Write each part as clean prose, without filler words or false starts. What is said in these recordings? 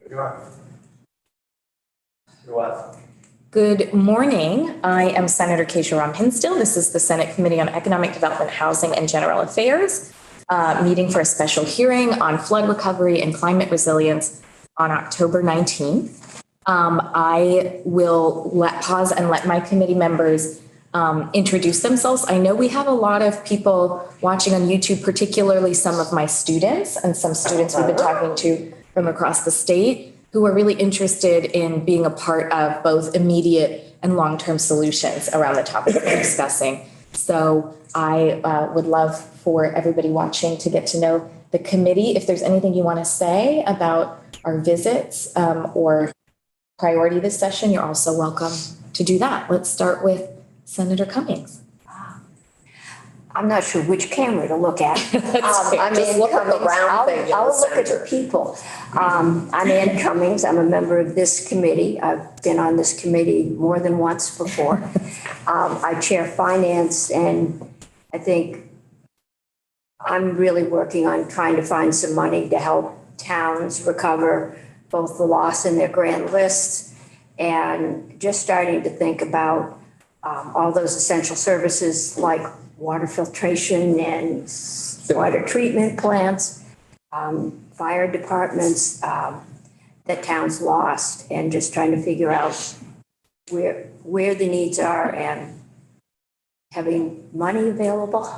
You're what? Good morning. I am Senator Keisha Ram Hinsdale. This is the Senate Committee on Economic Development, Housing, and General Affairs, meeting for a special hearing on flood recovery and climate resilience on October 19th. I will pause and let my committee members introduce themselves. I know we have a lot of people watching on YouTube, particularly some of my students and some students we've been talking to from across the state who are really interested in being a part of both immediate and long-term solutions around the topic we're discussing. So I would love for everybody watching to get to know the committee. If there's anything you want to say about our visits or priority this session, you're also welcome to do that. Let's start with Senator Cummings. I'm not sure which camera to look at. I'm Ann Cummings. I'll look at the people. I'm Ann Cummings. I'm a member of this committee. I've been on this committee more than once before. I chair finance, and I think I'm really working on trying to find some money to help towns recover both the loss in their grand lists and just starting to think about all those essential services like water filtration and water treatment plants, fire departments that towns lost, and just trying to figure out where the needs are and having money available.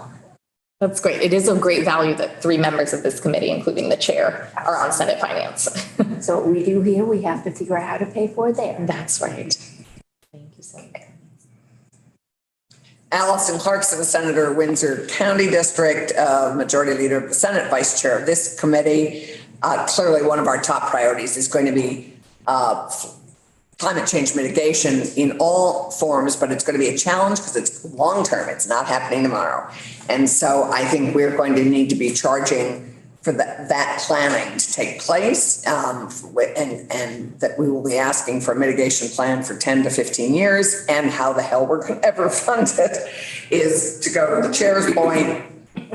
That's great. It is of great value that 3 members of this committee, including the chair, are on Senate Finance. So what we do here, we have to figure out how to pay for it there. That's right. Thank you, Senator. Allison Clarkson, Senator, Windsor County District, Majority Leader of the Senate, Vice Chair of this committee. Clearly one of our top priorities is going to be climate change mitigation in all forms, but it's going to be a challenge because it's long-term. It's not happening tomorrow. And so I think we're going to need to be charging for that planning to take place, and that we will be asking for a mitigation plan for 10 to 15 years, and how the hell we're going to ever fund it is, to go to the chair's point,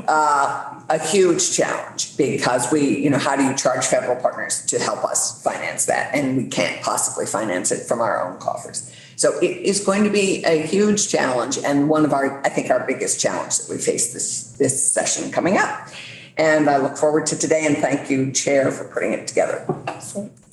a huge challenge, because how do you charge federal partners to help us finance that? And we can't possibly finance it from our own coffers. So it is going to be a huge challenge, and one of our biggest challenge that we face this session coming up. And I look forward to today, and thank you, Chair, for putting it together.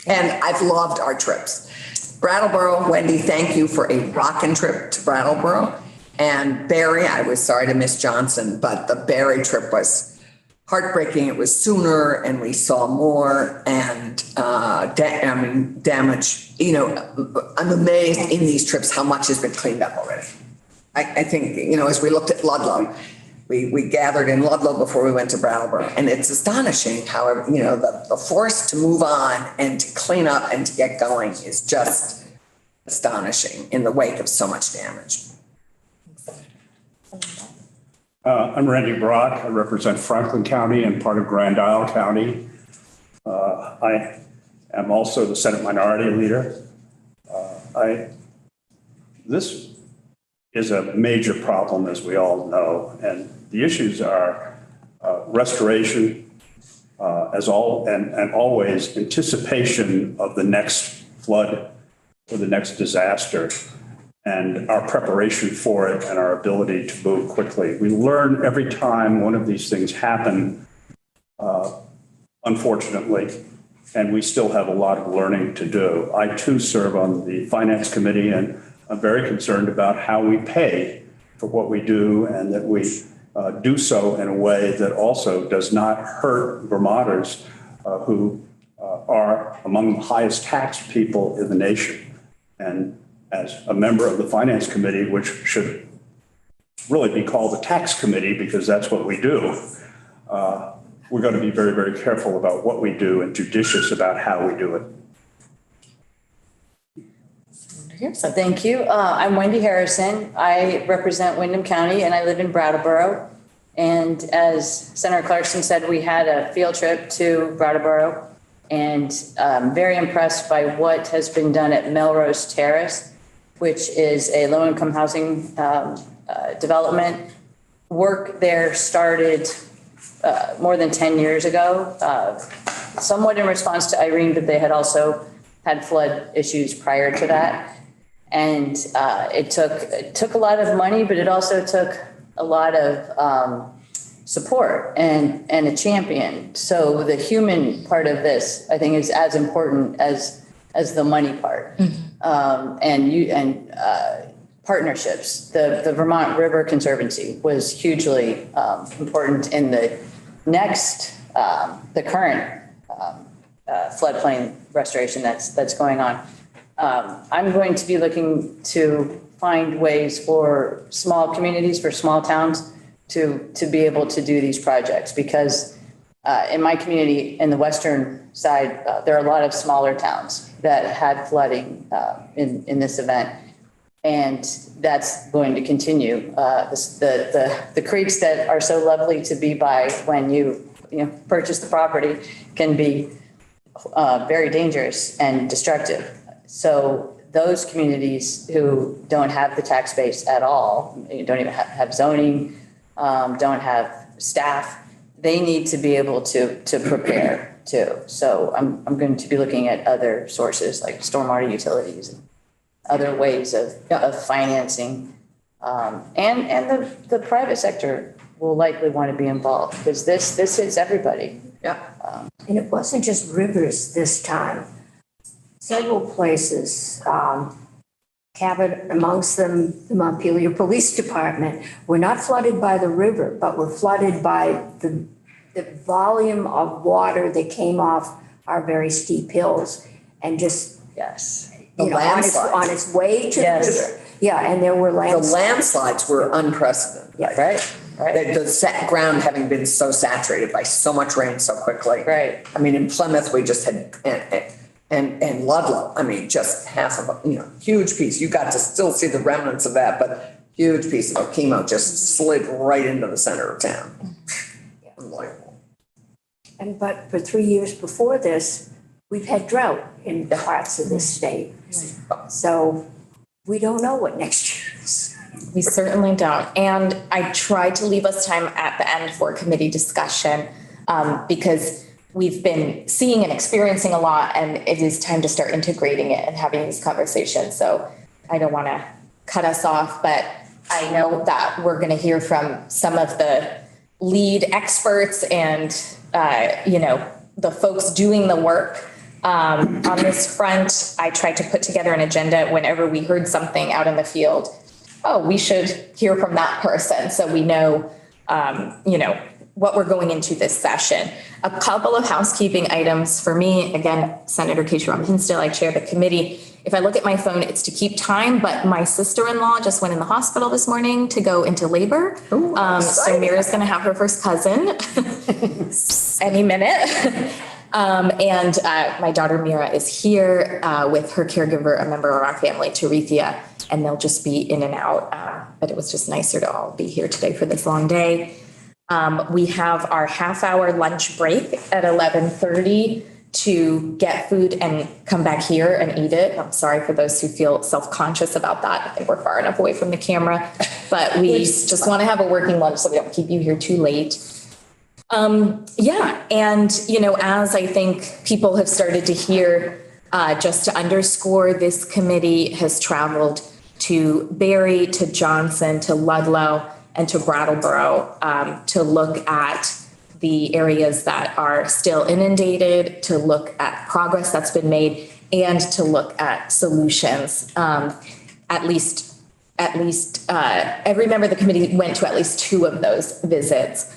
And I've loved our trips. Brattleboro, Wendy, thank you for a rockin' trip to Brattleboro. And Barry, I was sorry to miss Johnson, but the Barry trip was heartbreaking. It was sooner, and we saw more, and damage. I'm amazed in these trips how much has been cleaned up already. I think, as we looked at Ludlow, we gathered in Ludlow before we went to Brattleboro, and it's astonishing how, the force to move on and to clean up and to get going is just astonishing in the wake of so much damage. I'm Randy Brock. I represent Franklin County and part of Grand Isle County. I am also the Senate Minority Leader. This is a major problem, as we all know, and the issues are restoration, and always anticipation of the next flood or the next disaster, and our preparation for it and our ability to move quickly. We learn every time one of these things happen, unfortunately, and we still have a lot of learning to do. I too serve on the Finance Committee, and I'm very concerned about how we pay for what we do, and that we do so in a way that also does not hurt Vermonters who are among the highest taxed people in the nation. And as a member of the Finance Committee, which should really be called the Tax Committee because that's what we do, we're going to be very, very careful about what we do and judicious about how we do it. So thank you. I'm Wendy Harrison. I represent Windham County, and I live in Brattleboro. And as Senator Clarkson said, we had a field trip to Brattleboro, and very impressed by what has been done at Melrose Terrace, which is a low-income housing development. Work there started more than 10 years ago. somewhat in response to Irene, but they had also had flood issues prior to that. And it took a lot of money, but it also took a lot of support and a champion. So the human part of this, I think, is as important as the money part. And partnerships. The Vermont River Conservancy was hugely important in the current floodplain restoration that's going on. I'm going to be looking to find ways for small communities, for small towns to be able to do these projects, because in my community in the western side, there are a lot of smaller towns that had flooding in this event. And that's going to continue. The creeks that are so lovely to be by when you purchase the property can be very dangerous and destructive. So those communities who don't have the tax base at all, don't even have zoning, don't have staff, they need to be able to prepare too. So I'm going to be looking at other sources like stormwater utilities and other ways of financing. And the private sector will likely want to be involved, because this hits everybody. Yeah. And it wasn't just rivers this time. Several places, Cabot amongst them, the Montpelier Police Department, were not flooded by the river, but were flooded by the volume of water that came off our very steep hills and just, Yes. on its way to the river. Yeah, and there were The landslides. landslides were unprecedented. Yeah. Right. The ground having been so saturated by so much rain so quickly. Right. I mean, in Plymouth, we just had, and Ludlow, I mean, just half of a, huge piece. You got to still see the remnants of that, but huge piece of Okemo just slid right into the center of town. Unbelievable. But for 3 years before this, we've had drought in parts of this state. So we don't know what next year is. We certainly don't. And I tried to leave us time at the end for committee discussion because we've been seeing and experiencing a lot, and it is time to start integrating it and having these conversations. So I don't want to cut us off, but I know that we're going to hear from some of the lead experts and, the folks doing the work. On this front, I tried to put together an agenda whenever we heard something out in the field. Oh, we should hear from that person so we know, what we're going into this session. A couple of housekeeping items for me. Again, Senator Keisha Hinsdale, I chair the committee. If I look at my phone, it's to keep time, but my sister-in-law just went in the hospital this morning to go into labor. So Mira's going to have her first cousin any minute. And my daughter Mira is here with her caregiver, a member of our family, Terethia, and they'll just be in and out. But it was just nicer to all be here today for this long day. We have our half-hour lunch break at 11:30 to get food and come back here and eat it. I'm sorry for those who feel self-conscious about that. I think we're far enough away from the camera, but we just want to have a working lunch so we don't keep you here too late. And, as I think people have started to hear, just to underscore, this committee has traveled to Barre, to Johnson, to Ludlow, and to Brattleboro to look at the areas that are still inundated, to look at progress that's been made, and to look at solutions. At least every member of the committee went to at least 2 of those visits.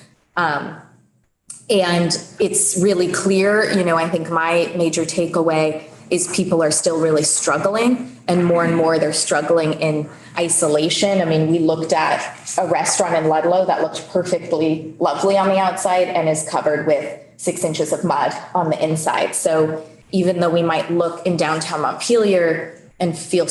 And it's really clear, I think my major takeaway is people are still really struggling, and more they're struggling in isolation. I mean, we looked at a restaurant in Ludlow that looked perfectly lovely on the outside and is covered with 6 inches of mud on the inside. So even though we might look in downtown Montpelier and feel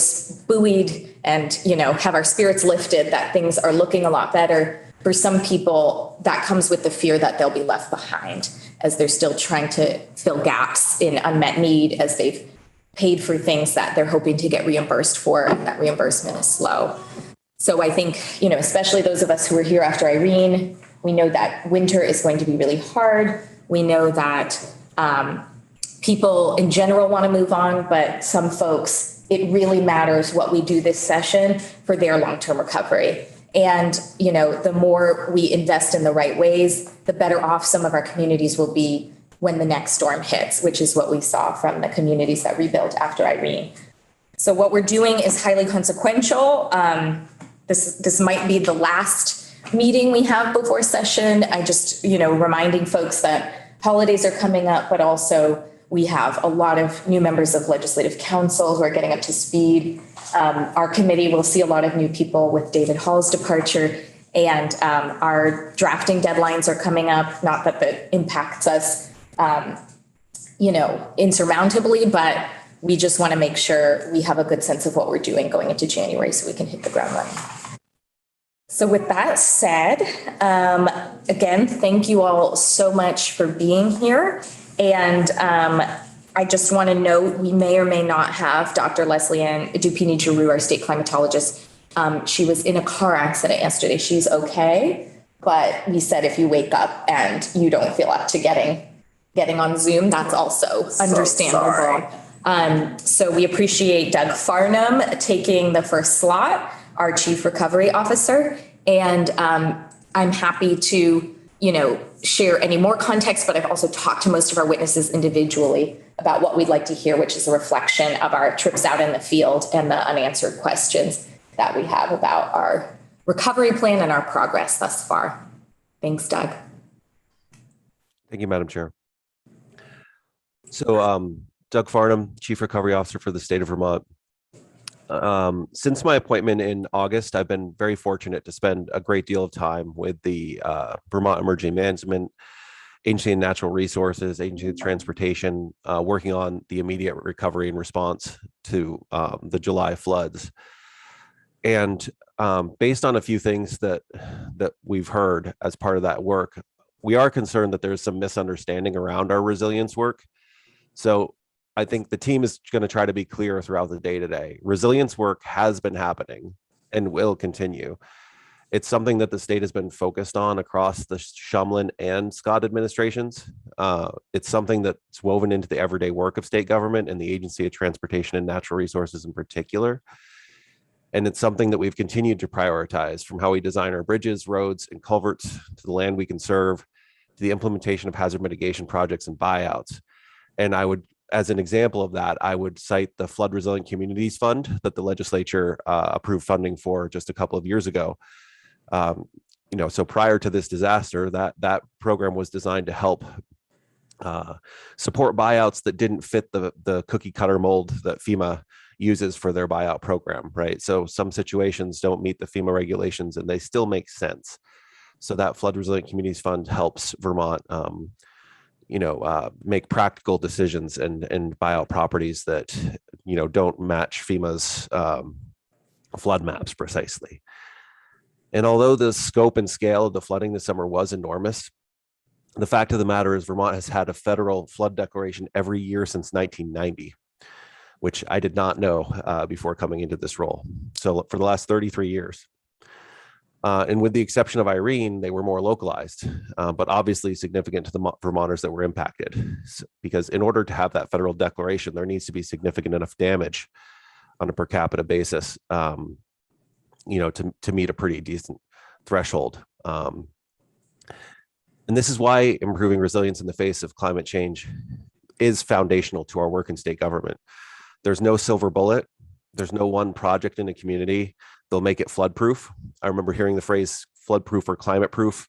buoyed and, have our spirits lifted that things are looking a lot better, for some people that comes with the fear that they'll be left behind as they're still trying to fill gaps in unmet need, as they've paid for things that they're hoping to get reimbursed for, and that reimbursement is slow. So I think, especially those of us who were here after Irene, we know that winter is going to be really hard. We know that People in general want to move on, but some folks, it really matters what we do this session for their long-term recovery. And, you know, the more we invest in the right ways, the better off some of our communities will be when the next storm hits, which is what we saw from the communities that rebuilt after Irene. So what we're doing is highly consequential. This might be the last meeting we have before session. I just, you know, reminding folks that holidays are coming up, but also we have a lot of new members of legislative council who are getting up to speed. Our committee will see a lot of new people with David Hall's departure, and our drafting deadlines are coming up. Not that that impacts us, you know, insurmountably, but we just want to make sure we have a good sense of what we're doing going into January so we can hit the ground running. So with that said, again, thank you all so much for being here. And I just want to note, we may or may not have Dr. Leslie Ann Dupini-Giroux, our state climatologist. She was in a car accident yesterday. She's okay, but we said if you wake up and you don't feel up to getting on Zoom, that's also understandable. So we appreciate Doug Farnham taking the first slot, our Chief Recovery Officer. And I'm happy to, you know, share any more context, but I've also talked to most of our witnesses individually about what we'd like to hear, which is a reflection of our trips out in the field and the unanswered questions that we have about our recovery plan and our progress thus far. Thanks, Doug. Thank you, Madam Chair. So Doug Farnham, Chief Recovery Officer for the state of Vermont. Since my appointment in August, I've been very fortunate to spend a great deal of time with the Vermont Emergency Management Agency of Natural Resources, Agency of Transportation, working on the immediate recovery and response to the July floods. And based on a few things that we've heard as part of that work, we are concerned that there's some misunderstanding around our resilience work. So I think the team is going to try to be clear throughout the day today. Resilience work has been happening and will continue. It's something that the state has been focused on across the Shumlin and Scott administrations. It's something that's woven into the everyday work of state government and the Agency of Transportation and Natural Resources in particular. And it's something that we've continued to prioritize, from how we design our bridges, roads, and culverts, to the land we can serve, to the implementation of hazard mitigation projects and buyouts. And I would, as an example of that, I would cite the Flood Resilient Communities Fund that the legislature approved funding for just a couple of years ago. You know, so prior to this disaster, that program was designed to help support buyouts that didn't fit the cookie cutter mold that FEMA uses for their buyout program, right? So some situations don't meet the FEMA regulations and they still make sense. So that Flood Resilient Communities Fund helps Vermont make practical decisions and buy out properties that, you know, don't match FEMA's flood maps precisely. And although the scope and scale of the flooding this summer was enormous, the fact of the matter is Vermont has had a federal flood declaration every year since 1990, which I did not know before coming into this role. So for the last 33 years. And with the exception of Irene, they were more localized, but obviously significant to the Vermonters that were impacted. Because in order to have that federal declaration, there needs to be significant enough damage on a per capita basis, to meet a pretty decent threshold. And this is why improving resilience in the face of climate change is foundational to our work in state government. There's no silver bullet. There's no one project in a community they'll make it flood proof. I remember hearing the phrase flood proof or climate proof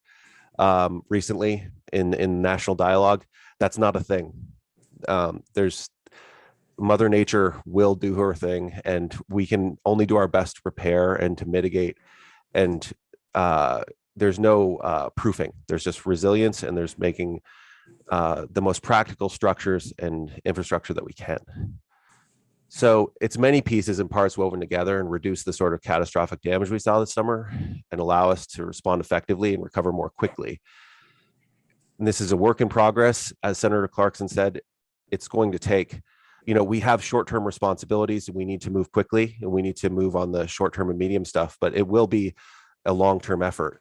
recently in national dialogue. That's not a thing. There's Mother Nature will do her thing, and we can only do our best to prepare and to mitigate. And there's no proofing. There's just resilience, and there's making the most practical structures and infrastructure that we can. So it's many pieces and parts woven together and reduce the sort of catastrophic damage we saw this summer and allow us to respond effectively and recover more quickly. And this is a work in progress. As Senator Clarkson said, it's going to take, we have short-term responsibilities and we need to move quickly and we need to move on the short-term and medium stuff, but it will be a long-term effort.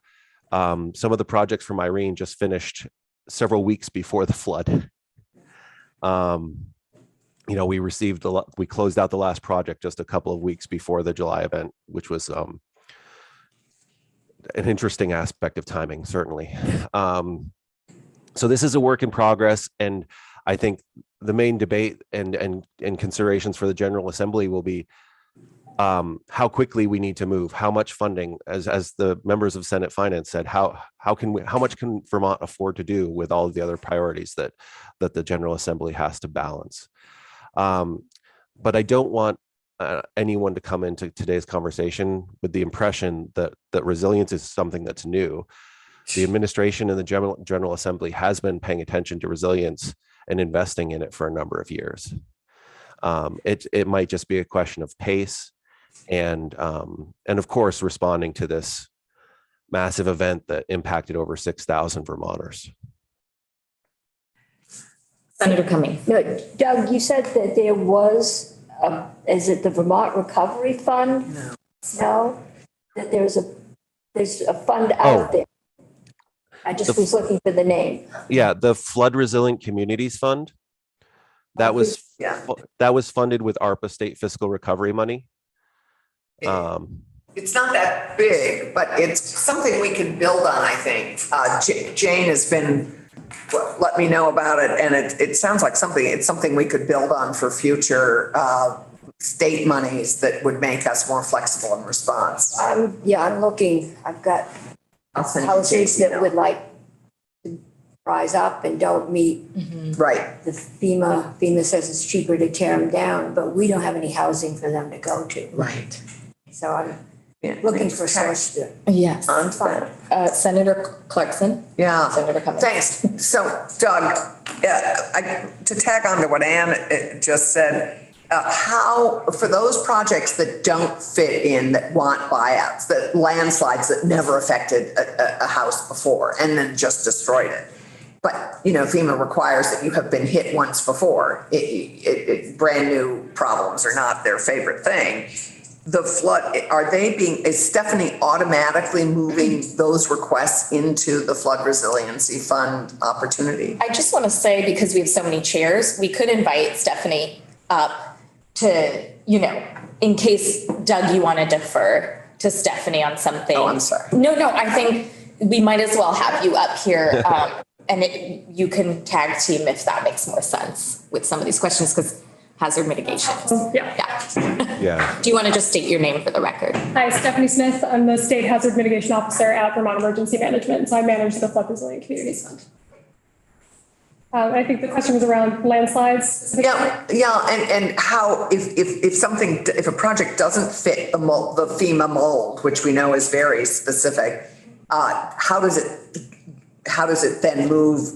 Some of the projects from Irene just finished several weeks before the flood. We received we closed out the last project just a couple of weeks before the July event, which was an interesting aspect of timing, certainly. So this is a work in progress, and I think the main debate and considerations for the General Assembly will be how quickly we need to move, how much funding, as the members of Senate Finance said, how much can Vermont afford to do with all of the other priorities that the General Assembly has to balance. But I don't want anyone to come into today's conversation with the impression that resilience is something that's new. The administration and the General Assembly has been paying attention to resilience and investing in it for a number of years. It might just be a question of pace and of course, responding to this massive event that impacted over 6,000 Vermonters. Senator Cummings. No, Doug, you said that there was, is it the Vermont Recovery Fund? No, that there's a fund out there. I just was looking for the name. Yeah, the Flood Resilient Communities Fund. That was funded with ARPA state fiscal recovery money. It's not that big, but it's something we can build on, I think. Jane has been, let me know about it, and it sounds like it's something we could build on for future state monies that would make us more flexible in response. I'm looking, I've got houses that would like to rise up and don't meet Right. the FEMA says it's cheaper to tear them down, but we don't have any housing for them to go to. Right. So I'm looking for a source to Yes. On that. Senator Clarkson. Yeah. Senator Cummings. Thanks. So, Doug, to tag on to what Ann just said, how, for those projects that don't fit in, that want buyouts, that landslides that never affected a house before and then just destroyed it. But, FEMA requires that you have been hit once before. Brand new problems are not their favorite thing. The flood, is Stephanie automatically moving those requests into the Flood Resiliency Fund opportunity? I just want to say, because we have so many chairs, we could invite Stephanie up to, in case, Doug, you want to defer to Stephanie on something. Oh, I'm sorry. No, I think we might as well have you up here and you can tag team if that makes more sense with some of these questions, because hazard mitigation. Yeah. Do you want to just state your name for the record? Hi, Stephanie Smith. I'm the State Hazard Mitigation Officer at Vermont Emergency Management. So I manage the Flood Resilient Communities Fund. I think the question was around landslides. Yeah, and how, if a project doesn't fit the FEMA mold, which we know is very specific, how does it then move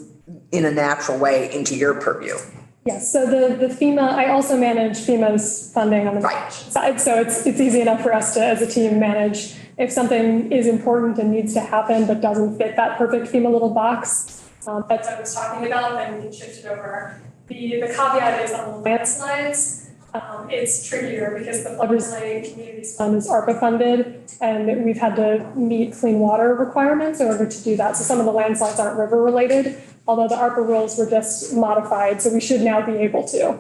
in a natural way into your purview? Yes, so the FEMA, I also manage FEMA's funding on the side. So it's easy enough for us to, as a team, manage if something is important and needs to happen but doesn't fit that perfect FEMA little box. That's what I was talking about, and we can shift it over. The caveat is on the landslides. It's trickier because the Flood Resilient Communities Fund is ARPA funded, and we've had to meet clean water requirements in order to do that. So some of the landslides aren't river related, although the ARPA rules were just modified, so we should now be able to.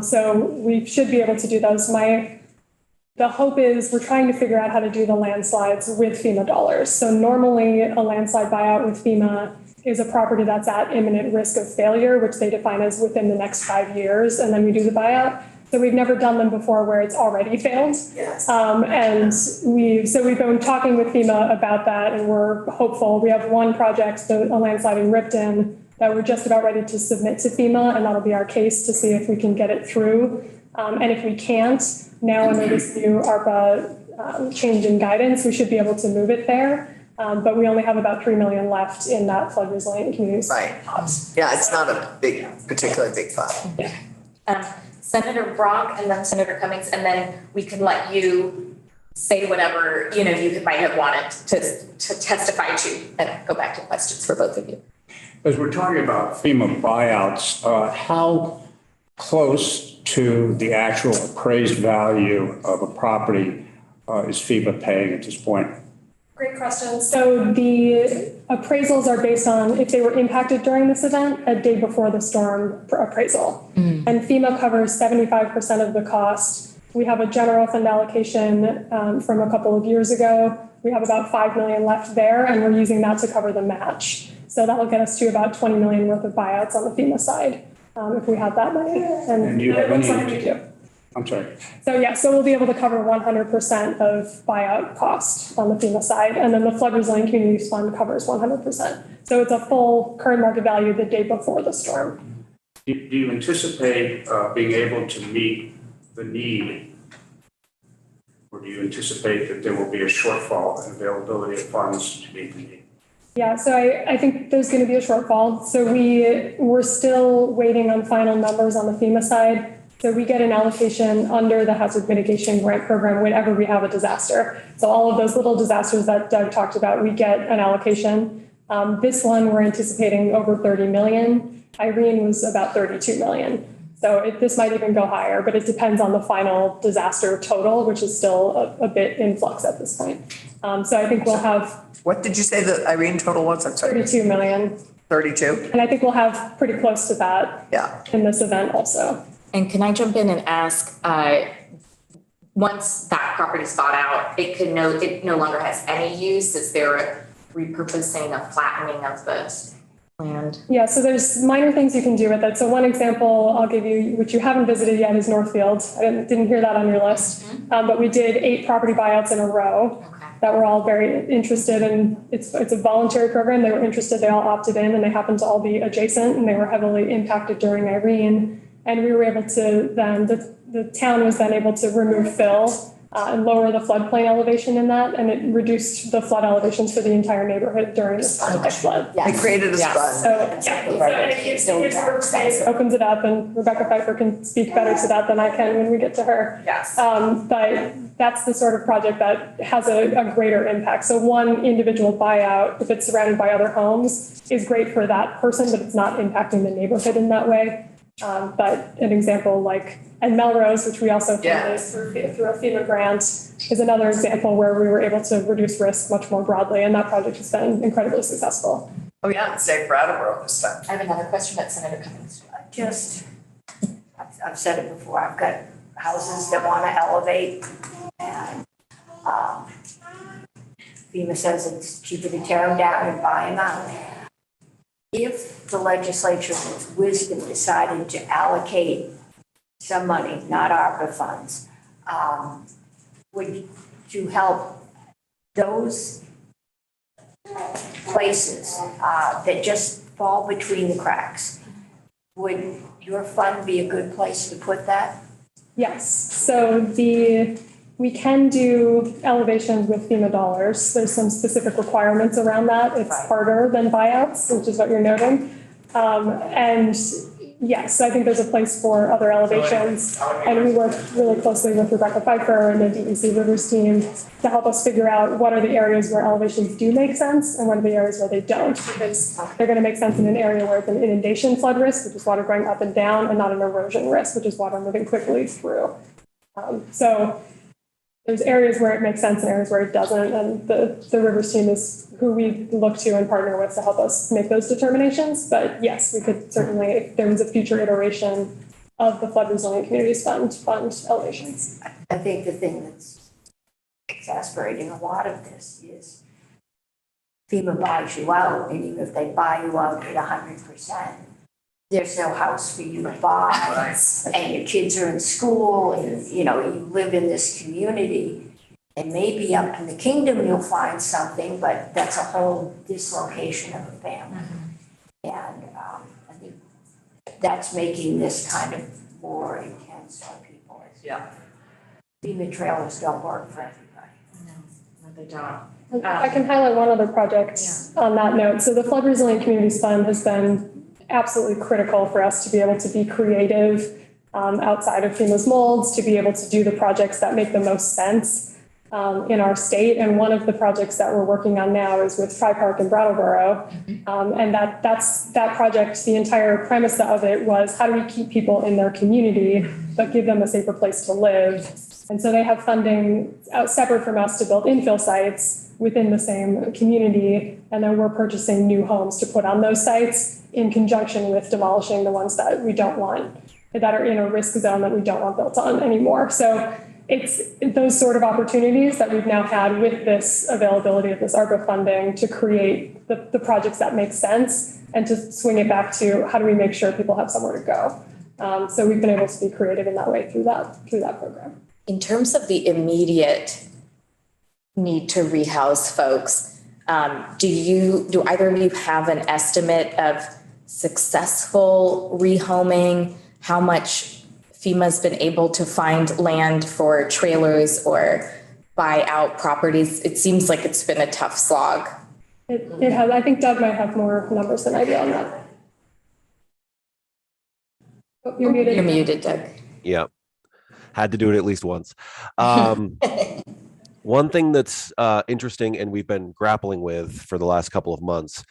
So we should be able to do those. The hope is we're trying to figure out how to do the landslides with FEMA dollars. So normally a landslide buyout with FEMA is a property that's at imminent risk of failure, which they define as within the next 5 years, and then we do the buyout. So we've never done them before where it's already failed. Yes. And we've been talking with FEMA about that, and we're hopeful. We have one project, a landslide in Ripton, that we're just about ready to submit to FEMA, and that'll be our case to see if we can get it through. And if we can't, now under this new ARPA change in guidance, we should be able to move it there. But we only have about $3 million left in that flood resilient communities. Right. Yeah, it's not a particularly big fund. Yeah. Senator Brock and then Senator Cummings, and then we can let you say whatever, you might have wanted to testify to, and go back to questions for both of you. As we're talking about FEMA buyouts, how close to the actual appraised value of a property is FEMA paying at this point? Great question. So the appraisals are based on if they were impacted during this event, a day before the storm appraisal. And FEMA covers 75% of the cost. We have a general fund allocation from a couple of years ago. We have about 5 million left there, and we're using that to cover the match. So that'll get us to about 20 million worth of buyouts on the FEMA side if we have that money. And do you have it looks any- like we do. I'm sorry. So yeah, so we'll be able to cover 100% of buyout cost on the FEMA side, and then the Flood Resilient Communities Fund covers 100%. So it's a full current market value the day before the storm. Do you anticipate being able to meet the need? Or do you anticipate that there will be a shortfall in availability of funds to meet the need? Yeah, so I think there's going to be a shortfall. So we're still waiting on final numbers on the FEMA side. So we get an allocation under the hazard mitigation grant program whenever we have a disaster. So all of those little disasters that Doug talked about, we get an allocation. This one, we're anticipating over 30 million. Irene was about 32 million. So this might even go higher, but it depends on the final disaster total, which is still a bit in flux at this point. So I think we'll have What did you say the Irene total was? I'm sorry. 32 million. 32? And I think we'll have pretty close to that Yeah. in this event also. And can I jump in and ask, once that property's thought out, it no longer has any use? Is there a repurposing, a flattening of the land? Yeah, so there's minor things you can do with it. So one example I'll give you, which you haven't visited yet, is Northfield. I didn't hear that on your list, but we did 8 property buyouts in a row that were all very interested in. It's a voluntary program. They were interested. They all opted in, and they happened to all be adjacent, and they were heavily impacted during Irene. And we were able to then, the town was then able to remove fill and lower the floodplain elevation in that, and it reduced the flood elevations for the entire neighborhood during this flood. They created a fund. So, it opens it up, and Rebecca Pfeiffer can speak better to that than I can when we get to her. Yes. But that's the sort of project that has a greater impact. So one individual buyout, if it's surrounded by other homes, is great for that person, but it's not impacting the neighborhood in that way. But an example like, and Melrose, which we also funded through a FEMA grant, is another example where we were able to reduce risk much more broadly, and that project has been incredibly successful. Oh, yeah, Save Brattleboro this time. I have another question about Senator Cummings. I've said it before, I've got houses that want to elevate, and FEMA says it's cheaper to tear them down and buy them out. If the legislature with wisdom decided to allocate some money, not ARPA funds, would you help those places that just fall between the cracks? Would your fund be a good place to put that? Yes, so we can do elevations with FEMA dollars. There's some specific requirements around that. It's harder than buyouts, which is what you're noting. And yes, I think there's a place for other elevations. And we work really closely with Rebecca Pfeiffer and the DEC Rivers team to help us figure out what are the areas where elevations do make sense and what are the areas where they don't. Because they're going to make sense in an area where it's an inundation flood risk, which is water going up and down, and not an erosion risk, which is water moving quickly through. So there's areas where it makes sense and areas where it doesn't. And the Rivers team is who we look to and partner with to help us make those determinations. But yes, we could certainly, if there was a future iteration of the Flood Resilient Communities Fund elevations. I think the thing that's exasperating a lot of this is FEMA buys you out, and even if they buy you out at 100%, there's no house for you to buy, and your kids are in school, and you live in this community, and maybe up in the kingdom you'll find something, but that's a whole dislocation of a family. And I think that's making this kind of more intense for people. Yeah. FEMA trailers don't work for everybody. No, they don't. I can highlight one other project on that note. So the Flood Resilient Communities Fund has been absolutely critical for us to be able to be creative outside of FEMA's molds, to be able to do the projects that make the most sense in our state. And one of the projects that we're working on now is with Tri Park in Brattleboro. And that project, the entire premise of it was, how do we keep people in their community, but give them a safer place to live? And so they have funding separate from us to build infill sites. within the same community, and then we're purchasing new homes to put on those sites in conjunction with demolishing the ones that we don't want, that are in a risk zone that we don't want built on anymore. So it's those sort of opportunities that we've now had with this availability of this ARPA funding to create the projects that make sense and to swing it back to how do we make sure people have somewhere to go. So we've been able to be creative in that way through that program. In terms of the immediate need to rehouse folks, do either of you have an estimate of successful rehoming? How much FEMA's been able to find land for trailers or buy out properties? It seems like it's been a tough slog. It has. I think Doug might have more numbers than I do on that. Oh, you're muted. You're muted, Doug. Yeah. Had to do it at least once. One thing that's interesting and we've been grappling with for the last couple of months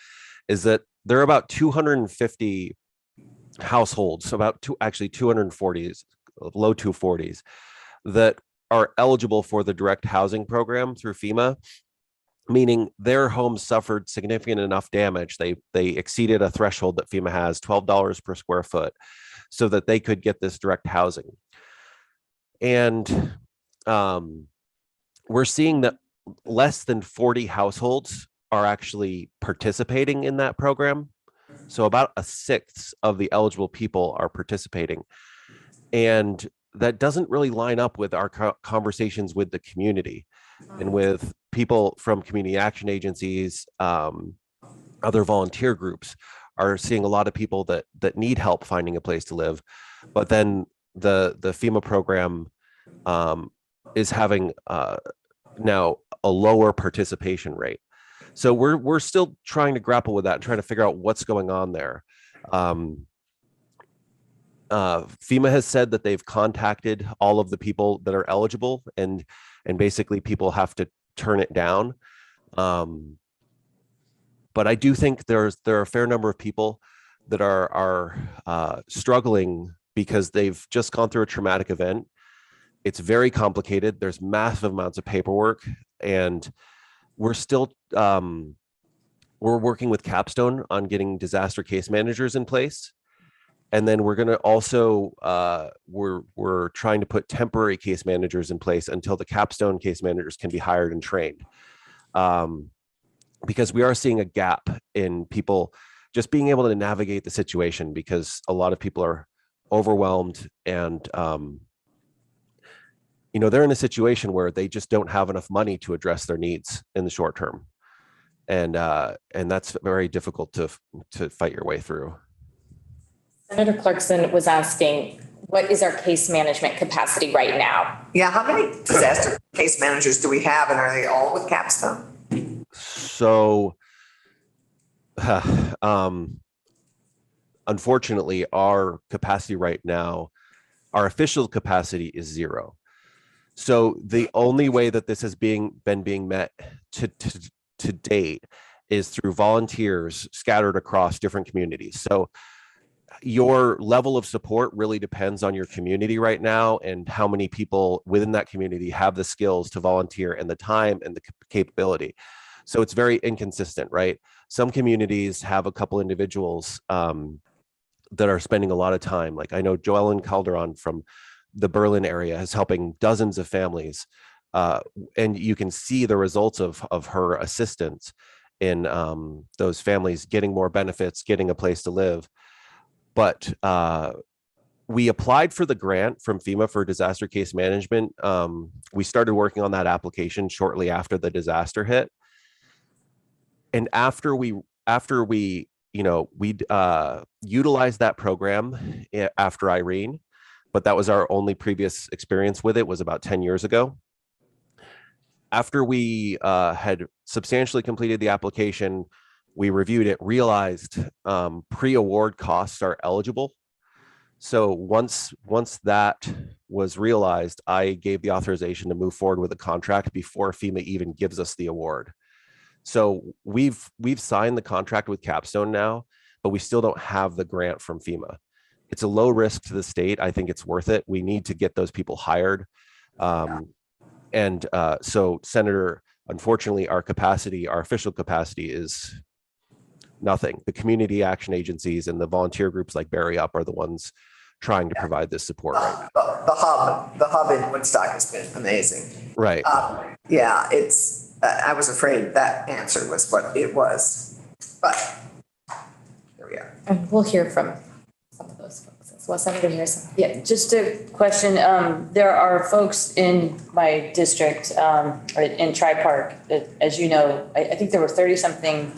is that there are about 250 households, actually 240s, low 240s, that are eligible for the direct housing program through FEMA, meaning their homes suffered significant enough damage. They exceeded a threshold that FEMA has, $12 per square foot, so that they could get this direct housing. And we're seeing that less than 40 households are actually participating in that program. So about a sixth of the eligible people are participating. And that doesn't really line up with our conversations with the community and with people from community action agencies, other volunteer groups are seeing a lot of people that need help finding a place to live. But then the FEMA program is having now a lower participation rate. So we're still trying to grapple with that and trying to figure out what's going on there. FEMA has said that they've contacted all of the people that are eligible, and basically people have to turn it down. But I do think there are a fair number of people that are struggling because they've just gone through a traumatic event. It's very complicated. There's massive amounts of paperwork, and we're still we're working with Capstone on getting disaster case managers in place. And then we're going to also we're trying to put temporary case managers in place until the Capstone case managers can be hired and trained. Because we are seeing a gap in people just being able to navigate the situation, because a lot of people are overwhelmed and they're in a situation where they just don't have enough money to address their needs in the short term. And that's very difficult to fight your way through. Senator Clarkson was asking, what is our case management capacity right now? Yeah, how many disaster case managers do we have, and are they all with Capstone? So, unfortunately, our capacity right now, our official capacity is 0. So the only way that this has been being met to date is through volunteers scattered across different communities. So your level of support really depends on your community right now and how many people within that community have the skills to volunteer and the time and the capability. So it's very inconsistent, right? Some communities have a couple individuals that are spending a lot of time. Like I know Joellen Calderon from the Berlin area is helping dozens of families. And you can see the results of her assistance in those families getting more benefits, getting a place to live. But we applied for the grant from FEMA for disaster case management. We started working on that application shortly after the disaster hit. And after we utilized that program after Irene, but that was our only previous experience with it, was about 10 years ago. After we had substantially completed the application, we reviewed it, realized pre-award costs are eligible. So once that was realized, I gave the authorization to move forward with a contract before FEMA even gives us the award. So we've signed the contract with Capstone now, but we still don't have the grant from FEMA. It's a low risk to the state. I think it's worth it. We need to get those people hired. So Senator Unfortunately, our capacity, our official capacity is nothing. The community action agencies and the volunteer groups like Barry Up are the ones trying to provide this support right now. The hub in Woodstock has been amazing. Right. Yeah, it's, I was afraid that answer was what it was, but here we are. And we'll hear from some of those folks as well. Senator Harrison. Yeah, just a question. There are folks in my district, or in Tri-Park, that, as you know, I think there were 30-something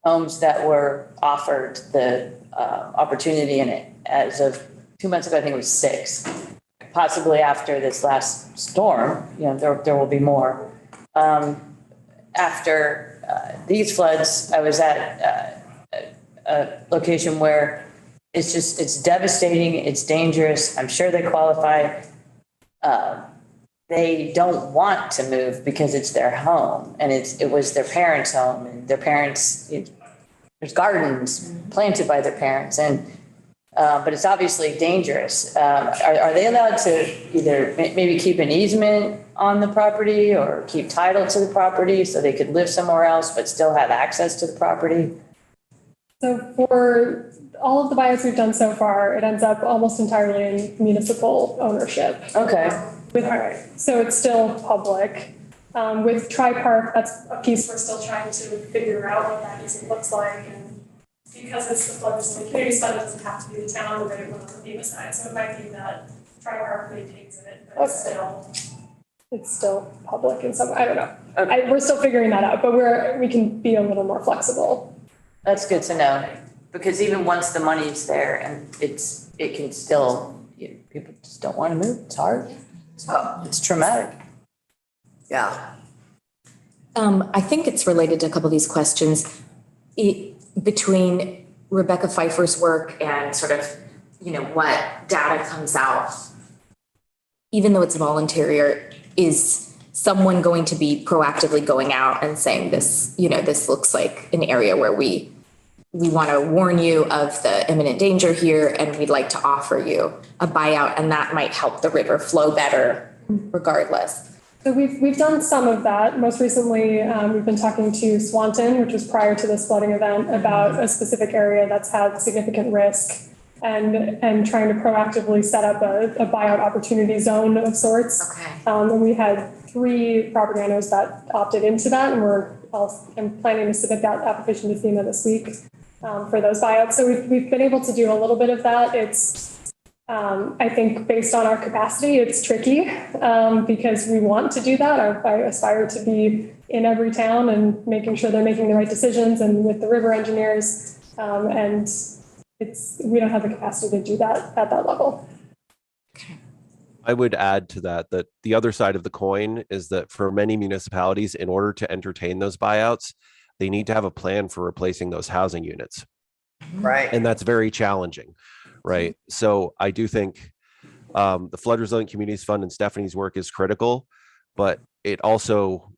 homes that were offered the opportunity in it. As of 2 months ago, I think it was 6. Possibly after this last storm, you know, there will be more. After these floods, I was at a location where it's devastating, it's dangerous. I'm sure they qualify. They don't want to move because it's their home and it was their parents' home, and their parents, there's gardens planted by their parents, and but it's obviously dangerous. Are they allowed to either maybe keep an easement on the property or keep title to the property so they could live somewhere else but still have access to the property? So for all of the buyouts we've done so far, it ends up almost entirely in municipal ownership. Okay. So it's still public. With Tri-Park, that's a piece we're still trying to figure out what that easement looks like. And because it's the flood zone, the community fund doesn't have to be the town, we're going to put on the FEMA side. So it might be that Tri-Park maintains it, but it's still public in some way. I don't know. Okay. We're still figuring that out, but we can be a little more flexible. That's good to know, because even once the money's there and it can still, people just don't want to move. It's hard. It's traumatic. Yeah. I think it's related to a couple of these questions. Between Rebecca Pfeiffer's work and sort of, what data comes out, even though it's voluntary, is someone going to be proactively going out and saying this, this looks like an area where we want to warn you of the imminent danger here, and we'd like to offer you a buyout, and that might help the river flow better regardless. So we've done some of that. Most recently, we've been talking to Swanton, which was prior to this flooding event, about a specific area that's had significant risk, and trying to proactively set up a buyout opportunity zone of sorts. Okay. And we had 3 property owners that opted into that, and I'm planning to submit that application to FEMA this week for those buyouts. So we've been able to do a little bit of that. It's I think based on our capacity, it's tricky because we want to do that. I aspire to be in every town and making sure they're making the right decisions, and with the river engineers, and we don't have the capacity to do that at that level. I would add to that the other side of the coin is that for many municipalities, in order to entertain those buyouts, they need to have a plan for replacing those housing units. Right. And that's very challenging, right? So I do think the Flood Resilient Communities Fund and Stephanie's work is critical, but it also,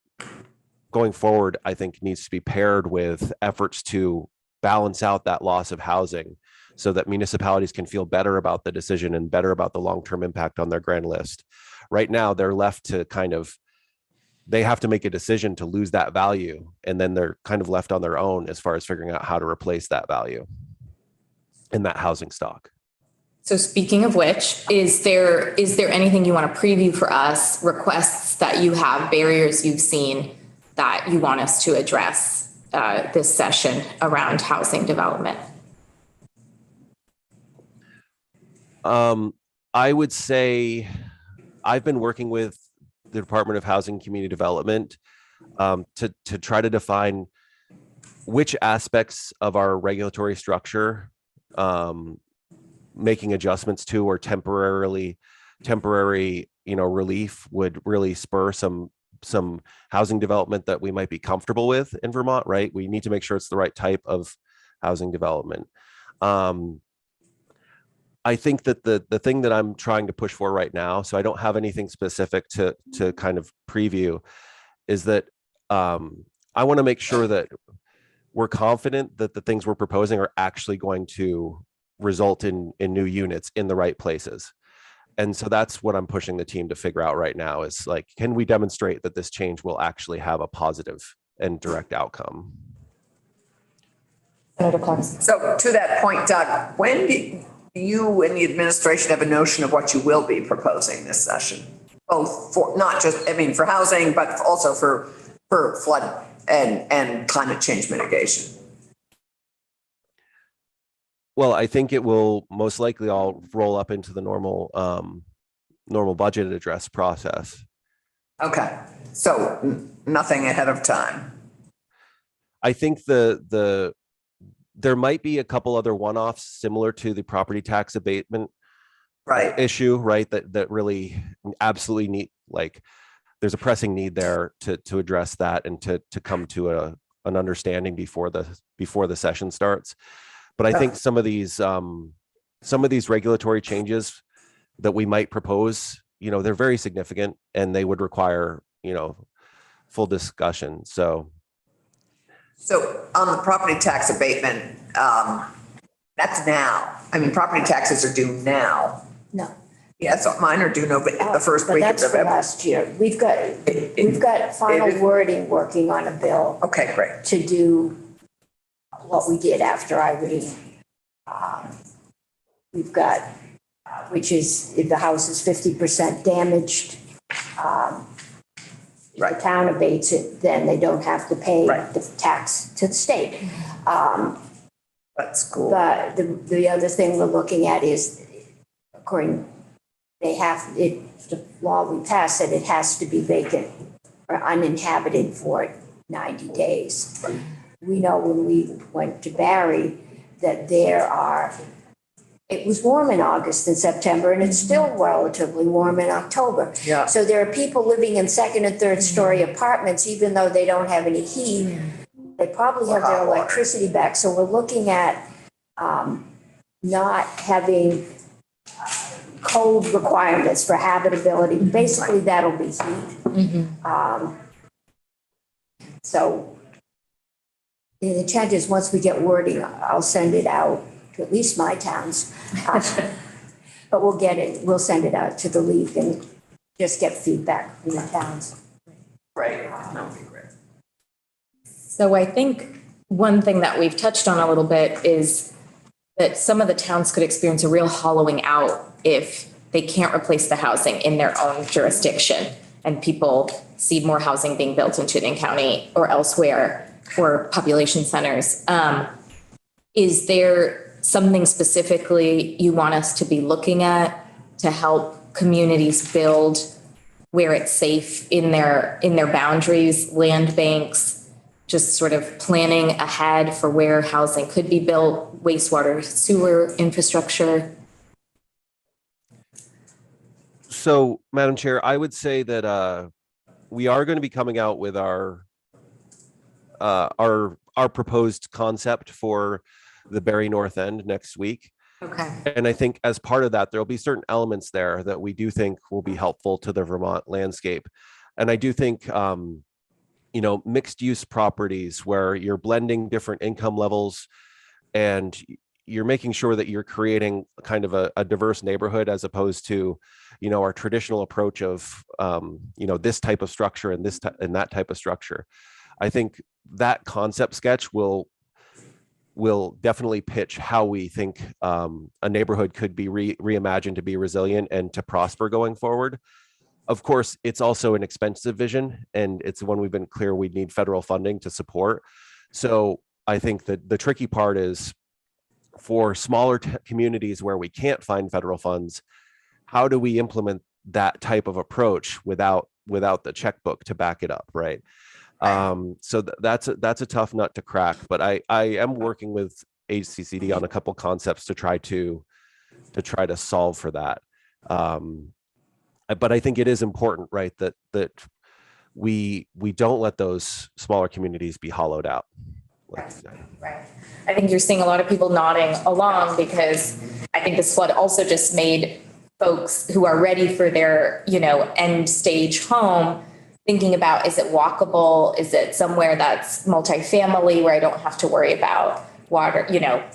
going forward, I think needs to be paired with efforts to balance out that loss of housing so that municipalities can feel better about the decision and better about the long-term impact on their grand list. Right now, they're left to they have to make a decision to lose that value, and then they're kind of left on their own as far as figuring out how to replace that value in that housing stock. So speaking of which, is there anything you want to preview for us, requests that you have, barriers you've seen that you want us to address this session around housing development? I would say I've been working with the Department of Housing and Community Development to try to define which aspects of our regulatory structure making adjustments to, or temporary relief would really spur some housing development that we might be comfortable with in Vermont, right? We need to make sure it's the right type of housing development. I think that the thing that I'm trying to push for right now, so I don't have anything specific to kind of preview, is that I want to make sure that we're confident that the things we're proposing are actually going to result in new units in the right places. And so that's what I'm pushing the team to figure out right now is like, can we demonstrate that this change will actually have a positive and direct outcome? Senator Clarkson. So to that point, Doug, when do you and the administration have a notion of what you will be proposing this session? Both for, not just, I mean, for housing, but also for flood and climate change mitigation? Well, I think it will most likely all roll up into the normal budget address process. Okay, so nothing ahead of time. I think there might be a couple other one-offs similar to the property tax abatement issue, right? That really absolutely need, like, there's a pressing need there to address that and to come to an understanding before the session starts. But I think some of these regulatory changes that we might propose, they're very significant and they would require, full discussion. So on the property tax abatement, that's now. I mean, property taxes are due now. No. Yeah, so mine are due the first week of But that's for November. last year. We've got final wording working on a bill Okay, great. to do what we did after Irene. We've got, which is if the house is 50% damaged, if the town abates it, then they don't have to pay the tax to the state. That's cool. But the other thing we're looking at is, according, the law we passed said it has to be vacant or uninhabited for 90 days. We know when we went to Barry that it was warm in August and September, and it's still relatively warm in October. Yeah. So there are people living in second and third story apartments, even though they don't have any heat. They probably have their electricity back. So we're looking at not having code requirements for habitability. Basically, that'll be heat. So the intent is once we get wording, I'll send it out to at least my towns. But we'll send it out to the league and just get feedback from the towns. Right, that would be great. So I think one thing that we've touched on a little bit is that some of the towns could experience a real hollowing out if they can't replace the housing in their own jurisdiction and people see more housing being built in Chittenden County or elsewhere for population centers. Is there something specifically you want us to be looking at to help communities build where it's safe in their boundaries, land banks, just sort of planning ahead for where housing could be built, wastewater, sewer infrastructure? So, Madam Chair, I would say that we are going to be coming out with our proposed concept for the Barry North End next week. Okay. And I think as part of that, there'll be certain elements there that we do think will be helpful to the Vermont landscape. And I do think, mixed use properties where you're blending different income levels and you're making sure that you're creating kind of a diverse neighborhood as opposed to, our traditional approach of, this type of structure and that type of structure. I think that concept sketch will definitely pitch how we think a neighborhood could be reimagined to be resilient and to prosper going forward. Of course, it's also an expensive vision, and it's one we've been clear we need federal funding to support. So I think that the tricky part is for smaller communities where we can't find federal funds, how do we implement that type of approach without the checkbook to back it up, right? So that's a tough nut to crack, but I am working with HCCD on a couple concepts to try to solve for that. But I think it is important, right, that we don't let those smaller communities be hollowed out. Right. I think you're seeing a lot of people nodding along because I think this flood also just made folks who are ready for their, end stage home thinking about, is it walkable? Is it somewhere that's multifamily where I don't have to worry about water,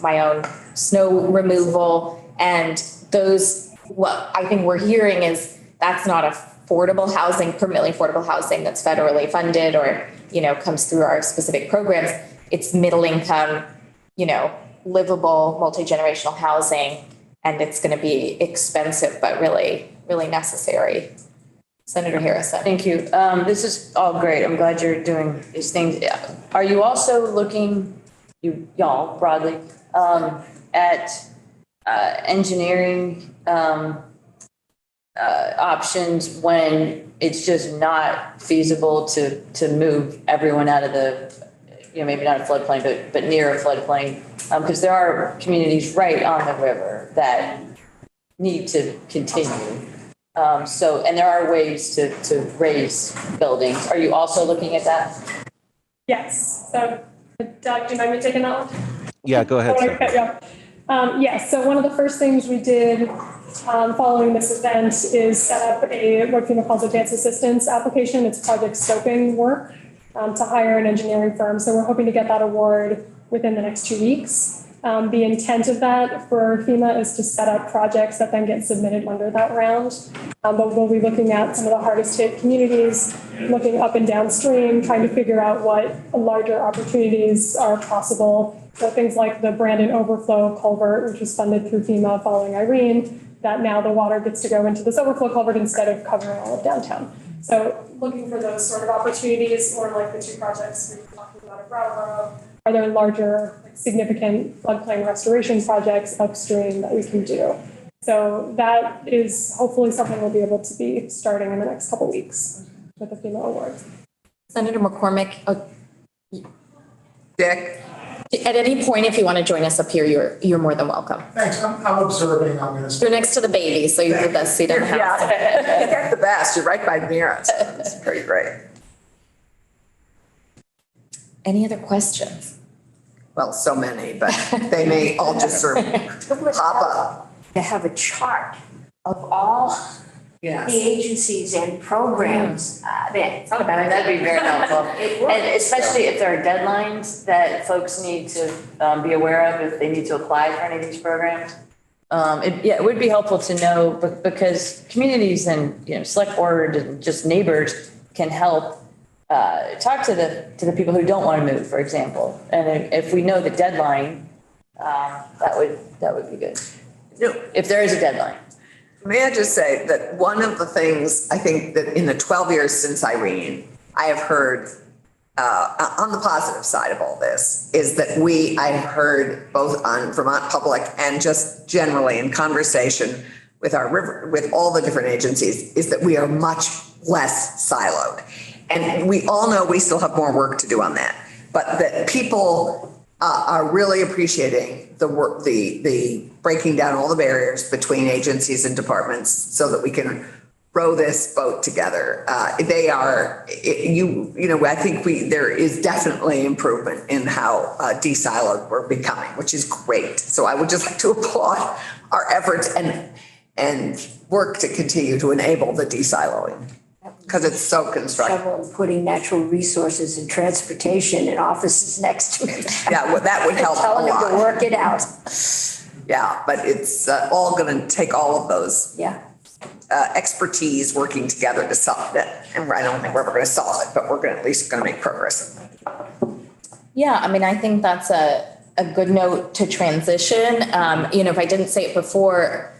my own snow removal? And those what I think we're hearing is that's not affordable housing, permanently affordable housing that's federally funded or, comes through our specific programs. It's middle income, livable, multi-generational housing, and it's going to be expensive, but really, really necessary. Senator Harrison. Thank you. This is all great. I'm glad you're doing these things. Are you also looking, y'all broadly, at engineering options when it's just not feasible to move everyone out of the, maybe not a floodplain, but near a floodplain? Because there are communities right on the river that need to continue. And there are ways to raise buildings. Are you also looking at that? Yes. So Doug, do you mind me taking that one? Yeah, go ahead. Okay, yeah. Yes. So one of the first things we did following this event is set up what FEMA calls a dance assistance application. It's project scoping work to hire an engineering firm. So we're hoping to get that award within the next 2 weeks. The intent of that for FEMA is to set up projects that then get submitted under that round. But we'll be looking at some of the hardest hit communities, looking up and downstream, trying to figure out what larger opportunities are possible. So things like the Brandon Overflow Culvert, which was funded through FEMA following Irene, that now the water gets to go into this overflow culvert instead of covering all of downtown. So looking for those sort of opportunities, or like the two projects we were talking about at Brattleboro, are there larger, significant floodplain restoration projects upstream that we can do? So that is hopefully something we'll be able to be starting in the next couple of weeks with the FEMA awards. Senator McCormick, Dick? at any point, if you want to join us up here, you're more than welcome. Thanks, I'm observing, I'm gonna. You're next to the baby, so you're the best seat in the house. Yeah, you're the best. You're right by Mira. It's pretty great. Any other questions? Well, so many, but they may all just sort of pop up. To have a chart of all the Yes. agencies and programs. It's not a bad idea. That'd be very helpful. It works. And especially if there are deadlines that folks need to be aware of if they need to apply for any of these programs. It would be helpful to know because communities and, select board and just neighbors can help talk to the people who don't want to move, for example. And if we know the deadline, that would be good. If there is a deadline. May I just say that one of the things I think that in the 12 years since Irene, I have heard on the positive side of all this is that I have heard both on Vermont Public and just generally in conversation with with all the different agencies, is that we are much less siloed. And we all know we still have more work to do on that, but that people are really appreciating the work, the breaking down all the barriers between agencies and departments so that we can row this boat together. They are, I think there is definitely improvement in how de-siloed we're becoming, which is great. So I would just like to applaud our efforts and work to continue to enable the de-siloing. Because it's so constructive. Shovel and putting natural resources and transportation and offices next to it. Yeah, well, that would help a Telling them to lot. work it out. Yeah, but it's all going to take all of those Yeah. expertise working together to solve it. And I don't think we're ever going to solve it, but we're at least going to make progress. Yeah, I mean, I think that's a good note to transition. If I didn't say it before,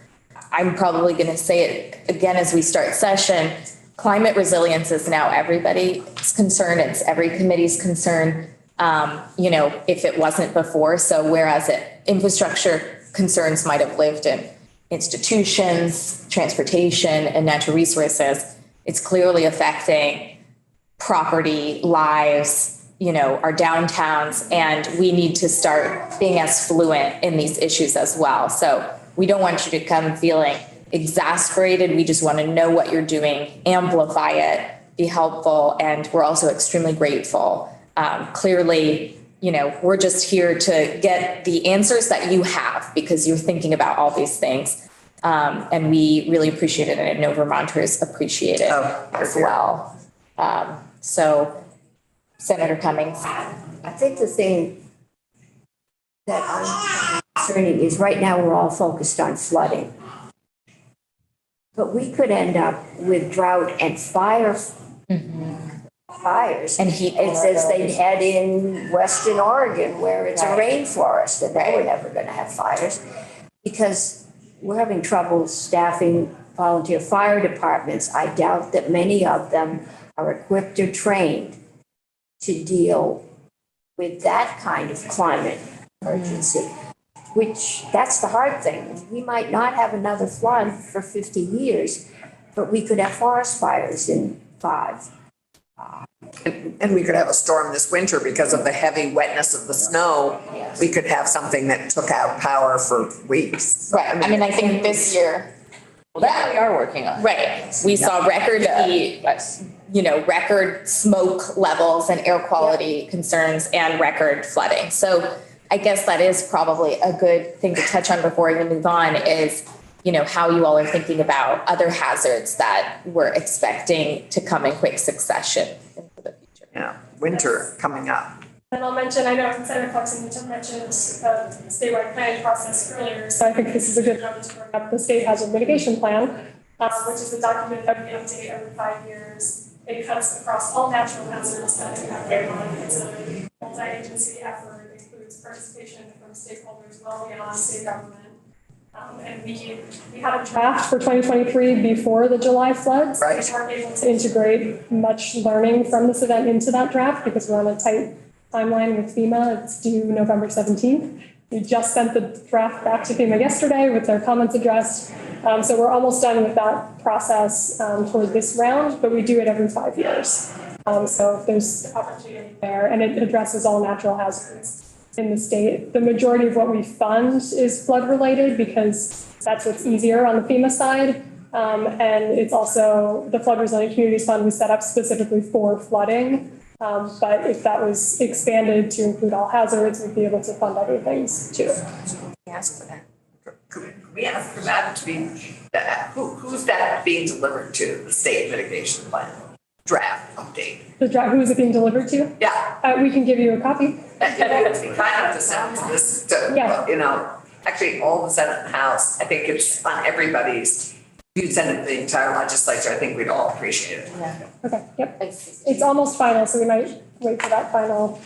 I'm probably going to say it again as we start session. Climate resilience is now everybody's concern. It's every committee's concern, if it wasn't before. So whereas infrastructure concerns might have lived in institutions, transportation, and natural resources, it's clearly affecting property, lives, our downtowns, and we need to start being as fluent in these issues as well. So we don't want you to come feeling exasperated. We just want to know what you're doing, amplify it, be helpful, and we're also extremely grateful. Clearly, we're just here to get the answers that you have because you're thinking about all these things. And we really appreciate it, and I know Vermonters appreciate it as well. So, Senator Cummings. I think the thing that I'm concerning is right now we're all focused on flooding. But we could end up with drought and fires. And heat It's as they had in Western Oregon where it's a Right. rainforest and they were never going to have fires because we're having trouble staffing volunteer fire departments. I doubt that many of them are equipped or trained to deal with that kind of climate emergency, which that's the hard thing. We might not have another flood for 50 years, but we could have forest fires in 5. And we could have a storm this winter because of the heavy wetness of the snow. We could have something that took out power for weeks. Right, I mean, I think this year, Well, that we are working on. right, we saw record heat, Yes. record smoke levels and air quality concerns and record flooding. So I guess that is probably a good thing to touch on before we move on is, how you all are thinking about other hazards that we're expecting to come in quick succession into the future. Yeah, winter coming up. And I'll mention, I know Senator Clarkson mentioned the statewide planning process earlier, so I think this is a good moment to bring up the state hazard mitigation plan, which is a document that we update every 5 years. It cuts across all natural hazards that we have going on. It's a multi-agency effort. It includes participation from stakeholders well beyond state government. And we had a draft for 2023 before the July floods. Right. We weren't able to integrate much learning from this event into that draft because we're on a tight timeline with FEMA. It's due November 17th. We just sent the draft back to FEMA yesterday with their comments addressed. So we're almost done with that process for this round, but we do it every 5 years. So there's opportunity there, and it addresses all natural hazards in the state. The majority of what we fund is flood related because that's what's easier on the FEMA side. And it's also the Flood Resilient Communities Fund was set up specifically for flooding. But if that was expanded to include all hazards, we'd be able to fund other things too. Ask for that. Could we ask for that to be, who's that being delivered to, the state mitigation plan? Draft update. The draft, who is it being delivered to? Yeah. We can give you a copy. It'd be kind of to send to this, Yeah. actually all the Senate and House, I think it's on everybody's, if you'd send it to the entire legislature, I think we'd all appreciate it. Okay, yep. It's almost final, so we might wait for that final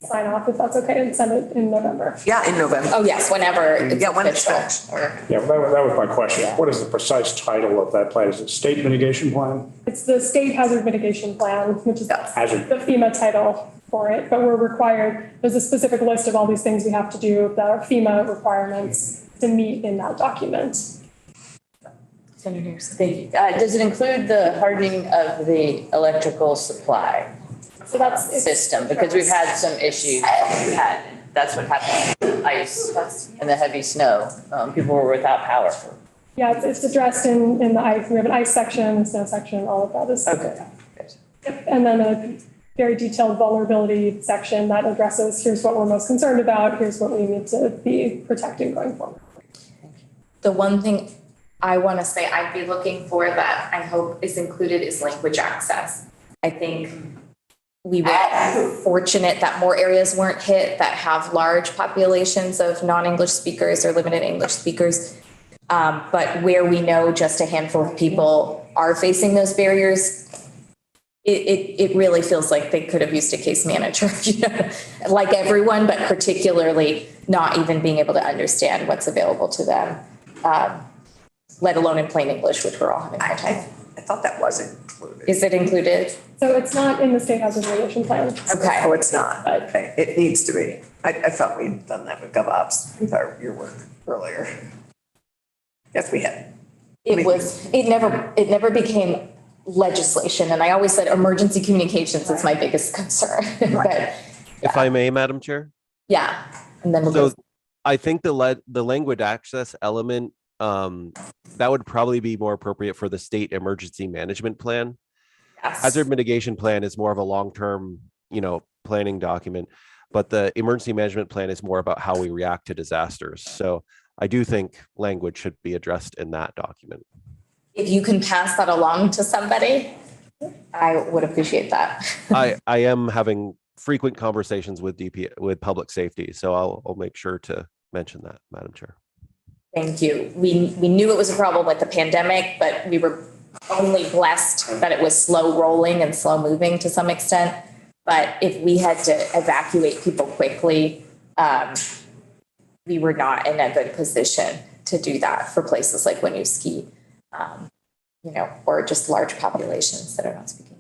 sign off if that's okay and send it in November. Yeah, in November. Oh, yes, whenever it's Yeah, when it's official. finished. Yeah, well, that was my question. What is the precise title of that plan? Is it state mitigation plan? It's the State Hazard Mitigation Plan, which is Hazard. the FEMA title for it, but we're required, there's a specific list of all these things we have to do that are FEMA requirements to meet in that document. Thank you. Does it include the hardening of the electrical supply So that's. system? Because we've had some issues. That's what happened with ice and the heavy snow. People were without power. Yeah, it's addressed in the ice. We have an ice section, a snow section, all of that is. Okay. Yep. And then a very detailed vulnerability section that addresses, here's what we're most concerned about, here's what we need to be protecting going forward. The one thing I want to say I'd be looking for that I hope is included is language access. I think we were fortunate that more areas weren't hit that have large populations of non-English speakers or limited English speakers. But where we know just a handful of people are facing those barriers, it really feels like they could have used a case manager, like everyone, but particularly not even being able to understand what's available to them, let alone in plain English, which we're all having a hard time. I thought that was included. Is it included? So it's not in the state hazard mitigation plan. Okay. Oh, it's not. Okay, it needs to be. I thought we'd done that with GovOps, with your work earlier. Yes, we had. It never became legislation. And I always said emergency communications is my biggest concern. But If I may, Madam Chair. yeah. And then we'll So go. I think the language access element, that would probably be more appropriate for the state emergency management plan. Yes. Hazard mitigation plan is more of a long-term, planning document, but the emergency management plan is more about how we react to disasters. So I do think language should be addressed in that document. If you can pass that along to somebody, I would appreciate that. I am having frequent conversations with public safety, so I'll make sure to mention that, Madam Chair. Thank you. We knew it was a problem with the pandemic, but we were only blessed that it was slow rolling and slow moving to some extent. But if we had to evacuate people quickly, we were not in a good position to do that for places like Winooski, or just large populations that are not speaking.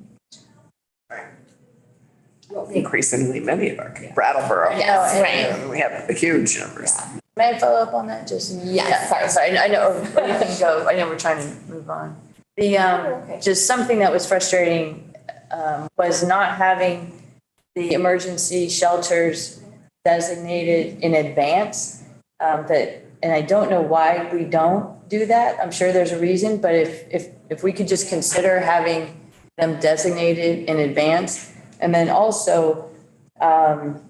Increasingly many of our, Brattleboro. Yes, right. We have huge numbers. May I follow up on that? Just, Yes. sorry, I know, or you can go, I know we're trying to move on. The, just something that was frustrating, was not having the emergency shelters designated in advance. And I don't know why we don't do that. I'm sure there's a reason, but if we could just consider having them designated in advance. And then also,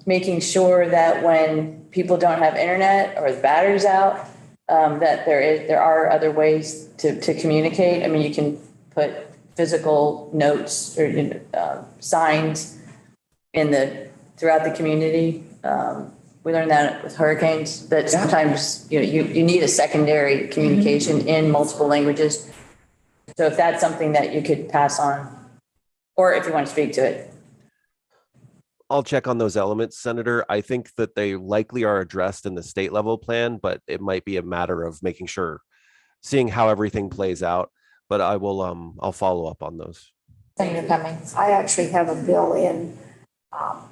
making sure that when people don't have internet or the battery's out, that there are other ways to communicate. I mean, you can put physical notes or signs throughout the community. We learned that with hurricanes, that sometimes, you need a secondary communication in multiple languages. So if that's something that you could pass on, or if you want to speak to it. I'll check on those elements, Senator. I think that they likely are addressed in the state level plan, but it might be a matter of making sure, seeing how everything plays out. But I will, I'll follow up on those. Senator Cummings. I actually have a bill in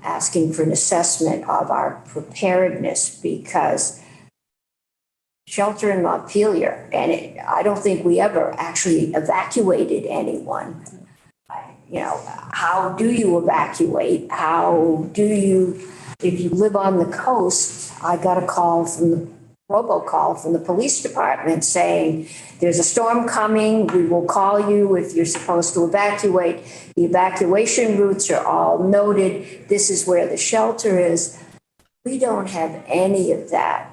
asking for an assessment of our preparedness because shelter in Montpelier, and I don't think we ever actually evacuated anyone. How do you evacuate? If you live on the coast, I got a call robocall from the police department saying, there's a storm coming, we will call you if you're supposed to evacuate. The evacuation routes are all noted. This is where the shelter is. We don't have any of that.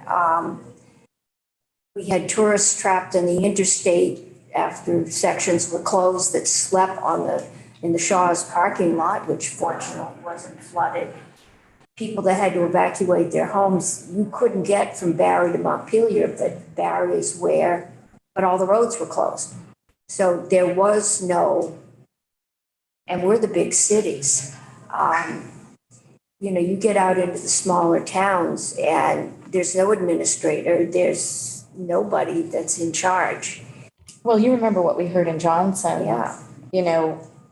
We had tourists trapped in the interstate after sections were closed that slept in the Shaw's parking lot, which fortunately wasn't flooded. People that had to evacuate their homes, you couldn't get from Barre to Montpelier, but Barre is but all the roads were closed. So there was and we're the big cities. You get out into the smaller towns and there's no administrator, there's nobody that's in charge. Well, you remember what we heard in Johnson. Yeah.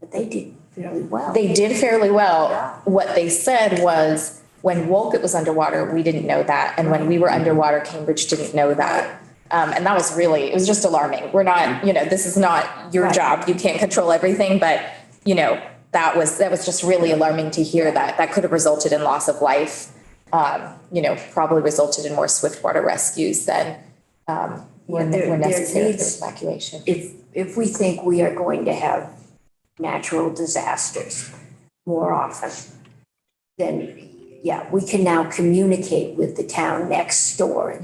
But they did fairly well. They did fairly well. Yeah. What they said was when Wolcott was underwater, we didn't know that. And when we were underwater, Cambridge didn't know that. And that was it was just alarming. We're not, this is not your job. You can't control everything. But, that was just really alarming to hear that could have resulted in loss of life, probably resulted in more swift water rescues than were necessary for evacuation. If we think we are going to have natural disasters more often, then we can now communicate with the town next door.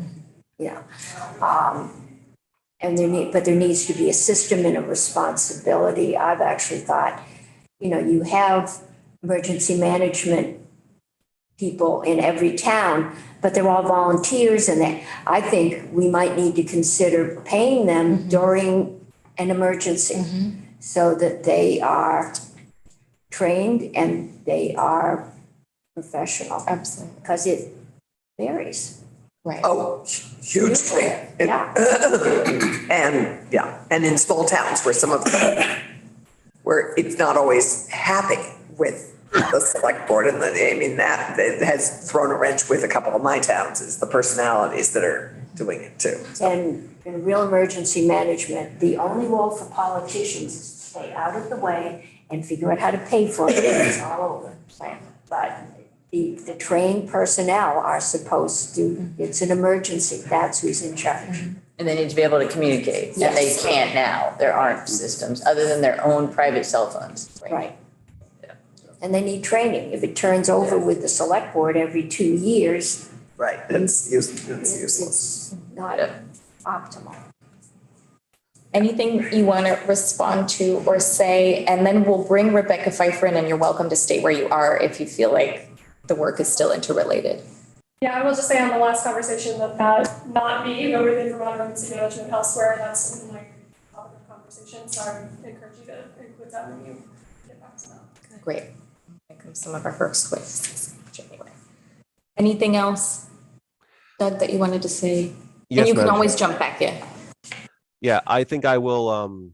And there needs to be a system and a responsibility. I've actually thought, you have emergency management people in every town, but they're all volunteers, and I think we might need to consider paying them during an emergency. So that they are trained and they are professional. Absolutely. Because it varies. Right. Oh, hugely. And in small towns where it's not always happy with the select board and that has thrown a wrench with a couple of my towns is the personalities that are doing it too. And in real emergency management, the only role for politicians is to stay out of the way and figure out how to pay for it. It's all over. But the trained personnel are supposed to, it's an emergency, that's who's in charge. And they need to be able to communicate, and they can't now. There aren't systems other than their own private cell phones. Right. And they need training. If it turns over with the select board every 2 years. Right, it's useless. It's not optimal. Anything you want to respond to or say, and then we'll bring Rebecca Pfeiffer in, and you're welcome to stay where you are if you feel like the work is still interrelated. Yeah, I will just say on the last conversation that not being within Vermont Emergency Management elsewhere, that's in my topic of conversation, so I would encourage you to include that when you get back to that. Great. Here comes some of our first quizzes. Anyway. Anything else, Doug, that you wanted to say? Yes, and you can Madam always Chair. jump back in. Yeah, I think I will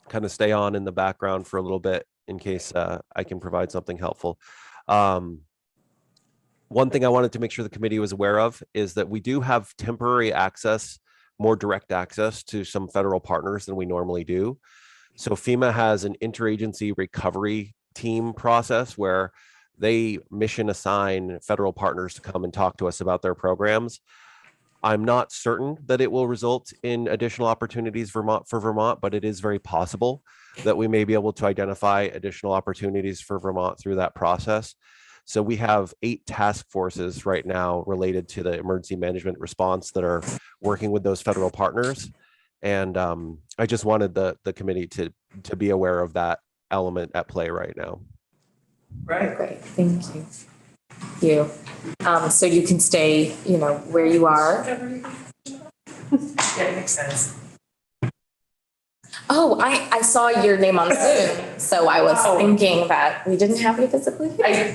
kind of stay on in the background for a little bit in case I can provide something helpful. One thing I wanted to make sure the committee was aware of is that we do have temporary access, more direct access to some federal partners than we normally do. So FEMA has an interagency recovery team process where they mission assign federal partners to come and talk to us about their programs. I'm not certain that it will result in additional opportunities for Vermont, but it is very possible that we may be able to identify additional opportunities for Vermont through that process. So we have 8 task forces right now related to the emergency management response that are working with those federal partners. And I just wanted the committee to be aware of that element at play right now. Right. Great. Thank you. You. So you can stay, where you are. That makes sense. Oh, I saw your name on Zoom, so I was thinking that we didn't have you physically here. I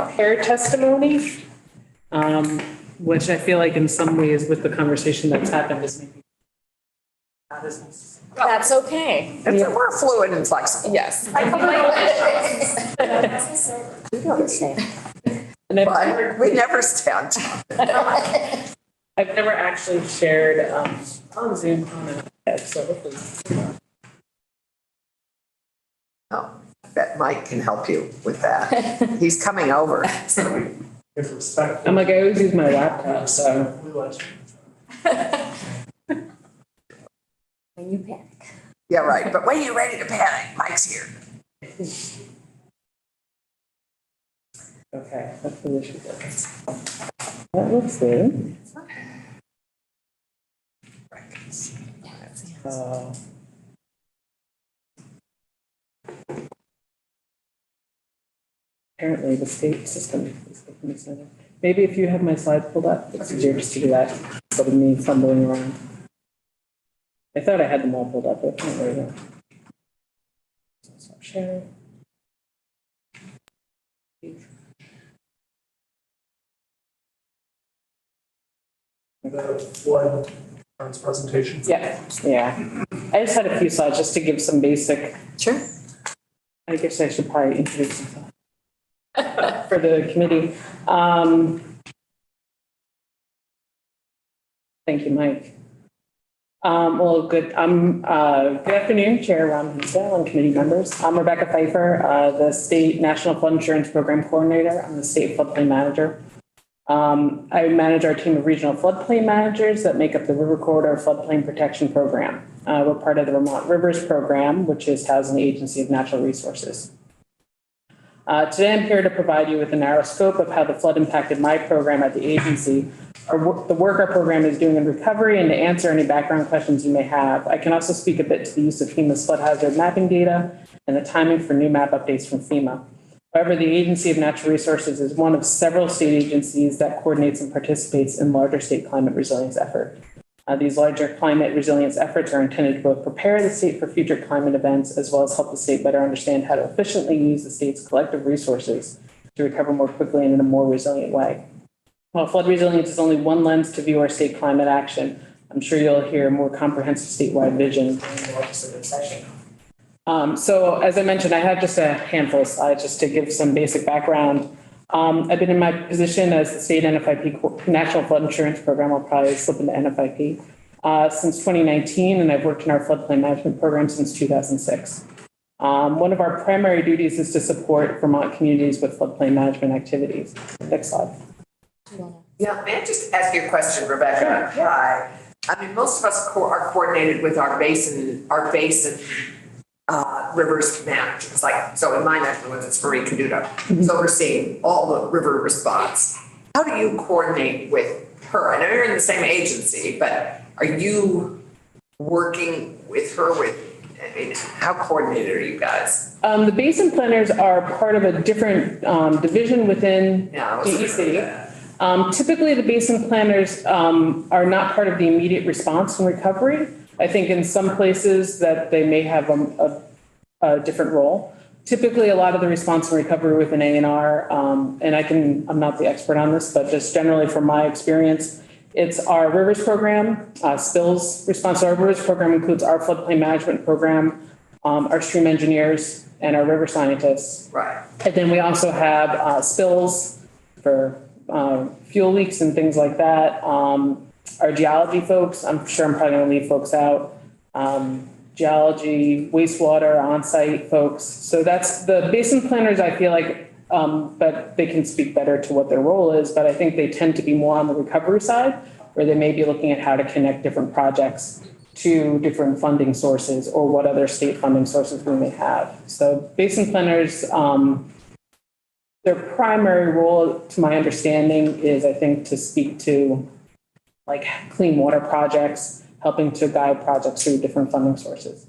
prepared testimony, which I feel like in some ways with the conversation that's happened is maybe not as necessary. That's okay. We're fluid and flexible. Yes. You don't say. And We never stand. I've never actually shared on Zoom on it, so hopefully. Oh, I bet Mike can help you with that. He's coming over. I'm like, I always use my laptop, so. When you panic. Yeah, right. But when you're ready to panic, Mike's here. Okay, hopefully this should work. That looks good. Apparently the state system is looking at center. Maybe if you have my slides pulled up, it's easier just to do that instead of me fumbling around. I thought I had them all pulled up, but there we go. Stop sharing. The flood presentation. Yeah. I just had a few slides just to give some basic. Sure. I guess I should probably introduce myself for the committee. Thank you, Mike. Well, good. Good afternoon, Chair Ron Hinsdale and committee members. I'm Rebecca Pfeiffer, the State National Flood Insurance Program Coordinator. I'm the State Floodplain Manager. I manage our team of regional floodplain managers that make up the River Corridor Floodplain Protection Program. We're part of the Vermont Rivers Program, which is housed in the Agency of Natural Resources. Today, I'm here to provide you with a narrow scope of how the flood impacted my program at the agency, or the work our program is doing in recovery, and to answer any background questions you may have. I can also speak a bit to the use of FEMA's flood hazard mapping data and the timing for new map updates from FEMA. However, the Agency of Natural Resources is one of several state agencies that coordinates and participates in larger state climate resilience effort. These larger climate resilience efforts are intended to both prepare the state for future climate events, as well as help the state better understand how to efficiently use the state's collective resources to recover more quickly and in a more resilient way. While flood resilience is only one lens to view our state climate action, I'm sure you'll hear a more comprehensive statewide vision during the legislative session. So as I mentioned, I have just a handful of slides just to give some basic background. I've been in my position as the state NFIP National Flood Insurance Program. I'll probably slip into NFIP since 2019, and I've worked in our floodplain management program since 2006. One of our primary duties is to support Vermont communities with floodplain management activities. Next slide. Yeah, may I just ask you a question, Rebecca? Sure. Hi. I mean, most of us are coordinated with our basin rivers managers. Like, so in my neck of the woods, it's Marie Canuto, who's overseeing all the river response. How do you coordinate with her? I know you're in the same agency, but are you working with her I mean, how coordinated are you guys? The basin planners are part of a different division within Yeah, I was DEC. Typically, the basin planners are not part of the immediate response and recovery. I think in some places that they may have a different role. Typically, a lot of the response and recovery within A&R, and I'm not the expert on this, but just generally from my experience, it's our rivers program, spills response. Our rivers program includes our floodplain management program, our stream engineers, and our river scientists. Right. And then we also have spills for fuel leaks and things like that. Our geology folks, I'm sure I'm probably going to leave folks out. Geology, wastewater, on-site folks. So that's the basin planners, I feel like, but they can speak better to what their role is. But I think they tend to be more on the recovery side, where they may be looking at how to connect different projects to different funding sources or what other state funding sources we may have. So basin planners, their primary role, to my understanding, is I think to speak to like clean water projects, helping to guide projects through different funding sources.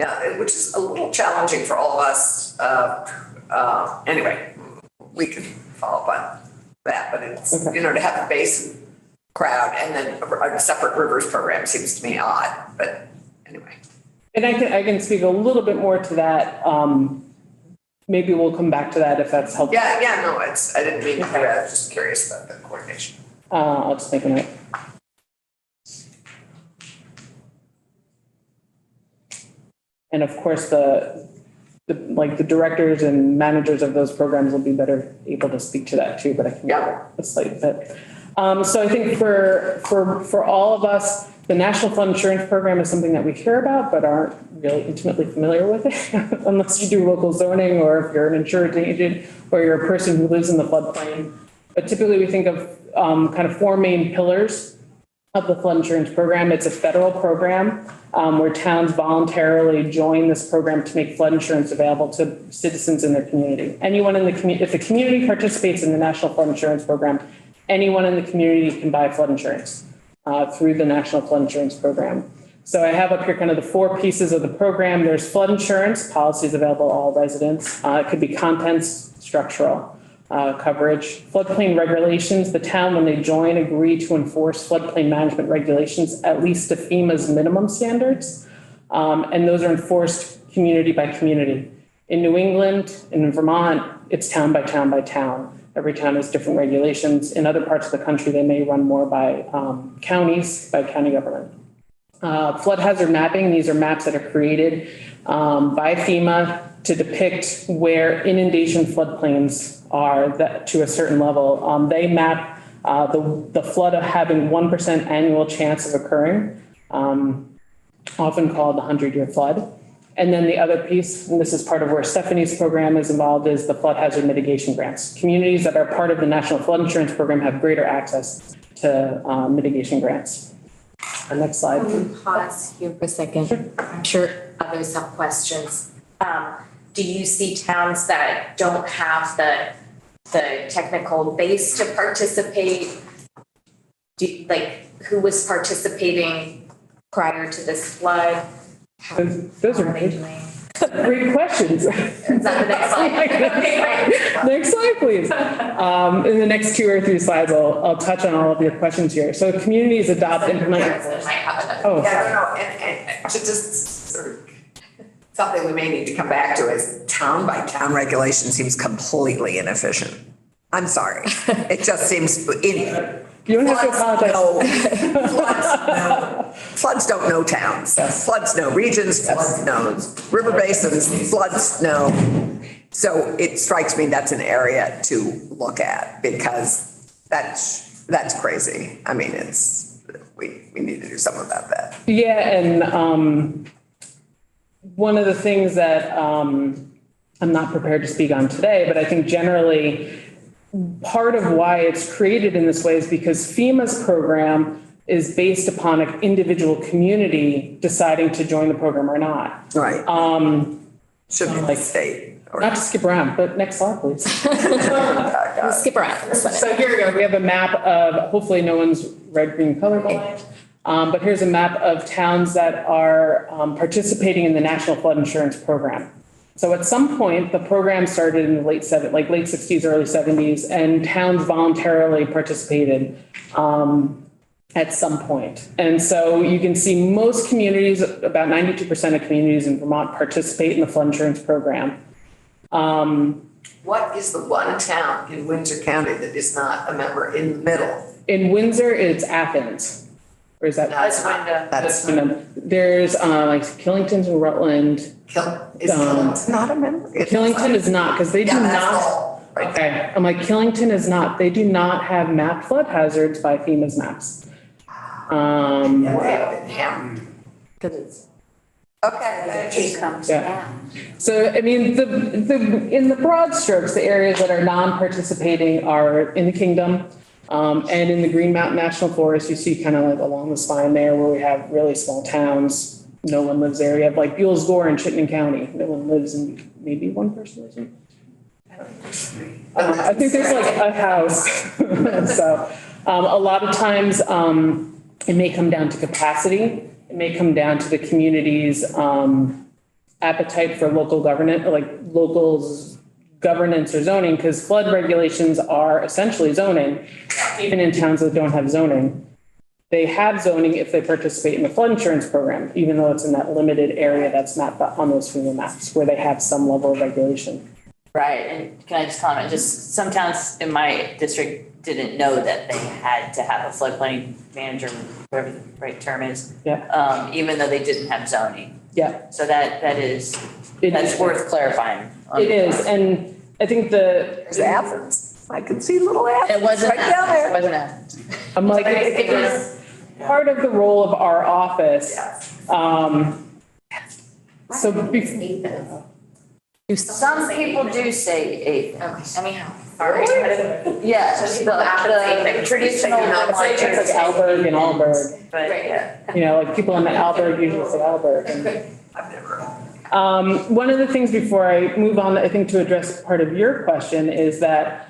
Yeah, which is a little challenging for all of us. Anyway, we can follow up on that, but it's, Okay. to have a basin crowd and then a separate rivers program seems to me odd, but anyway. And I can speak a little bit more to that. Maybe we'll come back to that if that's helpful. Yeah, no, I didn't mean to do that. I was just curious about the coordination. I'll just make a note. And of course, the directors and managers of those programs will be better able to speak to that too, but I can give a slight bit. So I think for all of us, the National Flood Insurance Program is something that we hear about, but aren't really intimately familiar with it, unless you do local zoning or if you're an insurance agent or you're a person who lives in the floodplain. But typically we think of kind of four main pillars of the flood insurance program. It's a federal program where towns voluntarily join this program to make flood insurance available to citizens in their community. Anyone in the community, if the community participates in the National Flood Insurance Program, anyone in the community can buy flood insurance through the National Flood Insurance Program. So I have up here kind of the four pieces of the program. There's flood insurance, policies available to all residents. It could be contents, structural coverage. Floodplain regulations, the town, when they join, agree to enforce floodplain management regulations, at least to FEMA's minimum standards. And those are enforced community by community. In New England and in Vermont, it's town by town by town. Every town has different regulations. In other parts of the country, they may run more by counties, by county government. Flood hazard mapping, these are maps that are created by FEMA to depict where inundation floodplains are that to a certain level. They map the flood having 1% annual chance of occurring, often called the 100-year flood. And then the other piece, and this is part of where Stephanie's program is involved, is the flood hazard mitigation grants. Communities that are part of the National Flood Insurance Program have greater access to mitigation grants. Next slide. Pause here for a second. I'm sure others have questions. Do you see towns that don't have the technical base to participate? Who was participating prior to this flood? Those are great questions. Is that the next slide? Next slide, please. In the next 2 or 3 slides, I'll touch on all of your questions here. So communities adopt, implement. Oh, yeah, and to just sort of something we may need to come back to is town by town regulation seems completely inefficient. I'm sorry. It just seems You don't have to apologize. Floods don't know towns. Floods know regions, floods know river basins, floods know. So it strikes me that's an area to look at because that's crazy. I mean, we need to do something about that. Yeah, and one of the things that I'm not prepared to speak on today, but I think generally part of why it's created in this way is because FEMA's program is based upon an individual community deciding to join the program or not. Right. Should be the state. Not to skip around, but next slide, please. Skip around. So here we go. We have a map of, hopefully no one's red, green colorblind. But here's a map of towns that are participating in the National Flood Insurance Program. So at some point, the program started in the late 60s, early 70s, and towns voluntarily participated at some point. And so you can see most communities, about 92% of communities in Vermont participate in the flood insurance program. What is the one town in Windsor County that is not a member in the middle? In Windsor, it's Athens. Or is that? That's There's like Killington's and Rutland. is Killington not a member? Killington is not, because they do Yeah, that's not. all right. Okay, I'm like, Killington is not, they do not have mapped flood hazards by FEMA's maps. Okay. It comes Yeah. down. So, I mean, in the broad strokes, the areas that are non-participating are in the Kingdom, and in the Green Mountain National Forest. You see kind of like along the spine there where we have really small towns. No one lives there. You have like Buell's Gore in Chittenden County. No one lives in, maybe one person lives in. I think there's like a house. So, a lot of times, it may come down to capacity. It may come down to the community's appetite for local governance, like locals' governance or zoning, because flood regulations are essentially zoning, even in towns that don't have zoning. They have zoning if they participate in the flood insurance program, even though it's in that limited area that's mapped on those FEMA maps where they have some level of regulation. Right, and can I just comment, just some towns in my district didn't know that they had to have a floodplain manager, whatever the right term is. Yeah. Even though they didn't have zoning. Yeah. So that's worth clarifying. It is, and I think There's Athens. I can see little Athens. It wasn't right down Athens, there. it wasn't Athens. I'm like, it was part of the role of our office. So Some people do say Athens. Anyhow. Yes, the traditional it's like Alberg and Alberg. but yeah. You know, like people in the Alberg usually say Alberg. I've never. One of the things before I move on, I think to address part of your question is that,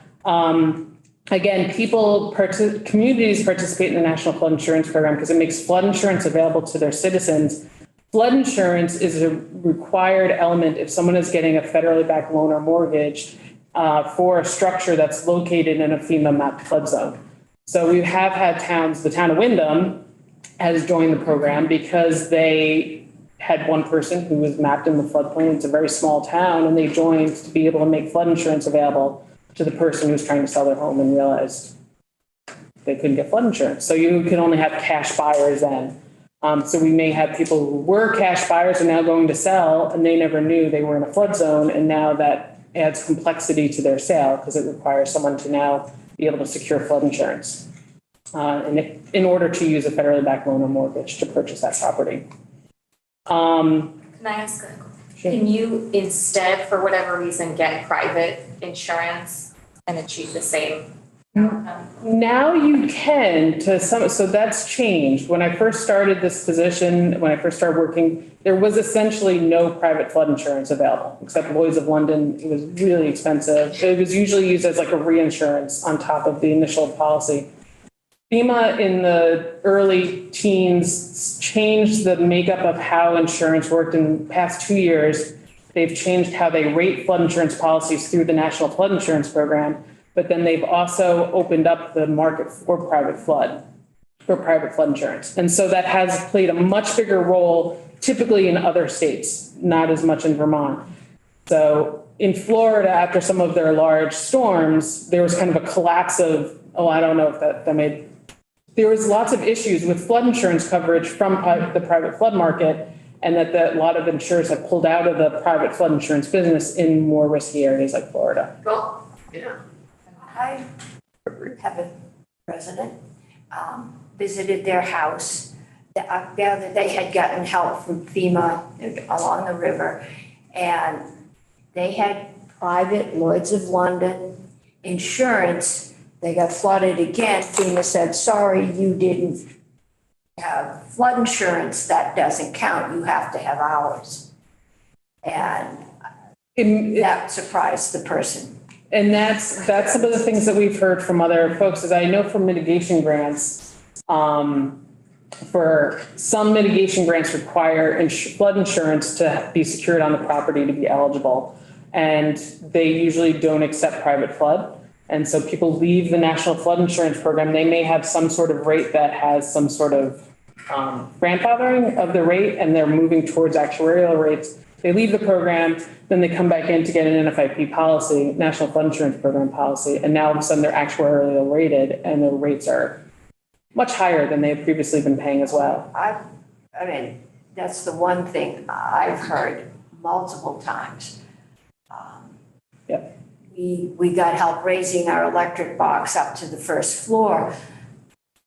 again, communities participate in the National Flood Insurance Program because it makes flood insurance available to their citizens. Flood insurance is a required element if someone is getting a federally backed loan or mortgage for a structure that's located in a FEMA mapped flood zone. So we have had towns, the town of Windham has joined the program because they had one person who was mapped in the floodplain. It's a very small town, and they joined to be able to make flood insurance available to the person who's trying to sell their home and realized they couldn't get flood insurance. So you could only have cash buyers then. So we may have people who were cash buyers and now going to sell, and they never knew they were in a flood zone, and now that adds complexity to their sale because it requires someone to now be able to secure flood insurance in order to use a federally backed loan or mortgage to purchase that property. Can I ask, can you instead, for whatever reason, get private insurance and achieve the same? Now you can so that's changed. When I first started this position, when I first started working, there was essentially no private flood insurance available, except Lloyd's of London. It was really expensive. It was usually used as like a reinsurance on top of the initial policy. FEMA in the early teens changed the makeup of how insurance worked in the past 2 years. They've changed how they rate flood insurance policies through the National Flood Insurance Program. But then they've also opened up the market for private flood insurance. And so that has played a much bigger role typically in other states, not as much in Vermont. So in Florida, after some of their large storms, there was kind of a collapse of, I don't know if that made, there was lots of issues with flood insurance coverage from the private flood market, and that a lot of insurers have pulled out of the private flood insurance business in more risky areas like Florida. Well, yeah. I have a resident, visited their house. I gathered they had gotten help from FEMA along the river, and they had private Lloyd's of London insurance. They got flooded again. FEMA said, sorry, you didn't have flood insurance. That doesn't count. You have to have ours. And that surprised the person. And that's some of the things that we've heard from other folks, is I know from mitigation grants, for some mitigation grants require flood insurance to be secured on the property to be eligible. And they usually don't accept private flood. And so people leave the National Flood Insurance Program. They may have some sort of rate that has some sort of grandfathering of the rate, and they're moving towards actuarial rates. They leave the program, then they come back in to get an NFIP policy, National Flood Insurance Program policy, and now all of a sudden they're actuarial rated and their rates are much higher than they had previously been paying as well. I mean, that's the one thing I've heard multiple times. Yep. We got help raising our electric box up to the first floor,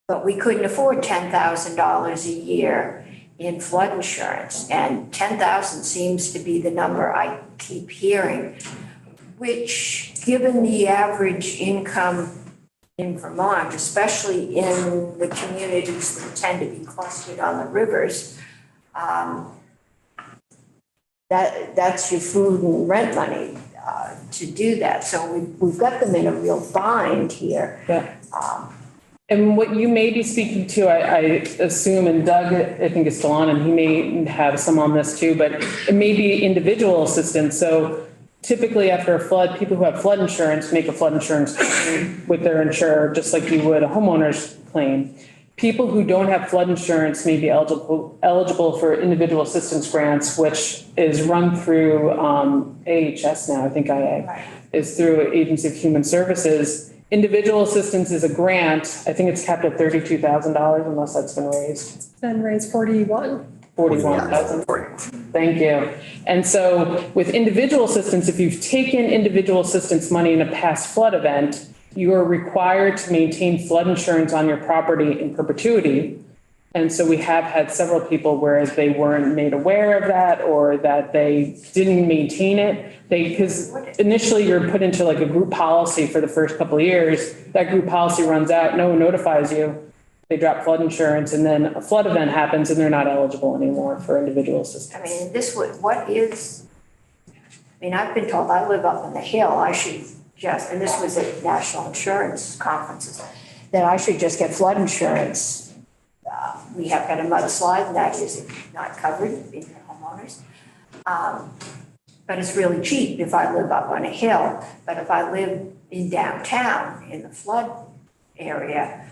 but we couldn't afford $10,000 a year in flood insurance. And 10,000 seems to be the number I keep hearing, which, given the average income in Vermont, especially in the communities that tend to be clustered on the rivers, that's your food and rent money to do that. So we've got them in a real bind here. Yeah. And what you may be speaking to, I assume, and Doug, I think is still on, and he may have some on this too, but it may be individual assistance. So typically after a flood, people who have flood insurance make a flood insurance claim with their insurer, just like you would a homeowner's claim. People who don't have flood insurance may be eligible for individual assistance grants, which is run through AHS now, I think IA, is through Agency of Human Services. Individual assistance is a grant. I think it's capped at $32,000 unless that's been raised. It's been raised 41,000. Thank you. And so with individual assistance, if you've taken individual assistance money in a past flood event, you are required to maintain flood insurance on your property in perpetuity. And so we have had several people where they weren't made aware of that, or that they didn't maintain it. Because initially you're put into like a group policy for the first couple of years. That group policy runs out, no one notifies you. They drop flood insurance, and then a flood event happens and they're not eligible anymore for individual assistance. I mean, I've been told, I live up on the hill, I should just, and this was at national insurance conferences, that I should just get flood insurance. We have got a mudslide, and that is not covered in homeowners. But it's really cheap if I live up on a hill. But if I live in downtown in the flood area,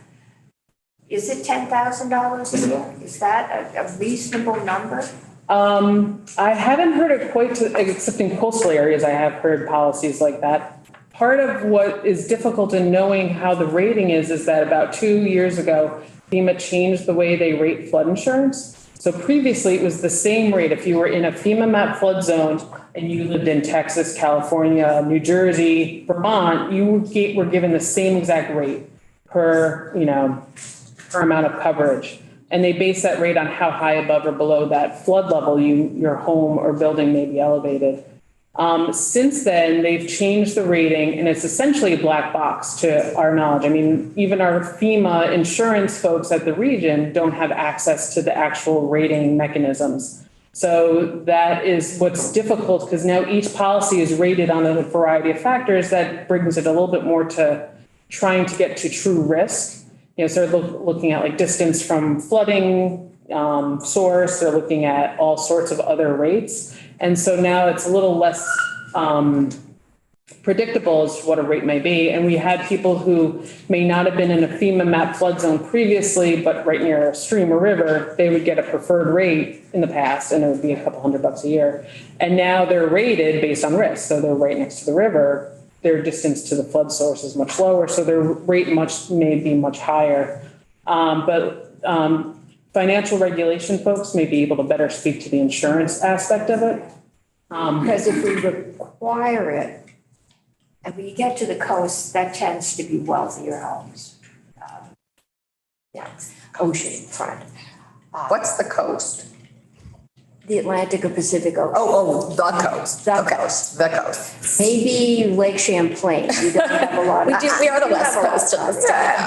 is it $10,000 a year? Is that a reasonable number? I haven't heard it quite except in coastal areas. I have heard policies like that. Part of what is difficult in knowing how the rating is that about 2 years ago, FEMA changed the way they rate flood insurance. So previously it was the same rate. If you were in a FEMA map flood zone and you lived in Texas, California, New Jersey, Vermont, you were given the same exact rate per amount of coverage. And they base that rate on how high above or below that flood level your home or building may be elevated. Since then, they've changed the rating, and it's essentially a black box to our knowledge. I mean, even our FEMA insurance folks at the region don't have access to the actual rating mechanisms. So that is what's difficult, because now each policy is rated on a variety of factors that brings it a little bit more to trying to get to true risk. So they're looking at like distance from flooding source. They're looking at all sorts of other rates. And so now it's a little less predictable as to what a rate may be. And we had people who may not have been in a FEMA map flood zone previously, but right near a stream or river, they would get a preferred rate in the past, and it would be a couple $100 a year. And now they're rated based on risk. So they're right next to the river. Their distance to the flood source is much lower, so their rate may be much higher. But financial regulation folks may be able to better speak to the insurance aspect of it. Because if we require it, and when you get to the coast, that tends to be wealthier homes. Ocean front. What's the coast? The Atlantic or Pacific Ocean. The coast. The Okay, coast. the coast. Maybe Lake Champlain. We don't have a lot of. We are the West Coast of the state,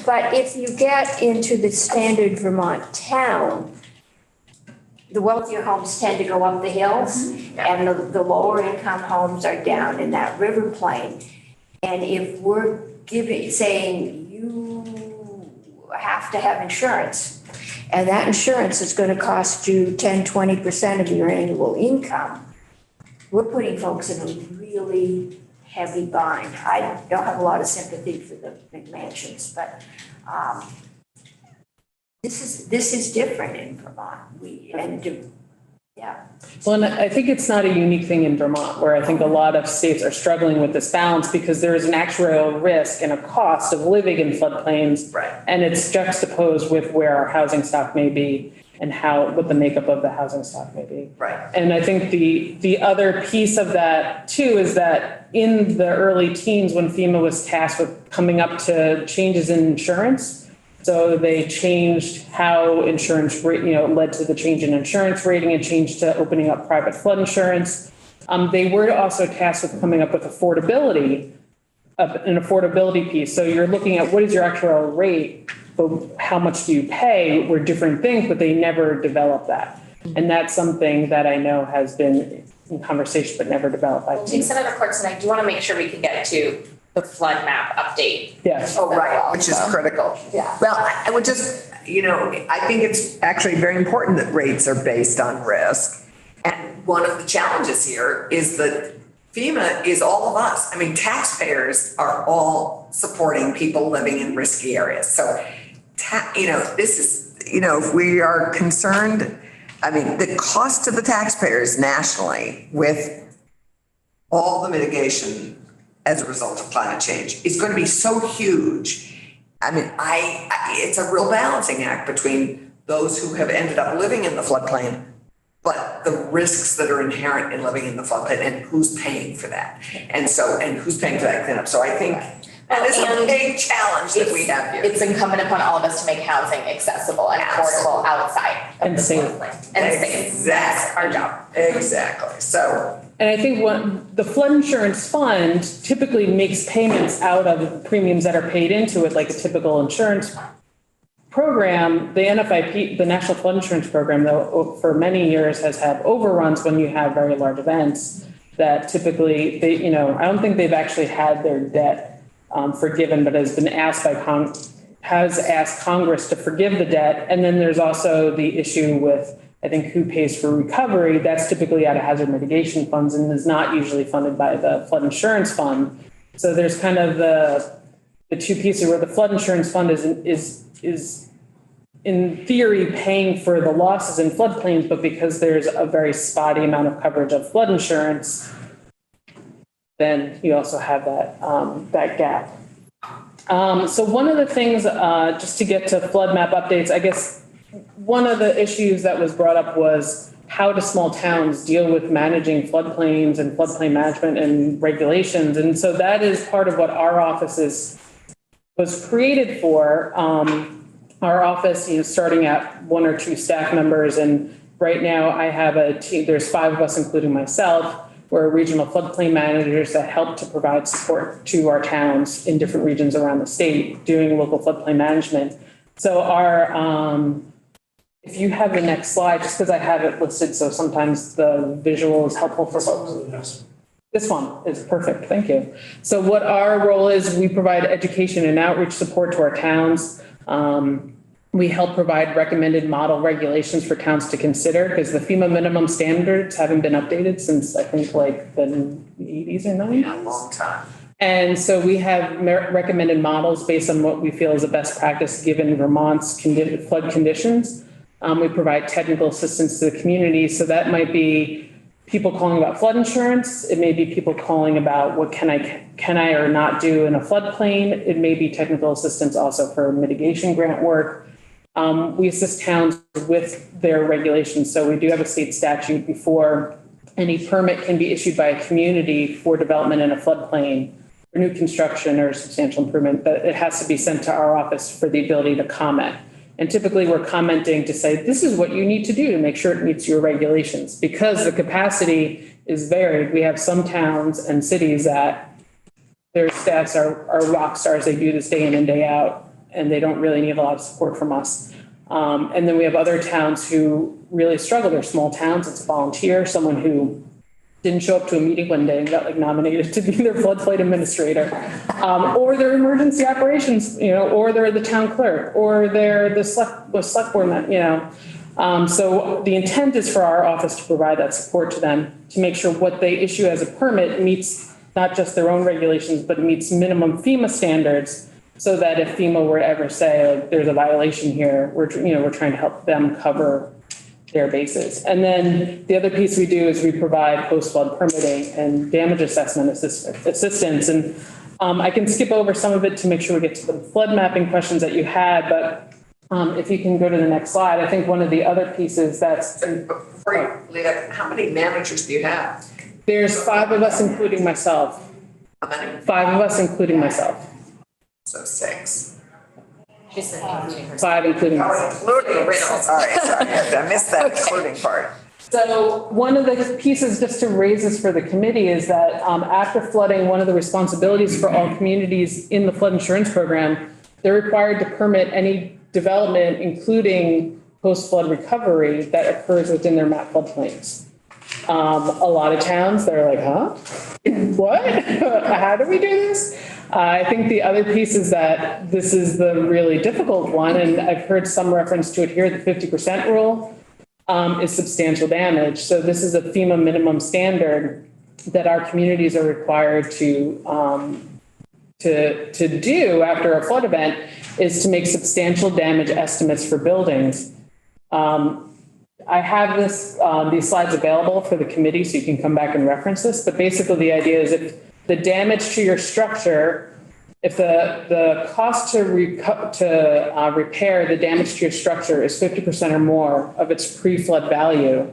But if you get into the standard Vermont town, the wealthier homes tend to go up the hills, and the lower income homes are down in that river plain. And if we're saying you have to have insurance. And that insurance is going to cost you 10, 20% of your annual income. We're putting folks in a really heavy bind. I don't have a lot of sympathy for the McMansions, but this is different in Vermont. Yeah. Well, and I think it's not a unique thing in Vermont, where I think a lot of states are struggling with this balance because there is an actuarial risk and a cost of living in floodplains. Right. And it's juxtaposed with where our housing stock may be and what the makeup of the housing stock may be. Right. And I think the other piece of that too is that in the early teens, when FEMA was tasked with coming up to changes in insurance, so they changed how insurance, led to the change in insurance rating and changed to opening up private flood insurance. They were also tasked with coming up with an affordability piece. So you're looking at what is your actual rate, but how much do you pay were different things, but they never developed that. And that's something that I know has been in conversation, but never developed. Senator Clarkson, I do want to make sure we can get to the flood map update. Yes. Oh, right, which is critical. Yeah. Well, I would just, I think it's actually very important that rates are based on risk. And one of the challenges here is that FEMA is all of us. I mean, taxpayers are all supporting people living in risky areas. So, this is, if we are concerned, I mean, the cost to the taxpayers nationally with all the mitigation as a result of climate change is going to be so huge. I mean, it's a real balancing act between those who have ended up living in the floodplain, but the risks that are inherent in living in the floodplain and who's paying for that. And who's paying for that cleanup. So I think that is a big challenge that we have here. It's incumbent upon all of us to make housing accessible and affordable outside of the floodplain. And safe. That's our job. Exactly. So. And I think the flood insurance fund typically makes payments out of premiums that are paid into it, like a typical insurance program. The NFIP, the National Flood Insurance Program, though, for many years has had overruns when you have very large events that typically I don't think they've actually had their debt forgiven, but has been asked has asked Congress to forgive the debt. And then there's also the issue with, I think, who pays for recovery. That's typically out of hazard mitigation funds and is not usually funded by the flood insurance fund. So there's kind of the two pieces where the flood insurance fund is in theory paying for the losses in floodplains, but because there's a very spotty amount of coverage of flood insurance, then you also have that gap. So one of the things, just to get to flood map updates, I guess one of the issues that was brought up was how do small towns deal with managing floodplains and floodplain management and regulations? And so that is part of what our office was created for. Our office, starting at 1 or 2 staff members. And right now I have a team, there's 5 of us, including myself. We're regional floodplain managers that help to provide support to our towns in different regions around the state doing local floodplain management. So if you have the next slide, just because I have it listed, so sometimes the visual is helpful for folks. Yes. This one is perfect. Thank you. So what our role is, we provide education and outreach support to our towns. We help provide recommended model regulations for towns to consider because the FEMA minimum standards haven't been updated since I think like the 80s or 90s. A long time. And so we have recommended models based on what we feel is a best practice given Vermont's flood conditions. We provide technical assistance to the community. So that might be people calling about flood insurance. It may be people calling about what can I or not do in a floodplain. It may be technical assistance also for mitigation grant work. We assist towns with their regulations. So we do have a state statute before any permit can be issued by a community for development in a floodplain for new construction or substantial improvement, but it has to be sent to our office for the ability to comment. And typically we're commenting to say, this is what you need to do to make sure it meets your regulations. Because the capacity is varied, we have some towns and cities that their staffs are rock stars. They do this day in and day out, and they don't really need a lot of support from us. And then we have other towns who really struggle. They're small towns. It's a volunteer, someone who didn't show up to a meeting one day and got like nominated to be their floodplain administrator. Or they're emergency operations, or they're the town clerk, or they're the select board, so the intent is for our office to provide that support to them to make sure what they issue as a permit meets not just their own regulations, but meets minimum FEMA standards, so that if FEMA were to ever say like there's a violation here, we're trying to help them cover their bases. And then the other piece we do is we provide post-flood permitting and damage assessment assistance. And I can skip over some of it to make sure we get to the flood mapping questions that you had, but if you can go to the next slide, I think one of the other pieces that's... Before you lead up, how many managers do you have? There's 5 of us, including myself. How many? 5 of us, including myself. So 6. She said including herself. 5, including Oh, myself. including Rachel, sorry, I missed that including part. So one of the pieces, just to raise this for the committee, is that after flooding, one of the responsibilities for all communities in the flood insurance program, they're required to permit any development, including post-flood recovery, that occurs within their MAP floodplains. A lot of towns, they're like, huh? What? How do we do this? I think the other piece is that this is the really difficult one, and I've heard some reference to it here, the 50% rule is substantial damage. So this is a FEMA minimum standard that our communities are required to do after a flood event, is to make substantial damage estimates for buildings. I have these slides available for the committee, so you can come back and reference this. But basically, the idea is if the damage to your structure, if the cost to repair the damage to your structure is 50% or more of its pre-flood value,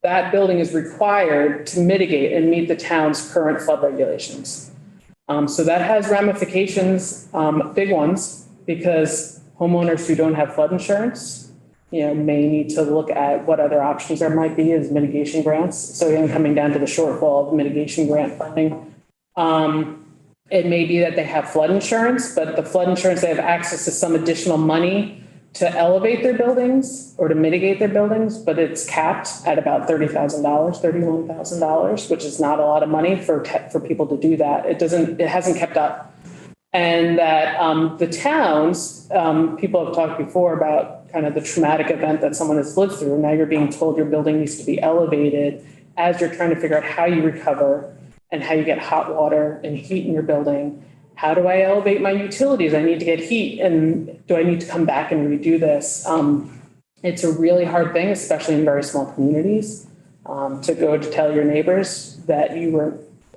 that building is required to mitigate and meet the town's current flood regulations. So that has ramifications, big ones, because homeowners who don't have flood insurance, may need to look at what other options there might be as mitigation grants. So again, coming down to the shortfall of mitigation grant funding. It may be that they have flood insurance, but the flood insurance, they have access to some additional money to elevate their buildings or to mitigate their buildings, but it's capped at about $30,000, $31,000, which is not a lot of money for people to do that. It hasn't kept up. And that the towns, people have talked before about kind of the traumatic event that someone has lived through. Now you're being told your building needs to be elevated as you're trying to figure out how you recover and how you get hot water and heat in your building. How do I elevate my utilities? I need to get heat, and do I need to come back and redo this? It's a really hard thing, especially in very small communities, to go to tell your neighbors that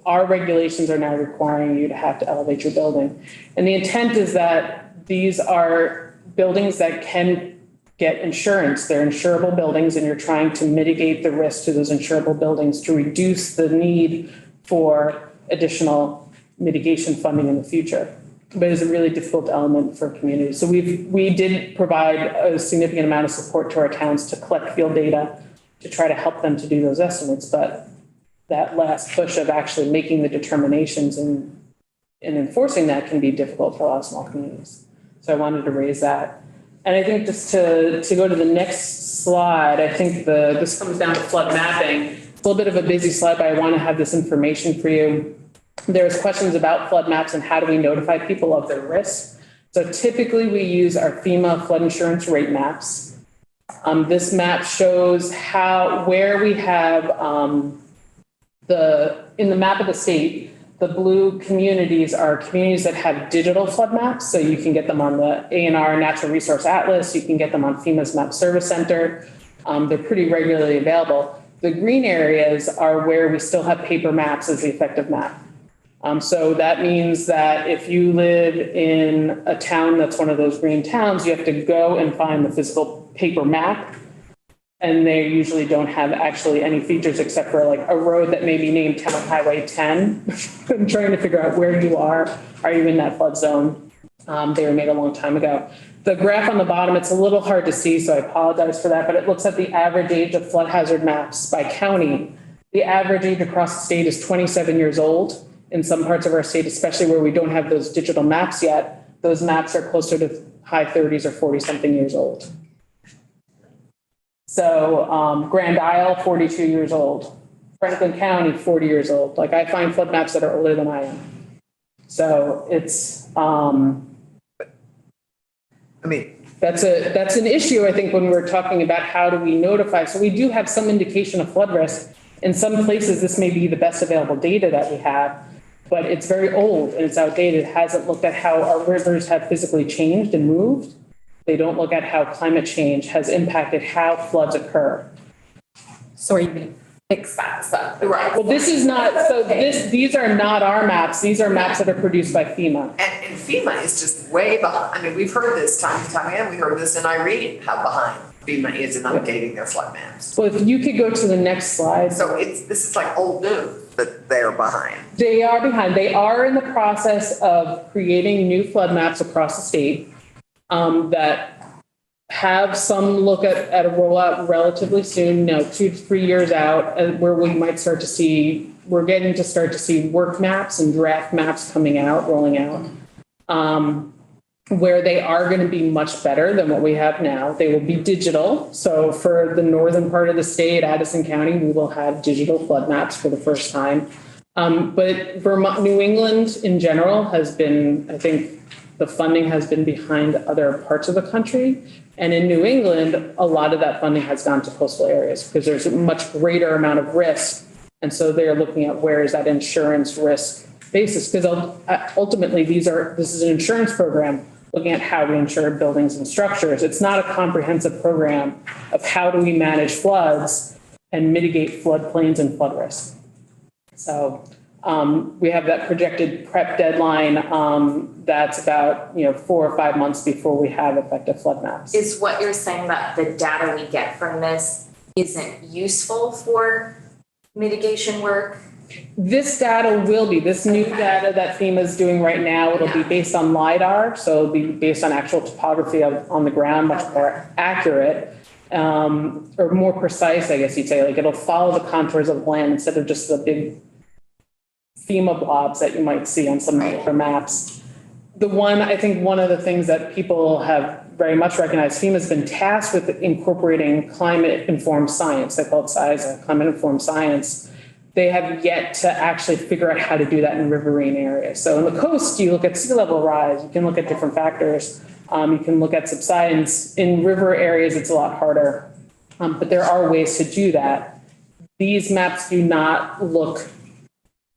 our regulations are now requiring you to have to elevate your building. And the intent is that these are buildings that can get insurance. They're insurable buildings, and you're trying to mitigate the risk to those insurable buildings to reduce the need for additional mitigation funding in the future. But it's a really difficult element for communities. So we did provide a significant amount of support to our towns to collect field data to try to help them to do those estimates. But that last push of actually making the determinations and enforcing that can be difficult for a lot of small communities. So I wanted to raise that. And I think just to go to the next slide, I think this comes down to flood mapping. It's a little bit of a busy slide, but I want to have this information for you. There's questions about flood maps and how do we notify people of their risks. So typically we use our FEMA flood insurance rate maps. This map shows where we have in the map of the state, the blue communities are communities that have digital flood maps. So you can get them on the ANR Natural Resource Atlas. You can get them on FEMA's Map Service Center. They're pretty regularly available. The green areas are where we still have paper maps as the effective map. So that means that if you live in a town that's one of those green towns, you have to go and find the physical paper map. And they usually don't have actually any features except for like a road that may be named Town Highway 10. I'm trying to figure out where you are. Are you in that flood zone? They were made a long time ago. The graph on the bottom, it's a little hard to see, so I apologize for that, but it looks at the average age of flood hazard maps by county. The average age across the state is 27 years old. In some parts of our state, especially where we don't have those digital maps yet, those maps are closer to high 30s or 40-something years old. So Grand Isle, 42 years old. Franklin County, 40 years old. Like I find flood maps that are older than I am. So it's, that's an issue, I think, when we're talking about how do we notify. So we do have some indication of flood risk. In some places, this may be the best available data that we have, but it's very old and it's outdated. It hasn't looked at how our rivers have physically changed and moved. They don't look at how climate change has impacted how floods occur. So are you going to fix that stuff? Right. Well, this is not, these are not our maps. These are maps that are produced by FEMA. And FEMA is just way behind. I mean, we've heard this time and time again. We heard this in Irene, how behind FEMA is in updating their flood maps. Well, if you could go to the next slide. So this is like old news that they're behind. They are behind. They are in the process of creating new flood maps across the state that have some look at a rollout relatively soon, 2 to 3 years out, where we might start to see, we're getting to start to see work maps and draft maps coming out, rolling out, where they are going to be much better than what we have now. They will be digital. So for the northern part of the state, Addison County, we will have digital flood maps for the first time. But Vermont, New England in general has been, I think, the funding has been behind other parts of the country. And in New England, a lot of that funding has gone to coastal areas because there's a much greater amount of risk. And so they're looking at where is that insurance risk basis? Because ultimately this is an insurance program looking at how we insure buildings and structures. It's not a comprehensive program of how do we manage floods and mitigate floodplains and flood risk. So we have that projected prep deadline that's about 4 or 5 months before we have effective flood maps. Is what you're saying that the data we get from this isn't useful for mitigation work? This data will be, this new data that FEMA is doing right now, it'll be based on LIDAR, so it'll be based on actual topography on the ground, much more accurate, or more precise, I guess you'd say. Like it'll follow the contours of land instead of just the big FEMA blobs that you might see on some other maps. I think one of the things that people have very much recognized, FEMA's been tasked with incorporating climate-informed science. They call it CISA, climate-informed science. They have yet to actually figure out how to do that in riverine areas. So in the coast, you look at sea level rise, you can look at different factors. You can look at subsidence. In river areas, it's a lot harder, but there are ways to do that. These maps do not look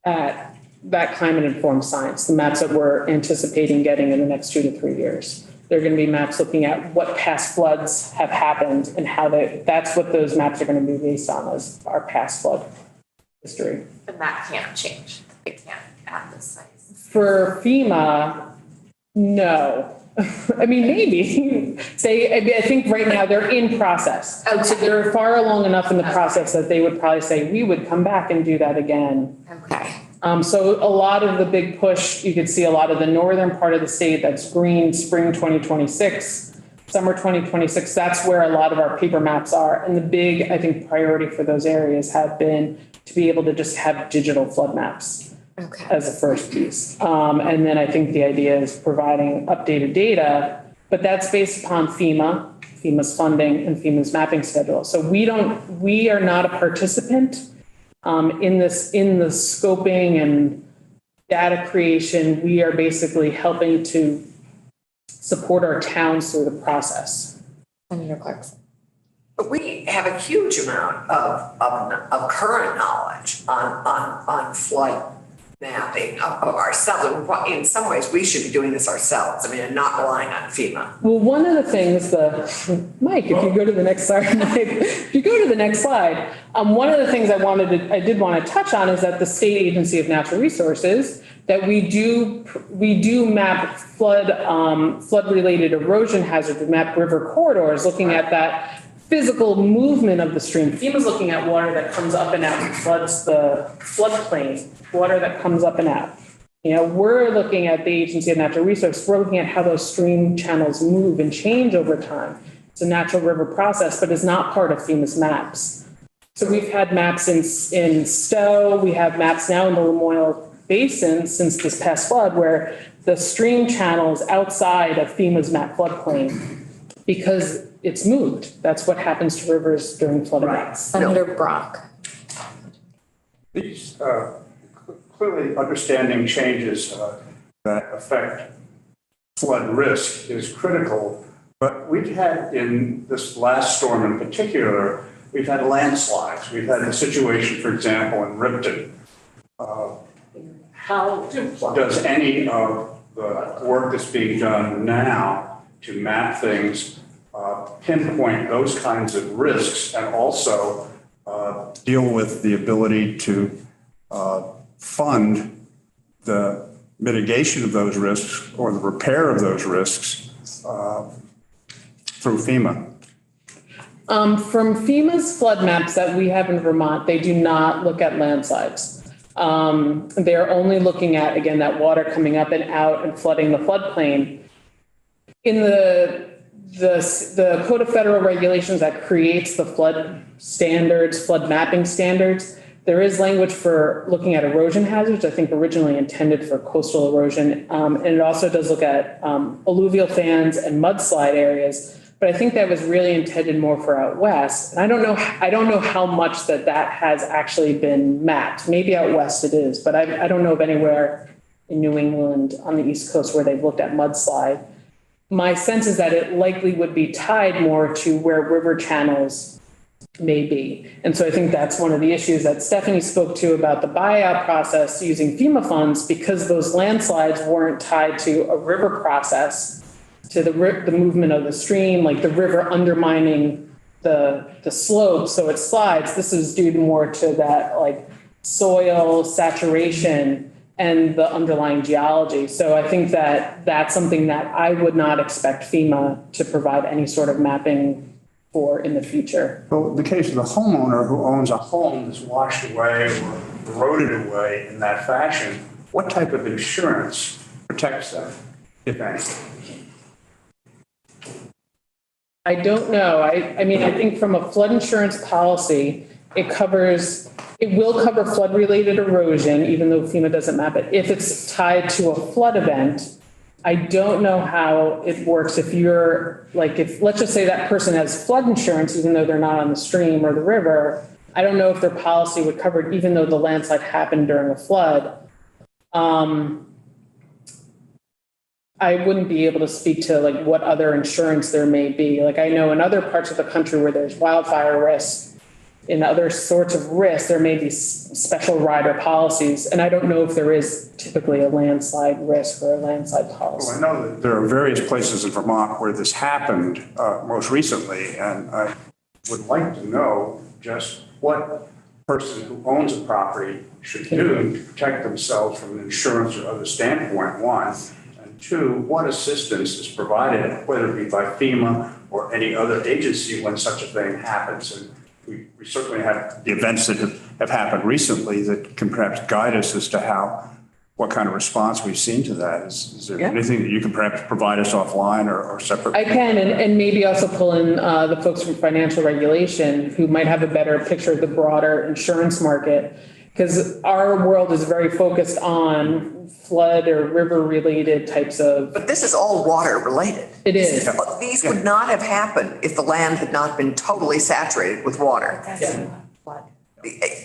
at that climate-informed science, the maps that we're anticipating getting in the next 2 to 3 years. They're going to be maps looking at what past floods have happened and how that's what those maps are going to be based on, as our past flood history. And that can't change. They can't add this size. For FEMA, no. I mean, maybe. I think right now they're in process. Okay. So they're far along enough in the process that they would probably say, we would come back and do that again. Okay. So a lot of the big push, you could see a lot of the northern part of the state that's green, spring 2026, summer 2026, that's where a lot of our paper maps are. And the big, I think, priority for those areas have been to be able to just have digital flood maps as a first piece. And then I think the idea is providing updated data, but that's based upon FEMA's funding and FEMA's mapping schedule. So we are not a participant in the scoping and data creation. We are basically helping to support our towns through the process. Senator Clarkson. But we have a huge amount of current knowledge on flood mapping of ourselves. In some ways, we should be doing this ourselves. I mean, and not relying on FEMA. Well, one of the things, Mike, if you go to the next slide, one of the things I did want to touch on is that the State Agency of Natural Resources, that we do map flood-related erosion hazards, we map river corridors, looking at that physical movement of the stream. FEMA's looking at water that comes up and out and floods the floodplain, water that comes up and out. We're looking at the Agency of Natural Resources. We're looking at how those stream channels move and change over time. It's a natural river process, but it's not part of FEMA's maps. So we've had maps in Stowe. We have maps now in the Lamoille Basin since this past flood where the stream channels outside of FEMA's map floodplain because it's moved. That's what happens to rivers during flood events. Senator Brock. These clearly understanding changes that affect flood risk is critical, but we've had in this last storm in particular, we've had landslides. We've had a situation, for example, in Ripton. How does any of the work that's being done now to map things pinpoint those kinds of risks and also deal with the ability to fund the mitigation of those risks or the repair of those risks through FEMA? From FEMA's flood maps that we have in Vermont, they do not look at landslides. They're only looking at, again, that water coming up and out and flooding the floodplain. In the Code of Federal Regulations that creates the flood standards, flood mapping standards, there is language for looking at erosion hazards, I think originally intended for coastal erosion. And it also does look at alluvial fans and mudslide areas. But I think that was really intended more for out west. And I don't know how much that has actually been mapped. Maybe out west it is, but I don't know of anywhere in New England on the East Coast where they've looked at mudslide. My sense is that it likely would be tied more to where river channels may be. And so I think that's one of the issues that Stephanie spoke to about the buyout process using FEMA funds, because those landslides weren't tied to a river process, to the movement of the stream, like the river undermining the slope so it slides. This is due more to that like soil saturation and the underlying geology. So I think that that's something that I would not expect FEMA to provide any sort of mapping for in the future. Well, in the case of the homeowner who owns a home that's washed away or eroded away in that fashion, what type of insurance protects them, if any? I don't know. I mean, I think from a flood insurance policy, it will cover flood related erosion, even though FEMA doesn't map it, if it's tied to a flood event. I don't know how it works if let's just say that person has flood insurance, even though they're not on the stream or the river. I don't know if their policy would cover it, even though the landslide happened during a flood. I wouldn't be able to speak to like what other insurance there may be. Like I know in other parts of the country where there's wildfire risk, in other sorts of risks, there may be special rider policies. And I don't know if there is typically a landslide risk or a landslide policy. Well, I know that there are various places in Vermont where this happened most recently, and I would like to know just what person who owns a property should do to protect themselves from an insurance or other standpoint, one. Two, what assistance is provided, whether it be by FEMA or any other agency when such a thing happens? And we certainly have the events that have happened recently that can perhaps guide us as to what kind of response we've seen to that. Is there anything that you can perhaps provide us offline or separate? I can, and maybe also pull in the folks from financial regulation who might have a better picture of the broader insurance market, because our world is very focused on flood or river related types of. But this is all water related. It is. These would not have happened if the land had not been totally saturated with water.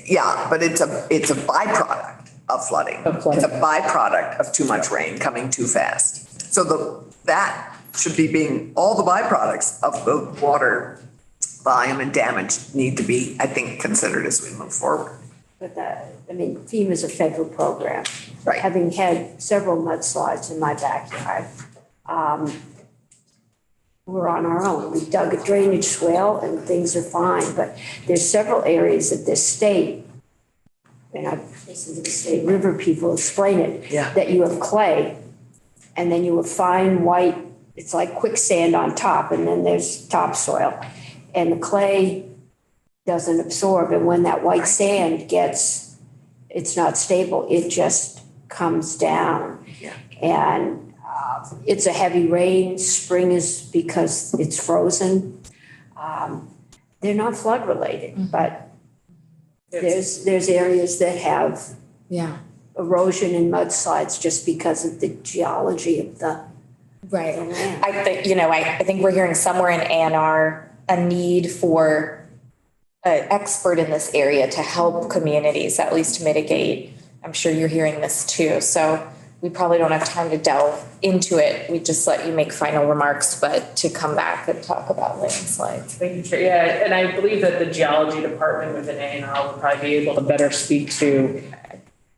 Yeah, but it's a byproduct of flooding. It's a byproduct of too much rain coming too fast. So that should be being, all the byproducts of the water volume and damage need to be, I think, considered as we move forward. But FEMA is a federal program. Right. Having had several mudslides in my backyard, we're on our own. We dug a drainage swale and things are fine, but there's several areas of this state, and I've listened to the state river people explain it, that you have clay and then you have fine white, it's like quicksand on top, and then there's topsoil. And the clay doesn't absorb, and when that white sand it's not stable, it just comes down. Yeah. And it's a heavy rain. Spring is because it's frozen. They're not flood related, but there's areas that have erosion and mudslides just because of the geology of the land. I think we're hearing somewhere in ANR a need for an expert in this area to help communities at least mitigate. I'm sure you're hearing this too. So we probably don't have time to delve into it. We just let you make final remarks, but to come back and talk about landslides. Thank you, Chair. Yeah, and I believe that the geology department within A&R will probably be able to better speak to.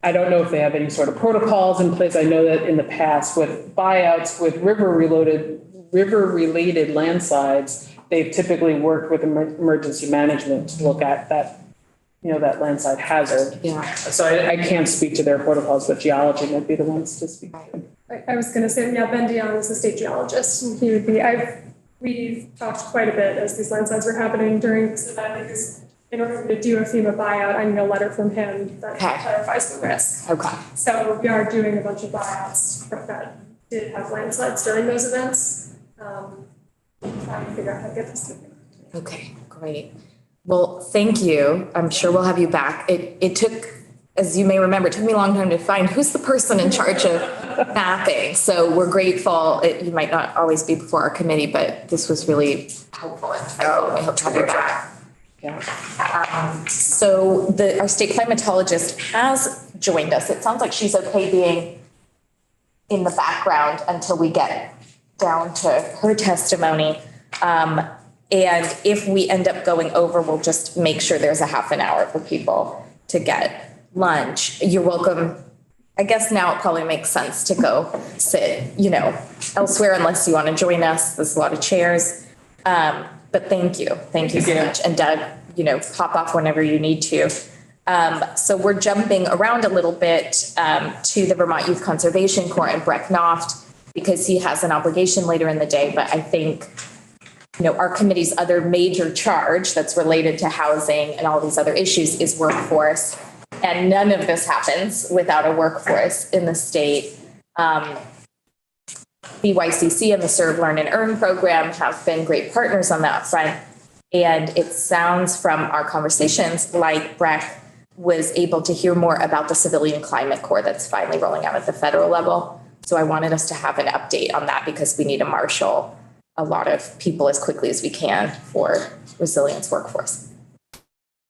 I don't know if they have any sort of protocols in place. I know that in the past with buyouts, with river-related landslides, they've typically worked with emergency management to look at that, that landslide hazard. Yeah. So I can't speak to their protocols, but geology might be the ones to speak to. I was going to say, yeah, Ben Dion is a state geologist, and he would be, we've talked quite a bit as these landslides were happening during this event, because in order to do a FEMA buyout, I need a letter from him that clarifies the risk. Okay. So we are doing a bunch of buyouts that did have landslides during those events. Trying to figure out how to get this together. Okay, great. Well, thank you. I'm sure we'll have you back. It took, as you may remember, it took me a long time to find who's the person in charge of mapping. So we're grateful. You might not always be before our committee, but this was really helpful. I hope to have you back. Yeah. So our state climatologist has joined us. It sounds like she's okay being in the background until we get down to her testimony. And if we end up going over, we'll just make sure there's a half an hour for people to get lunch. You're welcome. I guess now it probably makes sense to go sit, elsewhere unless you want to join us. There's a lot of chairs. But thank you. Thank you so much. And Doug, pop off whenever you need to. So we're jumping around a little bit to the Vermont Youth Conservation Corps and Breck Noft, because he has an obligation later in the day. But I think, our committee's other major charge that's related to housing and all these other issues is workforce. And none of this happens without a workforce in the state. BYCC and the Serve, Learn, and Earn program have been great partners on that front. And it sounds from our conversations like Breck was able to hear more about the Civilian Climate Corps that's finally rolling out at the federal level. So I wanted us to have an update on that, because we need to marshal a lot of people as quickly as we can for resilience workforce.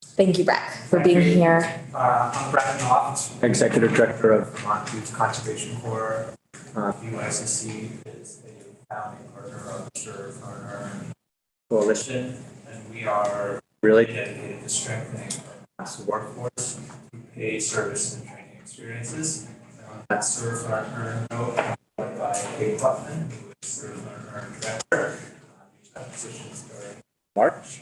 Thank you, Breck, for being here. I'm Breck Noft, Executive Director of Vermont Youth Conservation Corps. BYCC is a founding partner of the Serve, Learn, Earn Coalition, and we are really dedicated to strengthening Vermont's workforce through paid service and training experiences. That Serve, Learn, Earn note, led by Kate Buckman, who is Serve, Learn, Earn Director. That position starting March.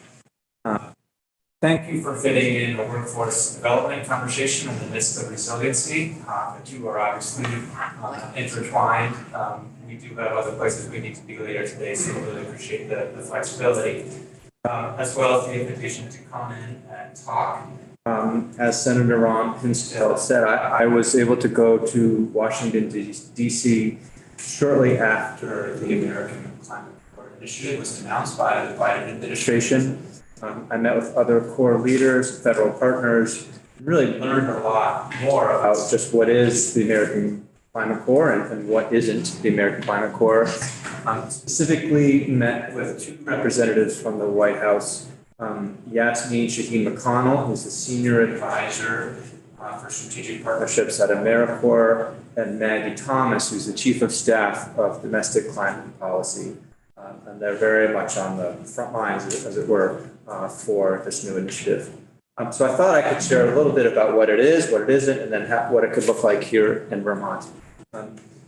Thank you for fitting in a workforce development conversation in the midst of resiliency. The two are obviously intertwined. We do have other places we need to be later today, so we really appreciate the flexibility, as well as the invitation to come in and talk. As Senator Ron Hinsdale said, I was able to go to Washington, D.C. shortly after the American Climate Corps Initiative was announced by the Biden administration. I met with other Corps leaders, federal partners, and really learned a lot more about just what is the American Climate Corps and what isn't the American Climate Corps. Specifically met with two representatives from the White House, Yasmin Shaheen McConnell, who's the Senior Advisor for Strategic Partnerships at AmeriCorps, and Maggie Thomas, who's the Chief of Staff of Domestic Climate Policy. And they're very much on the front lines, as it were, for this new initiative. So I thought I could share a little bit about what it is, what it isn't, and then what it could look like here in Vermont.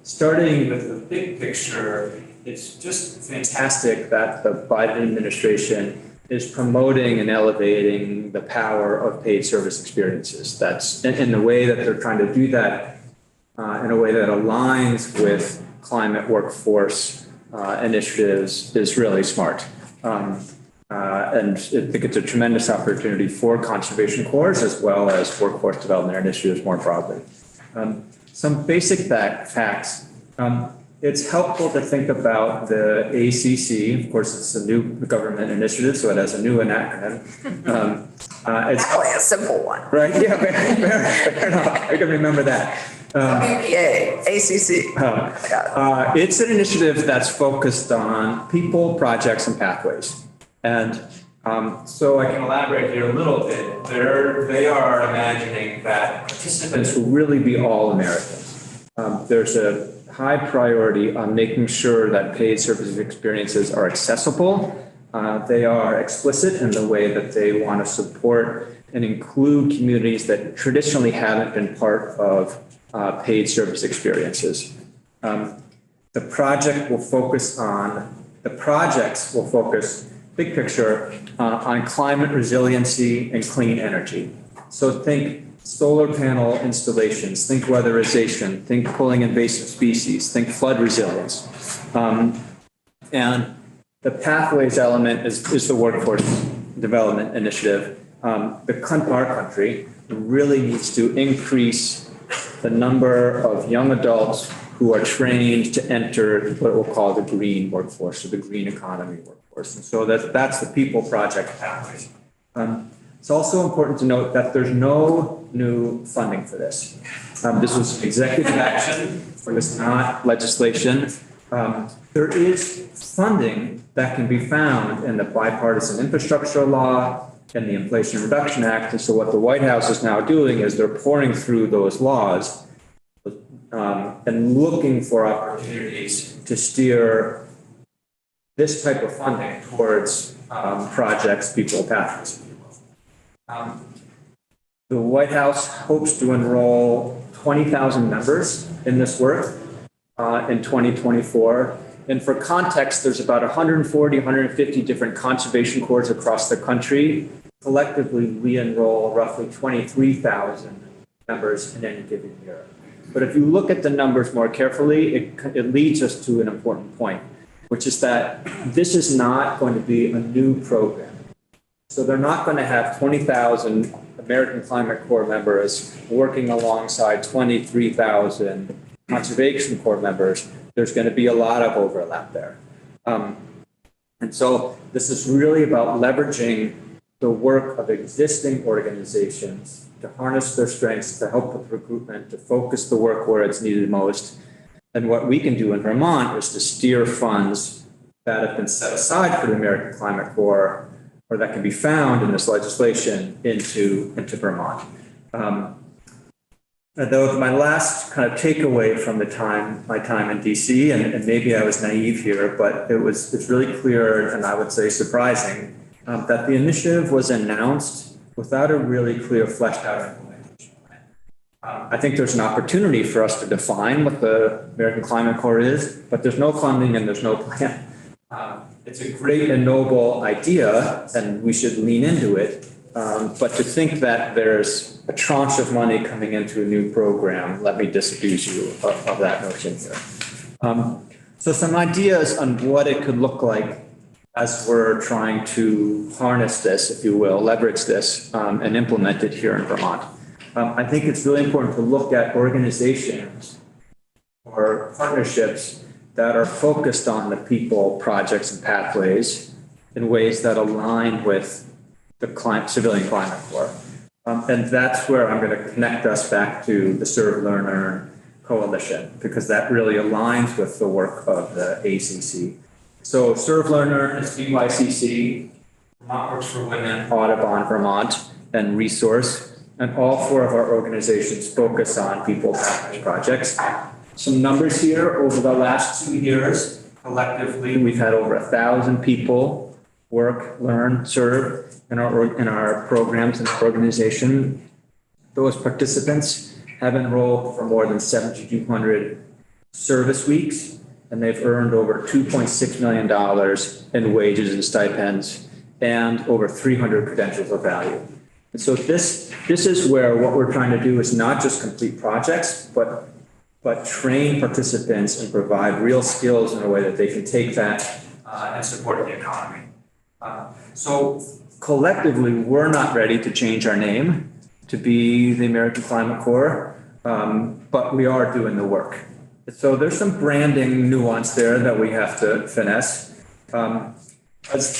Starting with the big picture, it's just fantastic that the Biden administration is promoting and elevating the power of paid service experiences. That's in the way that they're trying to do that in a way that aligns with climate workforce initiatives is really smart. And I think it's a tremendous opportunity for conservation corps as well as workforce development initiatives more broadly. Some basic facts. It's helpful to think about the ACC. Of course, it's a new government initiative, so it has a new acronym. It's Actually a simple one. right. Yeah, fair enough. I can remember that. ACC. It's an initiative that's focused on people, projects, and pathways. And So I can elaborate here a little bit. They are imagining that participants will really be all Americans. There's a high priority on making sure that paid services experiences are accessible. They are explicit in the way that they want to support and include communities that traditionally haven't been part of paid service experiences. The projects will focus, big picture, on climate resiliency and clean energy. So think solar panel installations, think weatherization, think pulling invasive species, think flood resilience. And the pathways element is the workforce development initiative. Our country really needs to increase the number of young adults who are trained to enter what we'll call the green workforce or the green economy workforce. And so that's the People Project pathways. It's also important to note that there's no new funding for this. This was executive action. It was not legislation. There is funding that can be found in the bipartisan infrastructure law and the Inflation Reduction Act. And so what the White House is now doing is they're pouring through those laws and looking for opportunities to steer this type of funding towards projects, people, pathways. The White House hopes to enroll 20,000 members in this work in 2024. And for context, there's about 140, 150 different conservation corps across the country. Collectively, we enroll roughly 23,000 members in any given year. But if you look at the numbers more carefully, it leads us to an important point, which is that this is not going to be a new program. So they're not going to have 20,000 American Climate Corps members working alongside 23,000 Conservation Corps members. There's going to be a lot of overlap there. And so this is really about leveraging the work of existing organizations to harness their strengths, to help with recruitment, to focus the work where it's needed most. And what we can do in Vermont is to steer funds that have been set aside for the American Climate Corps or that can be found in this legislation into Vermont. Though my last kind of takeaway from my time in DC, and maybe I was naive here, but it's really clear and I would say surprising that the initiative was announced without a really clear fleshed out implementation plan. I think there's an opportunity for us to define what the American Climate Corps is, but there's no funding and there's no plan. It's a great and noble idea and we should lean into it. But to think that there's a tranche of money coming into a new program, let me disabuse you of that notion here. So some ideas on what it could look like as we're trying to harness this, if you will, leverage this and implement it here in Vermont. I think it's really important to look at organizations or partnerships that are focused on the people, projects, and pathways in ways that align with the Civilian Climate Corps. And that's where I'm going to connect us back to the Serve, Learn, Earn Coalition, because that really aligns with the work of the ACC. So Serve, Learn, Earn is VYCC, Vermont Works for Women, Audubon Vermont, and Resource. And all four of our organizations focus on people pathways projects. Some numbers here over the last 2 years. Collectively, we've had over 1,000 people work, learn, serve in our programs and organization. Those participants have enrolled for more than 7,200 service weeks, and they've earned over $2.6 million in wages and stipends and over 300 credentials of value. And so this is where what we're trying to do is not just complete projects, but train participants and provide real skills in a way that they can take that and support the economy. So collectively, we're not ready to change our name to be the American Climate Corps, but we are doing the work. So there's some branding nuance there that we have to finesse. As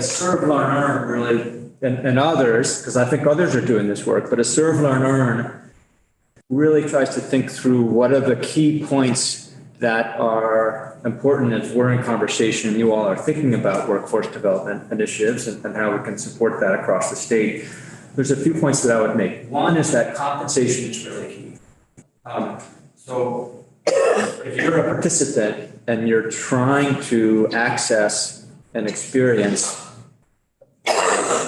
Serve, Learn, Earn really, and others, because I think others are doing this work, but as Serve, Learn, Earn really tries to think through what are the key points that are important as we're in conversation, you all are thinking about workforce development initiatives and how we can support that across the state. There's a few points that I would make. One is that compensation is really key. So if you're a participant and you're trying to access an experience,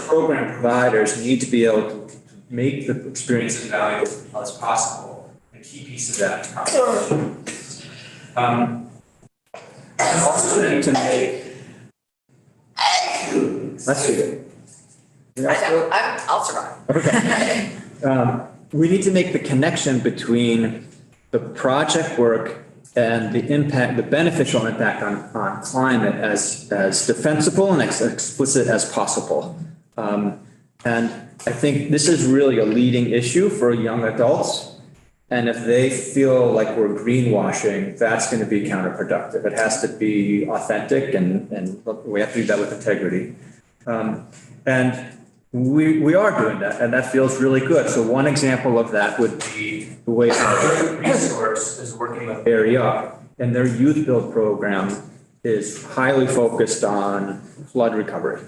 program providers need to be able to make the experience as valuable as possible. A key piece of that is compensation. And also need to make. Let's see it. I'll survive. Okay. We need to make the connection between the project work and the impact, the beneficial impact on climate as defensible and as explicit as possible. And I think this is really a leading issue for young adults. And if they feel like we're greenwashing, that's going to be counterproductive. It has to be authentic and we have to do that with integrity. And we are doing that, and that feels really good. So one example of that would be the way our resource is working with Area Up, and their youth build program is highly focused on flood recovery.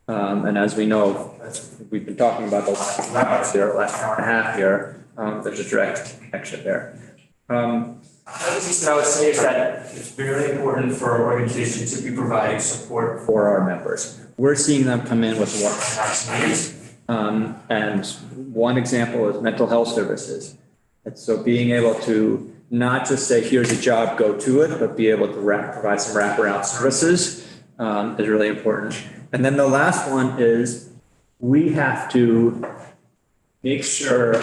And as we know, as we've been talking about the last 2 hours here, last hour and a half here, there's a direct connection there. Another piece that I would say is that it's very important for our organization to be providing support for our members. We're seeing them come in with one needs. And one example is mental health services. And so being able to not just say, here's a job, go to it, but be able to provide some wraparound services is really important. And then the last one is we have to make sure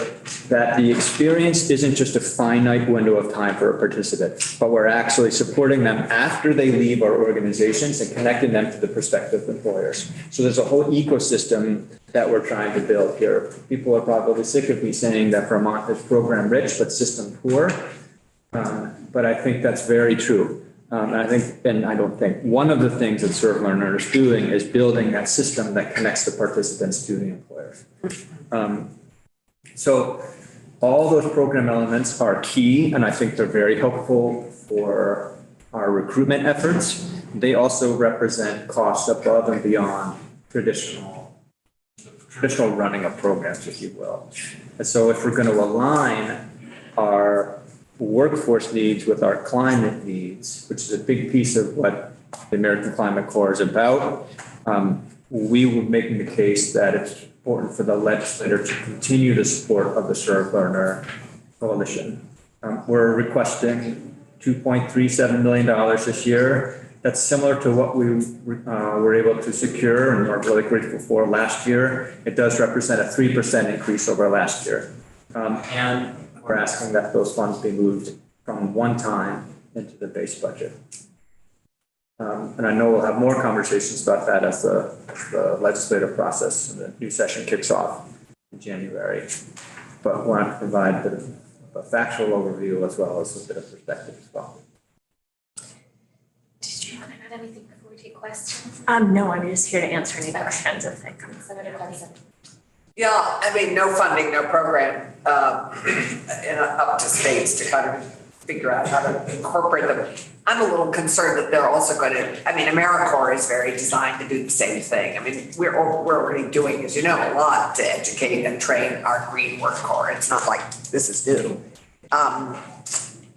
that the experience isn't just a finite window of time for a participant, but we're actually supporting them after they leave our organizations and connecting them to the prospective employers. So there's a whole ecosystem that we're trying to build here. People are probably sick of me saying that Vermont is program rich, but system poor. But I think that's very true. And I don't think, one of the things that Serve Learner is doing is building that system that connects the participants to the employers. So all those program elements are key, and I think they're very helpful for our recruitment efforts. They also represent costs above and beyond traditional running of programs, if you will. And so if we're going to align our workforce needs with our climate needs, which is a big piece of what the American Climate Corps is about, we were making the case that it's important for the legislator to continue the support of the Serve Learner Coalition. We're requesting $2.37 million this year. That's similar to what we were able to secure and are really grateful for last year. It does represent a 3% increase over last year. And we're asking that those funds be moved from one time into the base budget. And I know we'll have more conversations about that as the legislative process and the new session kicks off in January. But want to provide a bit of a factual overview as well as a bit of perspective as well. Did you want to add anything before we take questions? No, I'm just here to answer any questions if they come. Senator Clemson. Yeah, I mean, no funding, no program, and up to states to kind of figure out how to incorporate them. I'm a little concerned that they're also going to, I mean, AmeriCorps is very designed to do the same thing. I mean, we're already doing, as you know, a lot to educate and train our green workforce. It's not like this is new.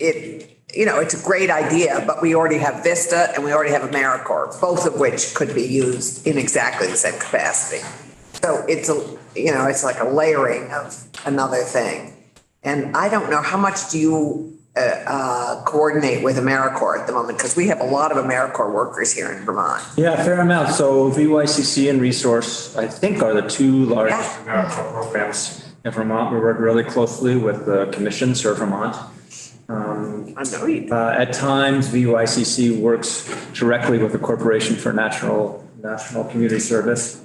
It's a great idea, but we already have Vista and we already have AmeriCorps, both of which could be used in exactly the same capacity. So it's like a layering of another thing. And I don't know, how much do you coordinate with AmeriCorps at the moment? Because we have a lot of AmeriCorps workers here in Vermont. Yeah, fair amount. So VYCC and Resource, I think, are the two largest AmeriCorps programs in Vermont. We work really closely with the Commission, Serve Vermont. At times, VYCC works directly with the Corporation for National Community Service.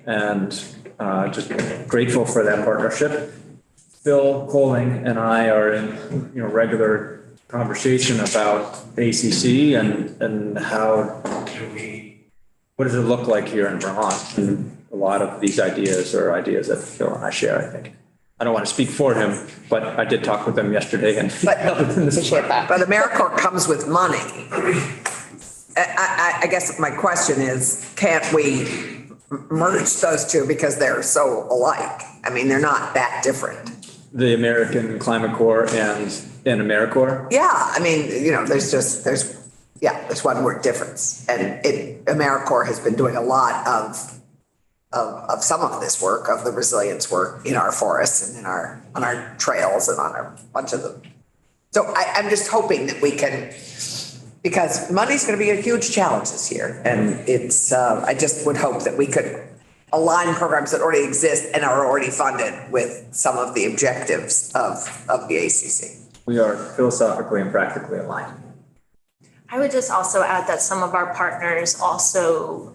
And just grateful for that partnership. Phil Coling and I are in regular conversation about ACC and what does it look like here in Vermont? And a lot of these ideas are ideas that Phil and I share, I think. I don't want to speak for him, but I did talk with him yesterday and. But AmeriCorps comes with money. I guess my question is, can't we merge those two because they're so alike? I mean, they're not that different. The American Climate Corps and AmeriCorps? Yeah, I mean, there's one word difference. And AmeriCorps has been doing a lot of some of this work, of the resilience work in our forests and on our trails and on a bunch of them. So I'm just hoping that we can, because money's going to be a huge challenge this year. And it's, I just would hope that we could align programs that already exist and are already funded with some of the objectives of the ACC. We are philosophically and practically aligned. I would just also add that some of our partners also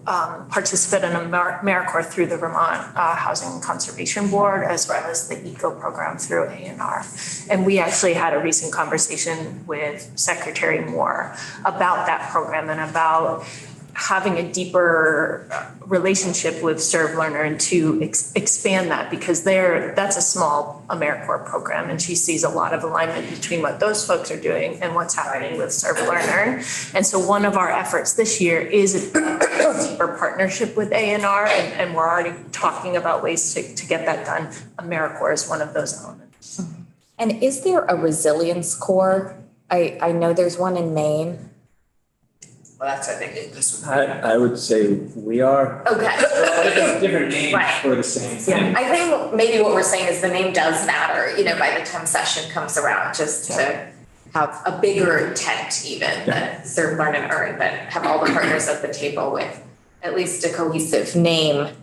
participate in AmeriCorps through the Vermont Housing and Conservation Board, as well as the ECO program through A&R. And we actually had a recent conversation with Secretary Moore about that program and about having a deeper relationship with Serve Learner and to expand that, because that's a small AmeriCorps program, and she sees a lot of alignment between what those folks are doing and what's happening with Serve Learner. And so one of our efforts this year is a deeper partnership with A&R, and we're already talking about ways to get that done. AmeriCorps is one of those elements. And is there a resilience corps? I know there's one in Maine. Well, that's, I think, this one. I would say we are. Okay. Different names Right. for the same thing. I think maybe what we're saying is the name does matter, by the time session comes around, just to have a bigger tent even that Serve, Learn, and Earn, but have all the partners at the table with at least a cohesive name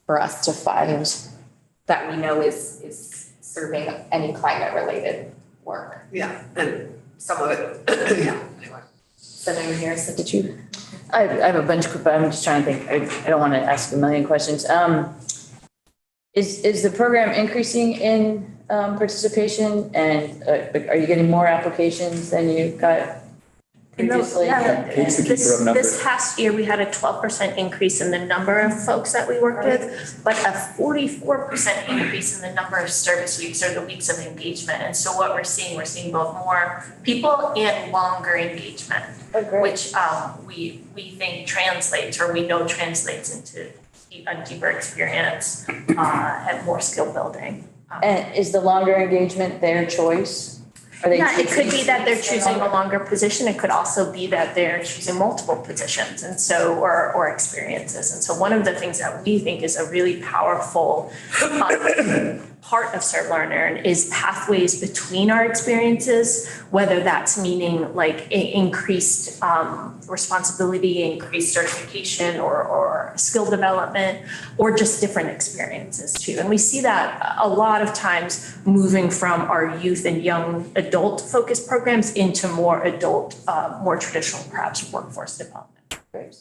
for us to fund that we know is serving any climate related work. Yeah, and some of it, yeah, anyway. Senator Harrison, did you? I have a bunch, but I'm just trying to think. I don't want to ask a million questions. Is the program increasing in participation, and are you getting more applications than you got previously? This past year, we had a 12% increase in the number of folks that we worked with, but a 44% increase in the number of service weeks or the weeks of engagement. And so what we're seeing both more people and longer engagement, which we think translates, or we know translates into a deeper experience and more skill building. And is the longer engagement their choice? It could be that they're choosing a longer position. It could also be that they're choosing multiple positions, and so or experiences. And so one of the things that we think is a really powerful part of Serve Learner is pathways between our experiences, whether that's meaning like increased responsibility, increased certification, or skill development, or just different experiences too. And we see that a lot of times moving from our youth and young adult focused programs into more adult, more traditional perhaps workforce development.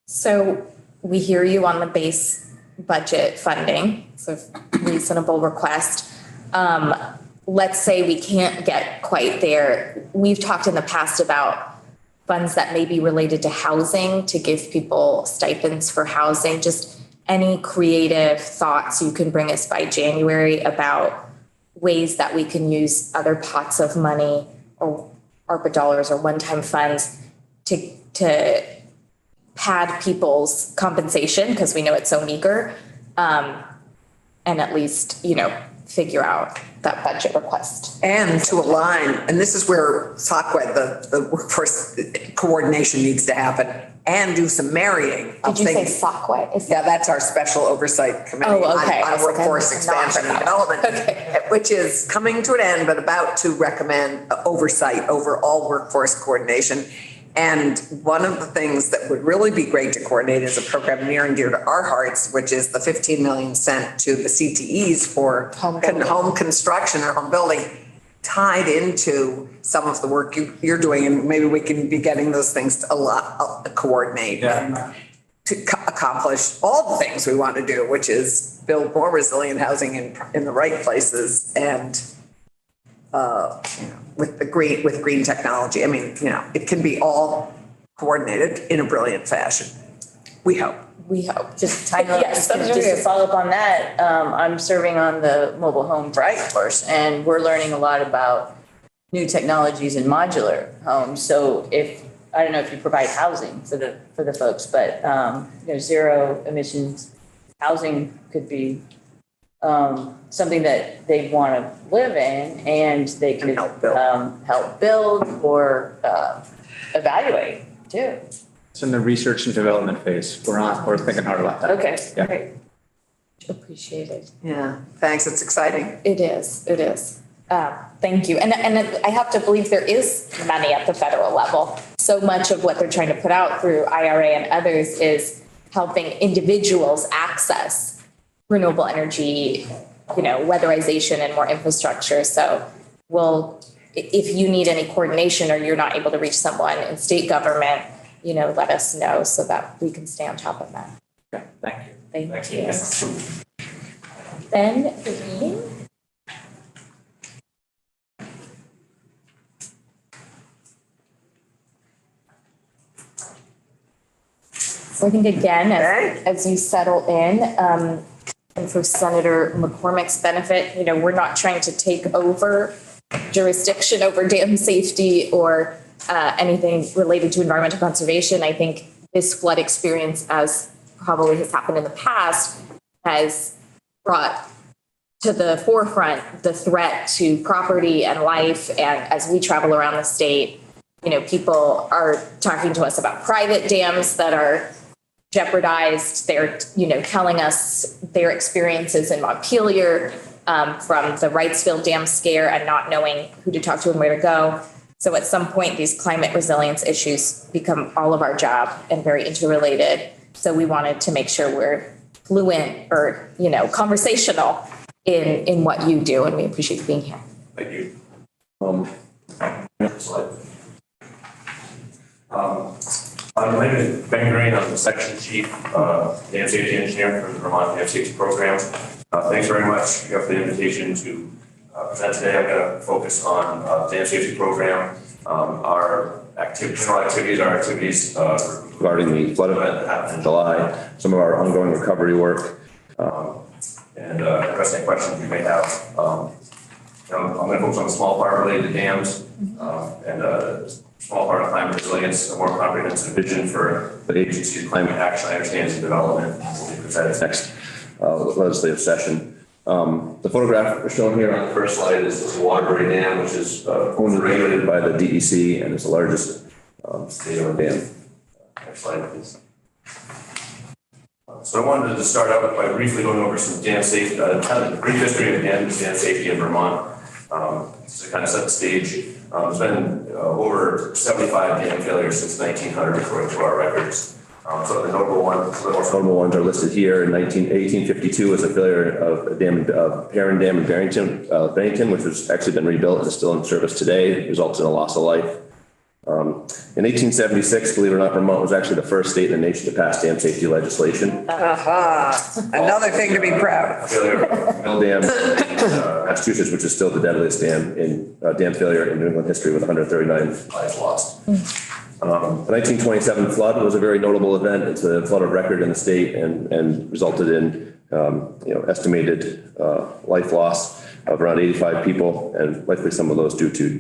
So we hear you on the base budget funding, so reasonable request. Let's say we can't get quite there. We've talked in the past about funds that may be related to housing, to give people stipends for housing. Just any creative thoughts you can bring us by January about ways that we can use other pots of money or ARPA dollars or one-time funds to pad people's compensation, because we know it's so meager, and at least, figure out that budget request. And to align, and this is where SOCWED, the workforce coordination needs to happen, and do some marrying of Did you things. say SOCWED? Yeah, that's our special oversight committee on workforce expansion and development, which is coming to an end, but about to recommend oversight over all workforce coordination. And one of the things that would really be great to coordinate is a program near and dear to our hearts, which is the 15 million sent to the CTEs for home construction or home building, tied into some of the work you're doing. And maybe we can be getting those things to coordinate to accomplish all the things we want to do, which is build more resilient housing in the right places and with green technology. I mean, it can be all coordinated in a brilliant fashion. We hope. We hope. Just tiny, Yes, just to follow up on that, I'm serving on the mobile home task force, and we're learning a lot about new technologies in modular homes. So I don't know if you provide housing for the folks, but zero emissions housing could be something that they want to live in, and they can help build or evaluate too. It's in the research and development phase. We're thinking hard about that. Okay, Yeah. great. Appreciate it. Yeah, thanks. It's exciting. It is. It is. Thank you. And I have to believe there is money at the federal level. So much of what they're trying to put out through IRA and others is helping individuals access renewable energy, weatherization and more infrastructure. So if you need any coordination or you're not able to reach someone in state government, let us know so that we can stay on top of that. Okay, thank you. Thank you. Ben Green. So I think again, as you settle in, and for Senator McCormick's benefit, we're not trying to take over jurisdiction over dam safety or anything related to environmental conservation. I think this flood experience, as probably has happened in the past, has brought to the forefront the threat to property and life. And as we travel around the state, people are talking to us about private dams that are jeopardized. They're, telling us their experiences in Montpelier from the Wrightsville Dam scare and not knowing who to talk to and where to go. So at some point, these climate resilience issues become all of our job and very interrelated. So we wanted to make sure we're fluent or, conversational in what you do, and we appreciate you being here. Thank you. My name is Ben Green. I'm the section chief, dam safety engineer for the Vermont Dam Safety Program. Thanks very much for the invitation to present today. I'm going to focus on the dam safety program, our general activities, our activities regarding the flood event that happened in July, some of our ongoing recovery work, and address any questions you may have. I'm going to focus on the small part related to dams and small part of climate resilience, a more comprehensive vision for the agency's climate action, understanding and development. We'll present its next legislative session. The photograph shown here on the first slide is the Waterbury Dam, which is owned and regulated by the DEC and is the largest state-owned dam. Next slide, please. So I wanted to start out by briefly going over some dam safety, kind of the brief history of dam safety in Vermont. To kind of set the stage. There's been over 75 dam failures since 1900, according to our records. So the notable most notable ones are listed here. In 1852 was a failure of a dam, Perrin Dam in Bennington, which has actually been rebuilt and is still in service today. It resulted in a loss of life. In 1876, believe it or not, Vermont was actually the first state in the nation to pass dam safety legislation. Another thing to be proud of. Failure of Mill Dam in Massachusetts, which is still the deadliest dam failure in New England history with 139 lives lost. The 1927 flood was a very notable event. It's a flood of record in the state and resulted in estimated life loss of around 85 people, and likely some of those due to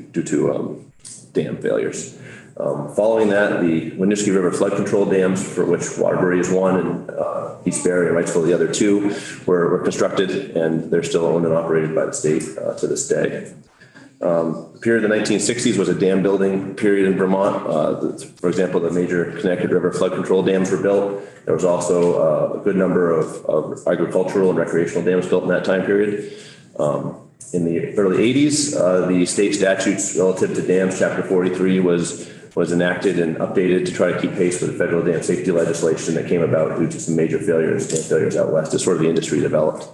dam failures. Following that, the Winooski River flood control dams, for which Waterbury is one and East Barre and Wrightsville the other two, were constructed, and they're still owned and operated by the state to this day. The period of the 1960s was a dam building period in Vermont. For example, the major Connecticut River flood control dams were built. There was also a good number of agricultural and recreational dams built in that time period. In the early 80s, the state statutes relative to dams, Chapter 43, was enacted and updated to try to keep pace with the federal dam safety legislation that came about due to some major dam failures out west as sort of the industry developed.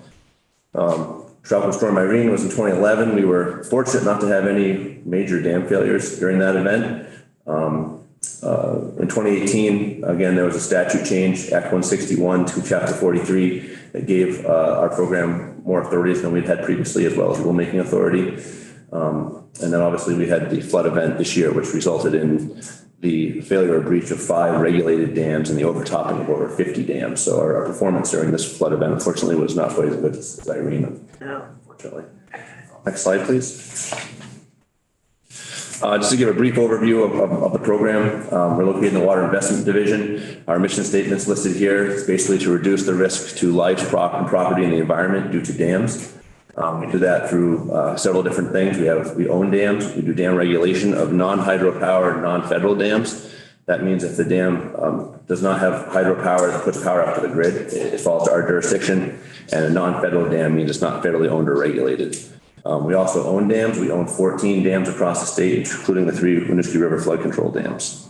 Tropical Storm Irene was in 2011. We were fortunate not to have any major dam failures during that event. In 2018, again, there was a statute change, Act 161 to Chapter 43, that gave our program more authorities than we'd had previously, as well as rulemaking authority. And then obviously we had the flood event this year, which resulted in the failure or breach of 5 regulated dams and the overtopping of over 50 dams. So our performance during this flood event, unfortunately, was not quite as good as Irene, unfortunately. Next slide, please. Just to give a brief overview of the program, we're located in the Water Investment Division. Our mission statement's listed here. It's basically to reduce the risk to life, property, and the environment due to dams. We do that through several different things. We own dams. We do dam regulation of non-hydropower, non-federal dams. That means if the dam does not have hydropower that puts power out to the grid, it falls to our jurisdiction. And a non-federal dam means it's not federally owned or regulated. We also own dams. We own 14 dams across the state, including the 3 Winooski River flood control dams.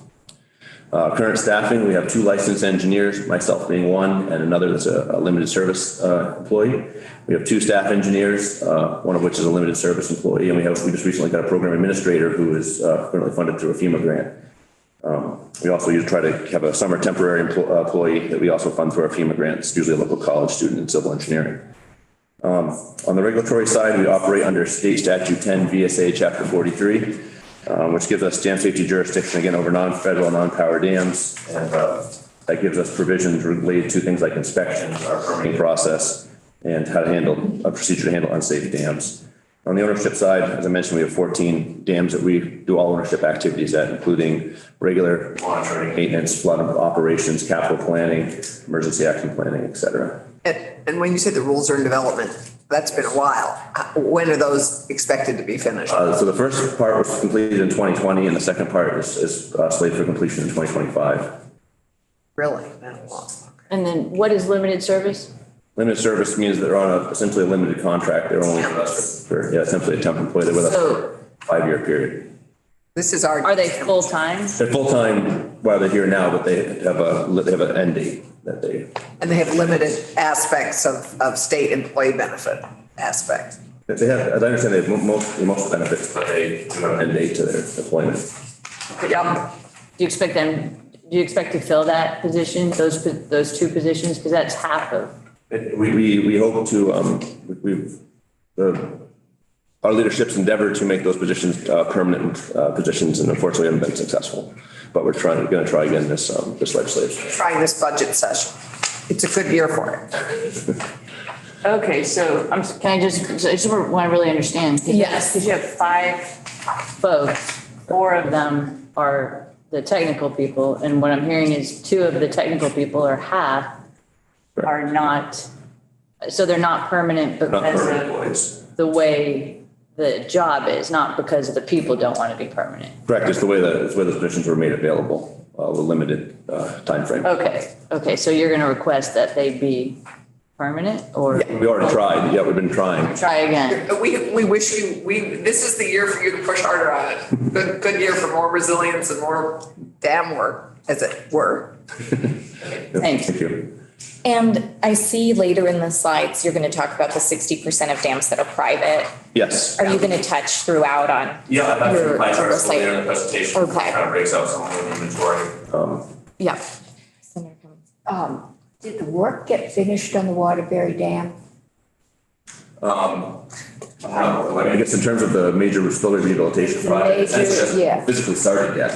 Current staffing, we have 2 licensed engineers, myself being one, and another that's a limited service employee. We have 2 staff engineers, one of which is a limited service employee, and we just recently got a program administrator who is currently funded through a FEMA grant. We also try to have a summer temporary employee that we also fund through our FEMA grants, usually a local college student in civil engineering. On the regulatory side, we operate under State Statute 10 VSA Chapter 43, which gives us dam safety jurisdiction again over non-federal, non-power dams, and that gives us provisions related to things like inspections, our permitting process, and how to handle a procedure to handle unsafe dams. On the ownership side, as I mentioned, we have 14 dams that we do all ownership activities at, including regular monitoring, maintenance, flood operations, capital planning, emergency action planning, et cetera. And when you say the rules are in development, that's been a while. When are those expected to be finished? So the first part was completed in 2020, and the second part is slated for completion in 2025. Really? That long. And then what is limited service? Limited service means they're on essentially a limited contract. They're only with us for essentially a temp employee. They're with us for a 5-year period. This is our. Are they full-time? They're full-time while they're here now, but they have an end date that they. And they have limited aspects of state employee benefit aspect. They have, as I understand, they have most benefits, but they do have an end date to their employment. Yep. Do you expect to fill that position, those 2 positions? Because that's half of. We hope to, our leadership's endeavored to make those positions permanent positions, and unfortunately haven't been successful. But we're going to try again this legislature. Trying this budget session. It's a good year for it. Okay, so can I just want to really understand? Yes. Because you have 5 folks, 4 of them are the technical people, and what I'm hearing is 2 of the technical people, or half, are not, so they're not permanent because of the way the job is, not because the people don't want to be permanent. Correct. It's the way the positions were made available with a limited timeframe. Okay. So you're going to request that they be permanent, or? Yeah, we already tried. Yeah, we've been trying. Try again. We wish you, this is the year for you to push harder on it. Good year for more resilience and more dam work, as it were. Thanks. Thank you. And I see later in the slides, you're going to talk about the 60% of dams that are private. Yes. Are you going to touch throughout on? Yeah, that's your my chart oversight? in the presentation. Okay. Kind of breaks out some of the inventory. Yeah. Did the work get finished on the Waterbury Dam? I guess in terms of the major spillway rehabilitation project, it's just yeah. physically started yet.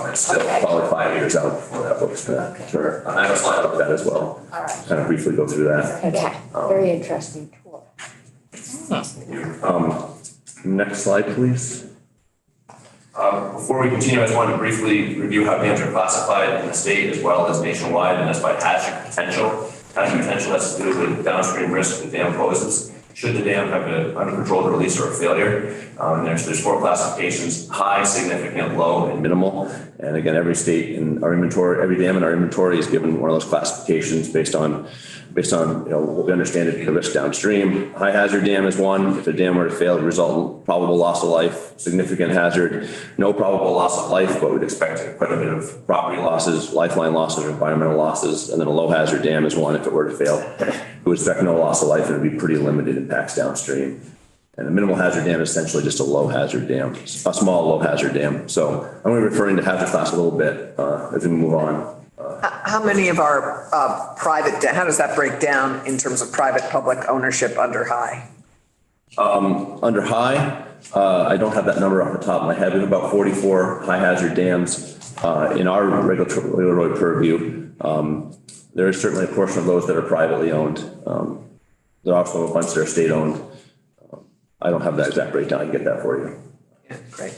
It's still probably 5 years out before that looks good. Sure. I have a slide about that as well. All right. Kind of briefly go through that. Okay. Very interesting tour. Next slide, please. Before we continue, I just wanted to briefly review how dams are classified in the state as well as nationwide, and that's by hazard potential. Hazard potential has to do with downstream risk the dam poses. Should the dam have an uncontrolled release or a failure? There's 4 classifications: high, significant, low, and minimal. And again, every state in our inventory, every dam in our inventory is given one of those classifications based on what we understand to be the risk downstream. High hazard dam is one. If the dam were to fail, it would result in probable loss of life. Significant hazard, no probable loss of life, but we'd expect quite a bit of property losses, lifeline losses, or environmental losses. And then a low hazard dam is one. If it were to fail, we would expect no loss of life. It would be pretty limited impacts downstream. And a minimal hazard dam is essentially just a low hazard dam, a small low hazard dam. So I'm going to be referring to hazard class a little bit as we move on. How many of our how does that break down in terms of private-public ownership under high? Under high, I don't have that number off the top of my head. We have about 44 high hazard dams. In our regulatory purview, there is certainly a portion of those that are privately owned. There are also a bunch that are state owned. I don't have that exact breakdown. I can get that for you. Yeah, great.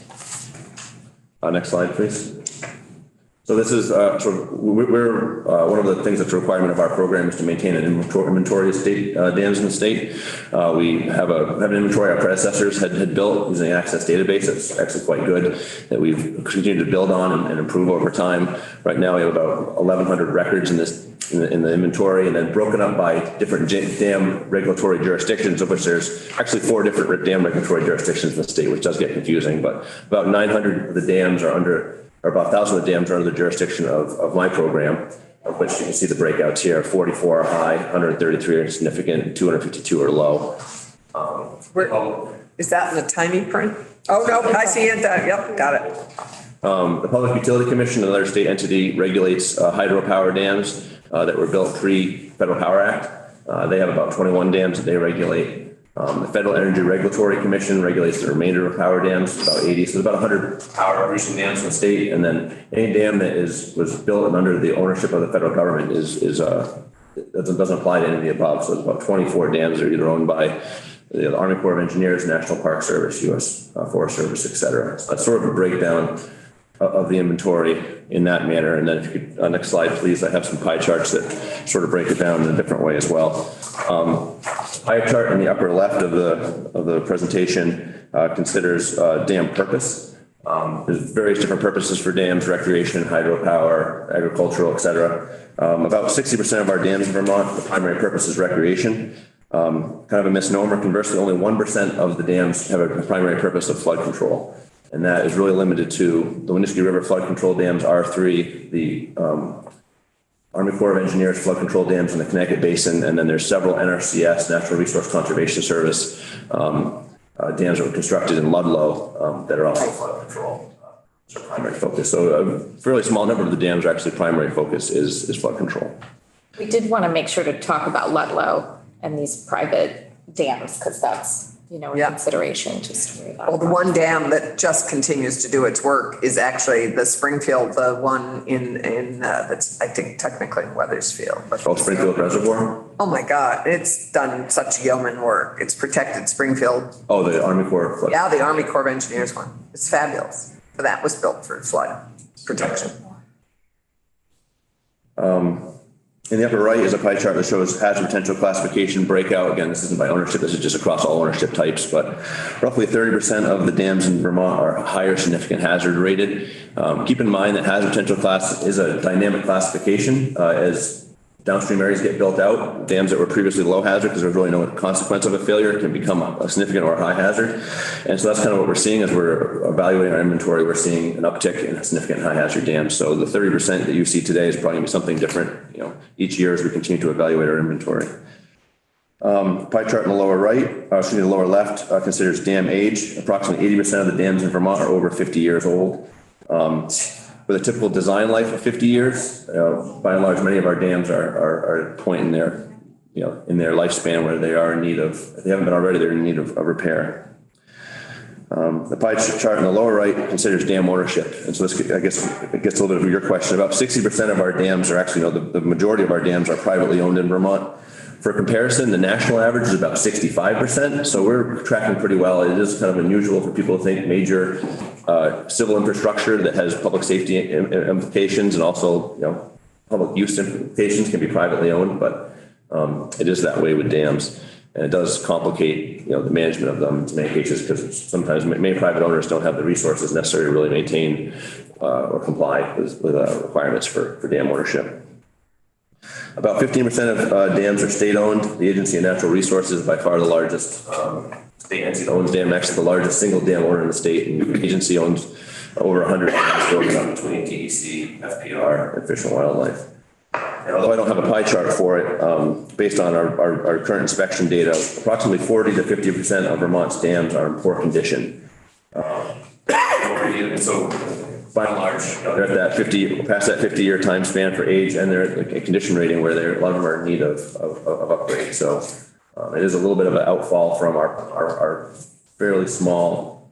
Next slide, please. So this is we're one of the things that's a requirement of our program is to maintain an inventory of state dams in the state. We have an inventory our predecessors had built using an Access database. It's actually quite good that we've continued to build on and improve over time. Right now we have about 1,100 records in the inventory, and then broken up by different dam regulatory jurisdictions, of which there's actually 4 different dam regulatory jurisdictions in the state, which does get confusing. But about 900 of the dams are under. Or about 1,000 of the dams are under the jurisdiction of my program, of which you can see the breakouts here. 44 are high, 133 are significant, 252 are low. Is that in the tiny print? Oh, no, I see it. Yep, got it. The Public Utility Commission, another state entity, regulates hydropower dams that were built pre-Federal Power Act. They have about 21 dams that they regulate. The Federal Energy Regulatory Commission regulates the remainder of power dams, about 80. So there's about 100 power producing dams in the state. And then any dam that was built and under the ownership of the federal government doesn't apply to any of the above. So there's about 24 dams that are either owned by the Army Corps of Engineers, National Park Service, U.S. Forest Service, et cetera. So that's sort of a breakdown of the inventory in that manner. And then if you could, next slide, please, I have some pie charts that sort of break it down in a different way as well. Pie chart in the upper left of the presentation considers dam purpose. There's various different purposes for dams: recreation, hydropower, agricultural, et cetera. About 60% of our dams in Vermont, the primary purpose is recreation. Kind of a misnomer. Conversely, only 1% of the dams have a primary purpose of flood control. And that is really limited to the Winooski River Flood Control Dams, R3, the Army Corps of Engineers flood control dams in the Connecticut Basin, and then there's several NRCS, Natural Resource Conservation Service, dams that were constructed in Ludlow that are also flood control. It's our primary focus. So a fairly small number of the dams are actually primary focus is flood control. We did want to make sure to talk about Ludlow and these private dams, because that's, a consideration just to worry about. Well, the one dam that just continues to do its work is actually the Springfield, the one in that's, I think, technically Weathersfield. But Springfield Reservoir? Oh my God, it's done such yeoman work. It's protected Springfield. Oh, the Army Corps flood. Yeah, the Army Corps of Engineers one. It's fabulous. But that was built for flood protection. In the upper right is a pie chart that shows hazard potential classification breakout. Again, this isn't by ownership, this is just across all ownership types, but roughly 30% of the dams in Vermont are higher significant hazard rated. Keep in mind that hazard potential class is a dynamic classification as downstream areas get built out. Dams that were previously low hazard, because there's really no consequence of a failure, can become a significant or high hazard. And so that's kind of what we're seeing as we're evaluating our inventory. We're seeing an uptick in significant high hazard dams. So the 30% that you see today is probably going to be something different, each year as we continue to evaluate our inventory. Pie chart in the lower right, the lower left considers dam age. Approximately 80% of the dams in Vermont are over 50 years old. With a typical design life of 50 years, by and large, many of our dams are at a point in their, in their lifespan where they are in need of, if they haven't been already, they're in need of repair. The pie chart in the lower right considers dam ownership. And so this, I guess, it gets a little bit of your question. About 60% of our dams are actually, the majority of our dams are privately owned in Vermont. For comparison, the national average is about 65%. So we're tracking pretty well. It is kind of unusual for people to think major civil infrastructure that has public safety implications and also, public use implications can be privately owned, but it is that way with dams. And it does complicate, the management of them in many cases, because sometimes many private owners don't have the resources necessary to really maintain or comply with requirements for dam ownership. About 15% of dams are state-owned. The Agency of Natural Resources is by far the largest state entity that owns dam, actually the largest single dam owner in the state. And the agency owns over 100 dams broken up between DEC, FPR, and Fish and Wildlife. And although I don't have a pie chart for it, based on our current inspection data, approximately 40 to 50% of Vermont's dams are in poor condition. So by and large, they're at that past that 50-year time span for age, and they're at a condition rating where a lot of them are in need of upgrade. So it is a little bit of an outfall from our fairly small,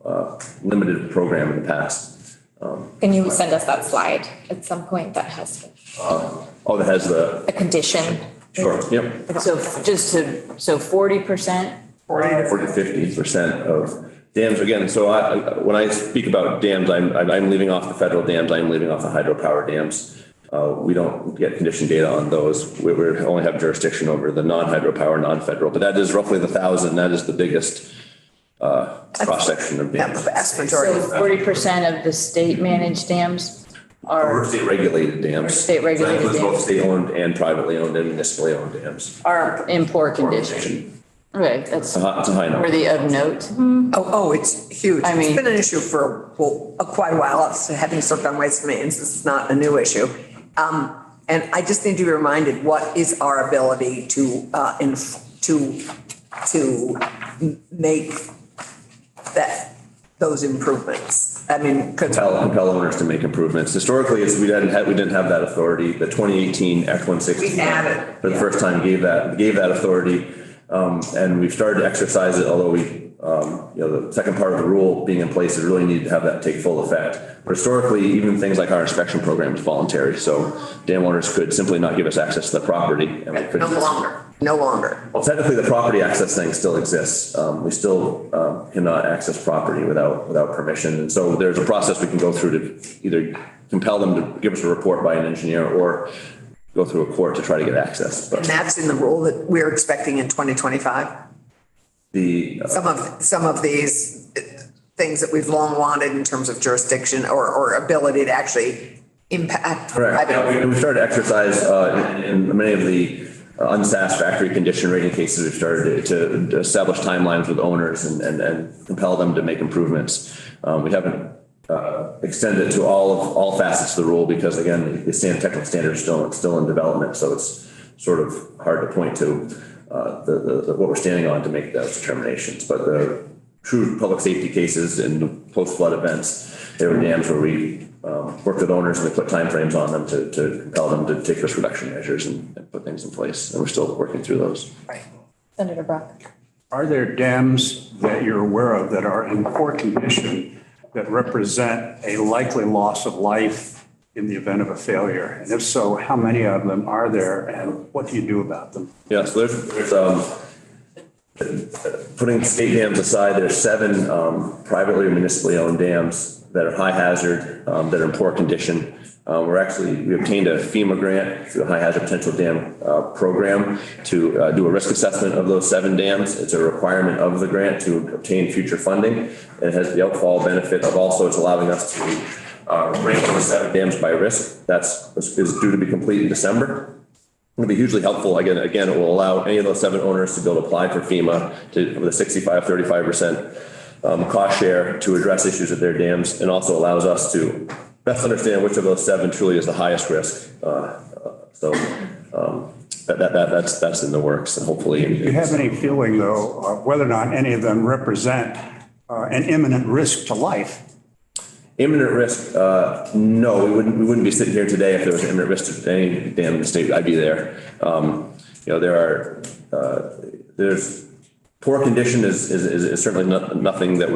limited program in the past. Can you send us that slide at some point that has That has the, a condition? sure, yep. So just to, so 40%? 40 to 50% of dams, again, so when I speak about dams, I'm leaving off the federal dams, I'm leaving off the hydropower dams. We don't get condition data on those. We only have jurisdiction over the non-hydropower, non-federal, but that is roughly the 1,000. That is the biggest cross-section of Yeah, dams. the vast majority. So 40% of the state-managed dams Or are, state-regulated dams. State-regulated That includes both dams. state-owned and privately owned and municipally owned dams. are in poor condition. Okay, that's It's a high number. worthy of note. Oh, it's huge. I mean- It's been an issue for, quite a while. Having served on Waste and Maintenance, this is not a new issue. And I just need to be reminded, what is our ability to make those improvements? I mean, Compel owners to make improvements. Historically, we didn't have that authority. The 2018 Act 160 We have it. for the first time gave that authority. And we've started to exercise it, although the second part of the rule being in place, it really needed to have that take full effect. But historically, even things like our inspection program is voluntary. So dam owners could simply not give us access to the property. And we could no longer. Well, technically, the property access thing still exists. We still cannot access property without permission. And so there's a process we can go through to either compel them to give us a report by an engineer or go through a court to try to get access. And that's in the rule that we're expecting in 2025? Some of these things that we've long wanted in terms of jurisdiction or ability to actually impact. Correct. Yeah, we started to exercise in many of the unsatisfactory condition rating cases. We've started to establish timelines with owners and compel them to make improvements. We haven't extended it to all facets of the rule because, again, the technical standards still in development. So it's sort of hard to point to what we're standing on to make those determinations. But the true public safety cases and post-flood events, there were dams where we worked with owners and we put timeframes on them to compel them to take risk reduction measures and put things in place. And we're still working through those. Right. Senator Brock. Are there dams that you're aware of that are in poor condition that represent a likely loss of life in the event of a failure? And if so, how many of them are there and what do you do about them? Yeah, so there's putting state dams aside, there's 7 privately or municipally owned dams that are high hazard, that are in poor condition. We obtained a FEMA grant through the High Hazard Potential Dam program to do a risk assessment of those 7 dams. It's a requirement of the grant to obtain future funding. It has the outfall benefit of also it's allowing us to rank those 7 dams by risk. Is due to be complete in December. It'll be hugely helpful. Again, it will allow any of those 7 owners to be able to apply for FEMA with a 35% cost share to address issues at their dams, and also allows us to best understand which of those 7 truly is the highest risk. That's in the works, and hopefully. Do you have any feeling, though, whether or not any of them represent an imminent risk to life? Imminent risk? No, we wouldn't be sitting here today if there was an imminent risk to any dam in the state. I'd be there. There's poor condition is certainly nothing that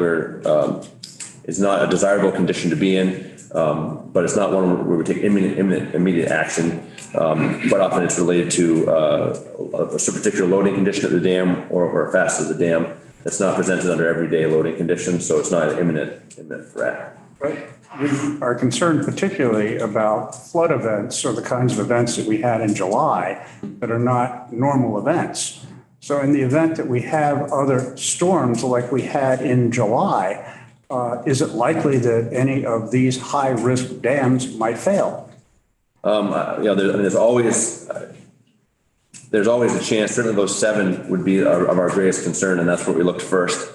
is not a desirable condition to be in. But it's not one where we take immediate action. Quite often it's related to a particular loading condition at the dam or a facet of the dam that's not presented under everyday loading conditions, so it's not an imminent threat. But we are concerned particularly about flood events or the kinds of events that we had in July that are not normal events. So in the event that we have other storms like we had in July, is it likely that any of these high-risk dams might fail? There's always a chance. Certainly those 7 would be of our greatest concern, and that's what we looked first.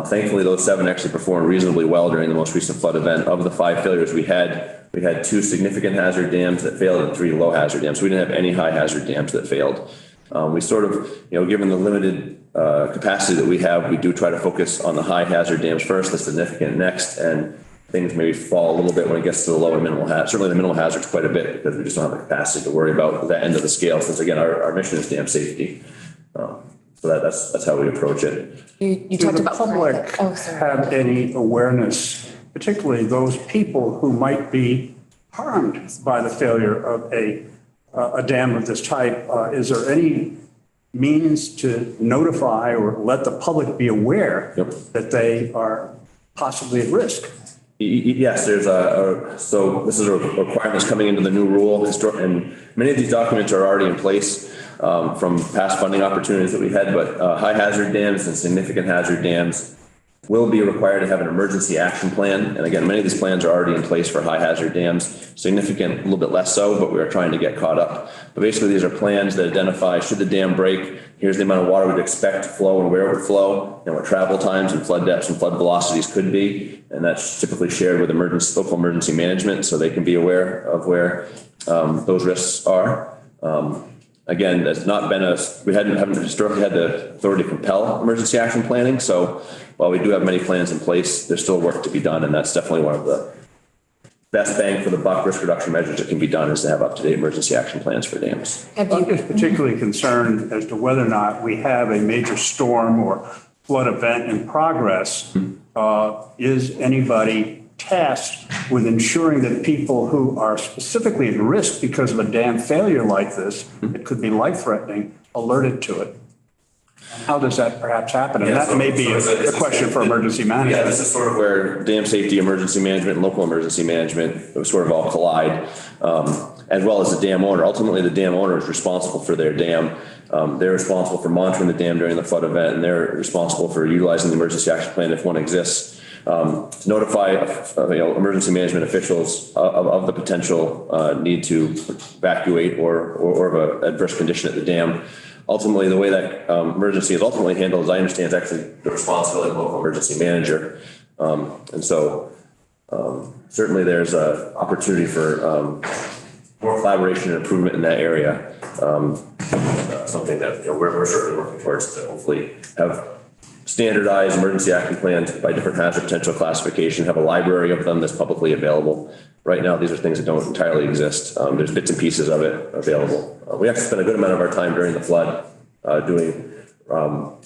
Thankfully, those 7 actually performed reasonably well during the most recent flood event. Of the 5 failures we had 2 significant hazard dams that failed and 3 low hazard dams. We didn't have any high hazard dams that failed. We sort of, given the limited capacity that we have, we do try to focus on the high hazard dams first, the significant next, and things maybe fall a little bit when it gets to the low and minimal hazard. Certainly the minimal hazards quite a bit because we just don't have the capacity to worry about that end of the scale, since again, our mission is dam safety. So that's how we approach it. You talked about public have any awareness particularly those people who might be harmed by the failure of a dam of this type. Is there any means to notify or let the public be aware that they are possibly at risk? Yes, there's so this is a requirement that's coming into the new rule, and many of these documents are already in place from past funding opportunities that we had, but high hazard dams and significant hazard dams will be required to have an emergency action plan. And again, many of these plans are already in place for high hazard dams, significant, a little bit less so, but we are trying to get caught up. But basically, these are plans that identify, should the dam break, here's the amount of water we'd expect to flow and where it would flow, and what travel times and flood depths and flood velocities could be. And that's typically shared with local emergency management, so they can be aware of where those risks are. Again, that's not been we haven't historically had the authority to compel emergency action planning. So while we do have many plans in place, there's still work to be done. And that's definitely one of the best bang for the buck risk reduction measures that can be done, is to have up-to-date emergency action plans for dams. I'm just particularly concerned as to whether or not we have a major storm or flood event in progress. Is anybody tasked with ensuring that people who are specifically at risk because of a dam failure like this, it could be life-threatening, alerted to it? How does that perhaps happen? And that may be a question for emergency management. Yeah, this is sort of where dam safety, emergency management, and local emergency management sort of all collide, as well as the dam owner. Ultimately, the dam owner is responsible for their dam. They're responsible for monitoring the dam during the flood event, and they're responsible for utilizing the emergency action plan if one exists. To notify emergency management officials of the potential need to evacuate or of an adverse condition at the dam. Ultimately, the way that emergency is ultimately handled, as I understand, is actually the responsibility of the local emergency manager. And so certainly there's an opportunity for more collaboration and improvement in that area. Something that we're certainly working towards, to hopefully have standardized emergency action plans by different hazard potential classification, have a library of them that's publicly available. Right now, these are things that don't entirely exist. There's bits and pieces of it available. We actually spent a good amount of our time during the flood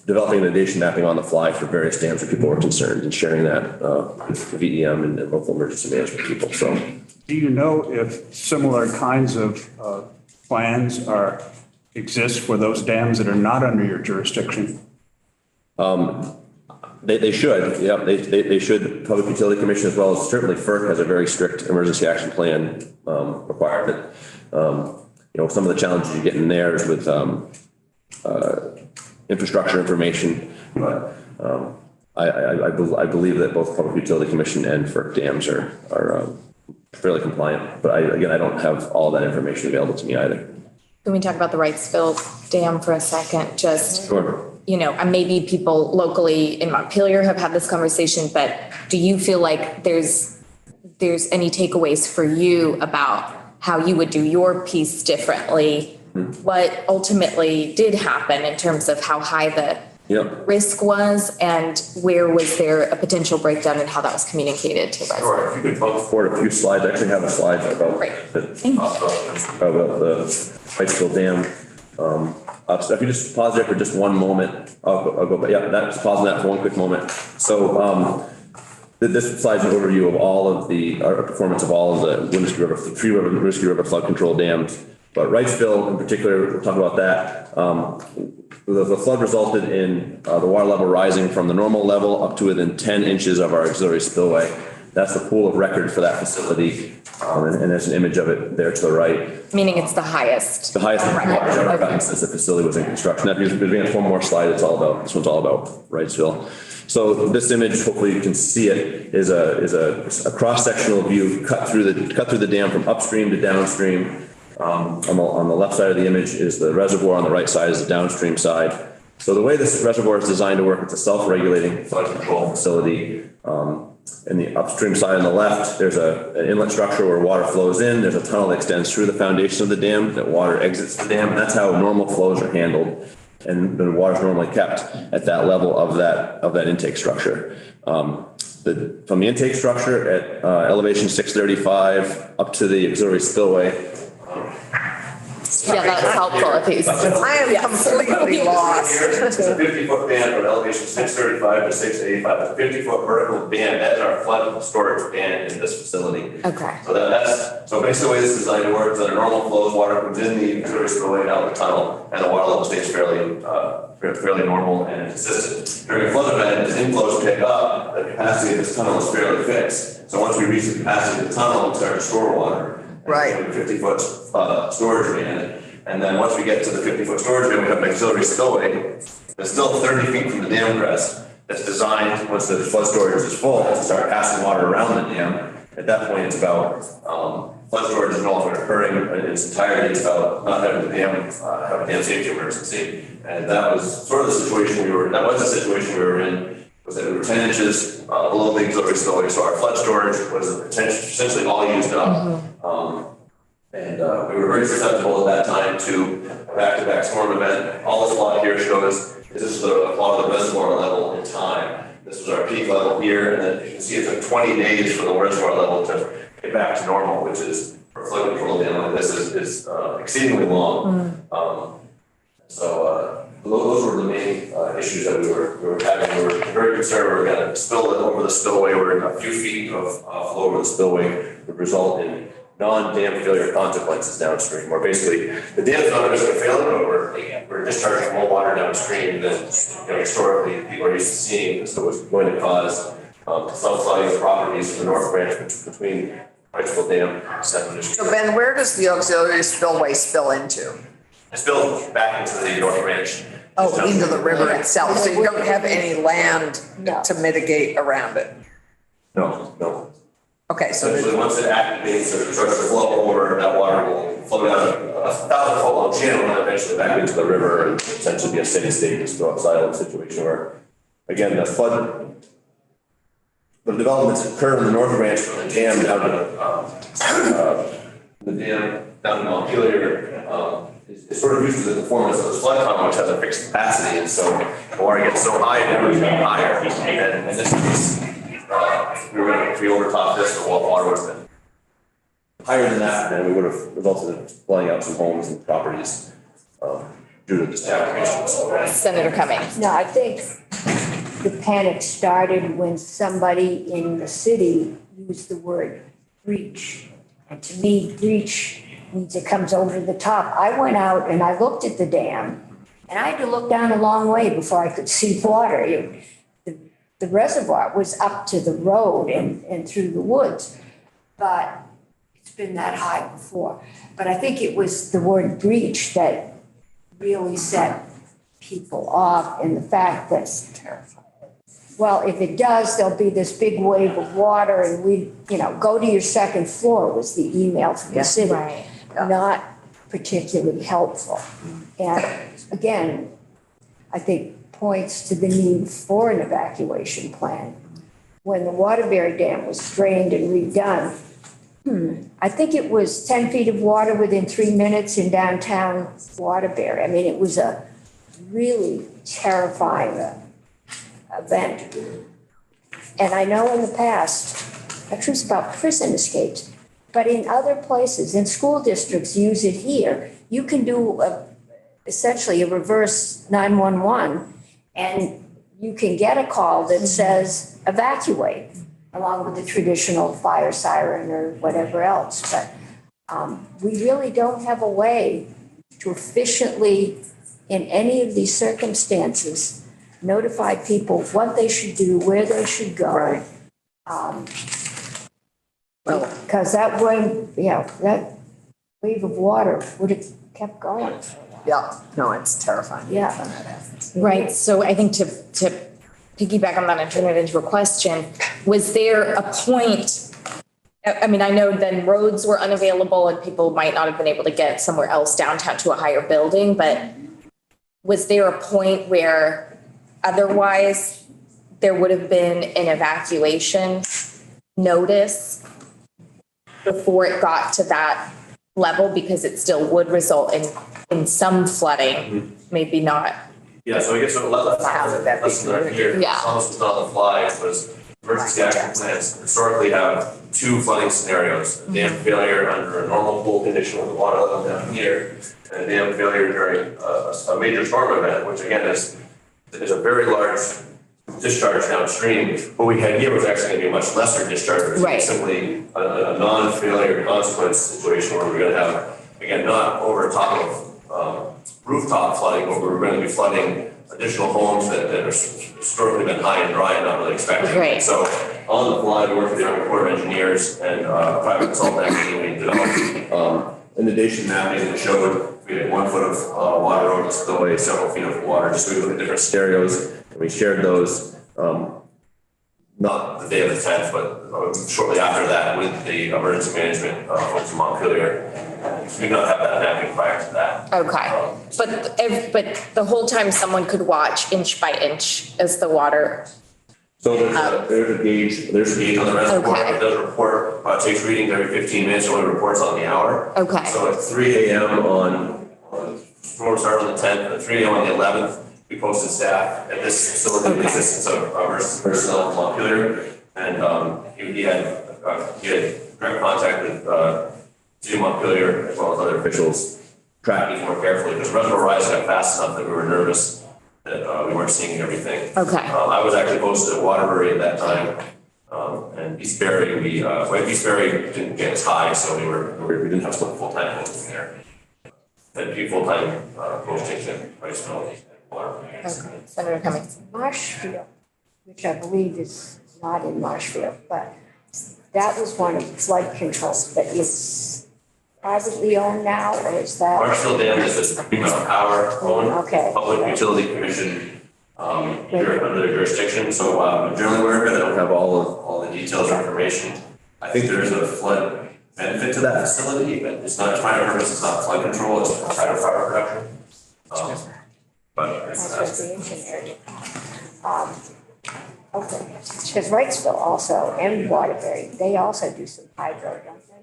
developing inundation mapping on the fly for various dams where people were concerned, and sharing that with the VEM and local emergency management people. So, do you know if similar kinds of plans exist for those dams that are not under your jurisdiction? They should, yeah, they should. Public Utility Commission, as well as certainly FERC, has a very strict emergency action plan requirement. Some of the challenges you get in there is with infrastructure information, but I believe that both Public Utility Commission and FERC dams are fairly compliant. But I don't have all that information available to me either. Can we talk about the Wrightsville Dam for a second? Just, sure. And maybe people locally in Montpelier have had this conversation, but do you feel like there's any takeaways for you about how you would do your piece differently? What ultimately did happen in terms of how high the risk was, and where was there a potential breakdown, and how that was communicated to residents? Sure. If you could bump forward a few slides, I actually have a slide about the Wrightsville Dam. So if you just pause there for just one moment, I'll go, but yeah, that's pausing that for one quick moment. So this slide's an overview of all of the performance of all of the three Winooski River flood control dams. But Wrightsville in particular, we'll talk about that. The flood resulted in the water level rising from the normal level up to within 10 inches of our auxiliary spillway. That's the pool of record for that facility. And there's an image of it there to the right. Meaning it's the highest. The highest water we've ever gotten since the facility was in construction. There's one more slide. This one's all about Wrightsville. So this image, hopefully you can see it, is a cross-sectional view cut through the dam from upstream to downstream. On the left side of the image is the reservoir. On the right side is the downstream side. So the way this reservoir is designed to work, it's a self-regulating flood control facility. In the upstream side on the left, there's an inlet structure where water flows in. There's a tunnel that extends through the foundation of the dam that water exits the dam. And that's how normal flows are handled. And the water is normally kept at that level of that intake structure. From the intake structure at elevation 635 up to the auxiliary spillway, Yeah, that's helpful if he's. I am completely lost. It's a 50-foot band from elevation 635 to 685, a 50-foot vertical band. That's our flood storage band in this facility. Okay. So so basically the way this is designed to work is that a normal flow of water comes in the auxiliary spillway out the tunnel, and the water level stays fairly normal and consistent. During a flood event, as inflows pick up, the capacity of this tunnel is fairly fixed. So once we reach the capacity of the tunnel, we start to store water. Right. 50-foot storage band. And then once we get to the 50-foot storage band, we have an auxiliary spillway that's still 30 feet from the dam crest. That's designed, once the flood storage is full, to start passing water around the dam. At that point, it's about flood storage is no longer occurring in its entirety. It's about not having the dam have a dam safety emergency. And that was sort of the situation we were in. Was that we were 10 inches below the auxiliary spillway, so our flood storage was essentially all used up. And we were very susceptible at that time to a back-to-back storm event. All this plot here shows is this is a plot of the reservoir level in time. This was our peak level here, and then you can see it took 20 days for the reservoir level to get back to normal, which is for a flood control dam like this is exceedingly long. So those were the main issues that we were having. We were very concerned we were going to spill it over the spillway, where a few feet of flow over the spillway would result in non-dam failure consequences downstream, where basically the dam's not just going to fail, but we're discharging more water downstream than historically people are used to seeing. So it's going to cause some flooding of properties in the north branch between Wrightsville Dam and Seven. So Ben, where does the auxiliary spillway spill into? It spills back into the north branch. Oh, into the river itself. So you don't have any land to mitigate around it? No. Okay, so essentially, once it activates or starts to flow over, that water will flow down a 1,000-foot long channel and eventually back into the river and essentially be a steady state, just go outside situation where, again, the developments occur in the north branch from the dam down to Montpelier. Is sort of used to the performance of the flood tunnel, which has a fixed capacity, and so the water gets so high, it never gets higher. And in this case, if we overtop this, the water would have been higher than that, and we would have resulted in flooding out some homes and properties due to this application. Senator Cummings. No, I think the panic started when somebody in the city used the word breach. And to me, breach means it comes over the top. I went out and I looked at the dam, and I had to look down a long way before I could see water. The reservoir was up to the road and through the woods, but it's been that high before. But I think it was the word breach that really set people off, and the fact that, well, if it does, there'll be this big wave of water, and go to your second floor was the email from the city. Right. Not particularly helpful. And again, I think points to the need for an evacuation plan. When the Waterbury Dam was drained and redone, I think it was 10 feet of water within 3 minutes in downtown Waterbury. I mean, it was a really terrifying event. And I know in the past, actually it's about prison escapes, but in other places, in school districts use it here, you can do essentially a reverse 911, and you can get a call that says evacuate, along with the traditional fire siren or whatever else. But we really don't have a way to efficiently, in any of these circumstances, notify people what they should do, where they should go. Right. Because that wave of water would have kept going. Yeah, no, it's terrifying. Yeah. Right, so I think to piggyback on that and turn it into a question, was there a point, I mean, I know then roads were unavailable and people might not have been able to get somewhere else downtown to a higher building, but was there a point where otherwise there would have been an evacuation notice before it got to that level, because it still would result in some flooding, maybe not? Yeah, so I guess lesson learned here, Yeah. almost was not on the fly, was emergency action plans historically have two flooding scenarios, a dam failure under a normal pool condition with the water level down here, and a dam failure during a major storm event, which again is a very large discharge downstream. What we had here was actually going to be a much lesser discharge, Right. simply a non-failure consequence situation where we're going to have, again, not over top of rooftop flooding, but we're going to be flooding additional homes that have historically been high and dry and not really expected. Right. So on the fly, we worked with the Army Corps of Engineers and private consultant actually we developed inundation mapping that showed we had 1 foot of water over the spillway, several feet of water, just so we looked at different scenarios. And we shared those, not the day of the 10th, but shortly after that with the emergency management folks from Montpelier. We did not have that mapping prior to that. Okay, but the whole time someone could watch inch by inch as the water. So there's a gauge On the reservoir, Okay. it does report, takes readings every 15 minutes, only reports on the hour. Okay. So at 3 a.m. on storm started on the 10th, at 3 a.m. on the 11th, we posted staff at this facility in the assistance of our personnel from Montpelier. And he had direct contact with City of Montpelier as well as other officials tracking more carefully because reservoir rise got fast enough that we were nervous that we weren't seeing everything. Okay. I was actually posted at Waterbury at that time. And East Barry, East Barry didn't get as high, so we didn't have full-time posting there. Had a few full-time postings in Riceville and Waterbury. Okay, Senator Cummings. Marshfield, which I believe is not in Marshfield, but that was one of the flood controls, but it's privately owned now, or is that? Marshfield Dam is a Green Mountain Power owned Okay. Public Utility Commission under their jurisdiction. So I'm generally aware of it. I don't have all the details or information. I think there is a flood benefit to that facility, but it's not primary purpose. It's not flood control. It's hydropower production. But That's recreation area. Okay, because Wrightsville also and Waterbury, they also do some hydro, don't they?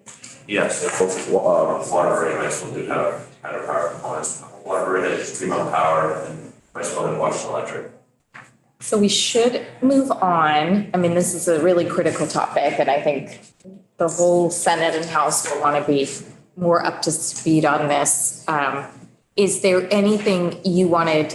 yes, both Waterbury and Riceville do have hydropower components. Waterbury has Green Mountain Power and Riceville and Washington Electric. So we should move on. I mean, this is a really critical topic, and I think the whole Senate and House will want to be more up to speed on this. Is there anything you wanted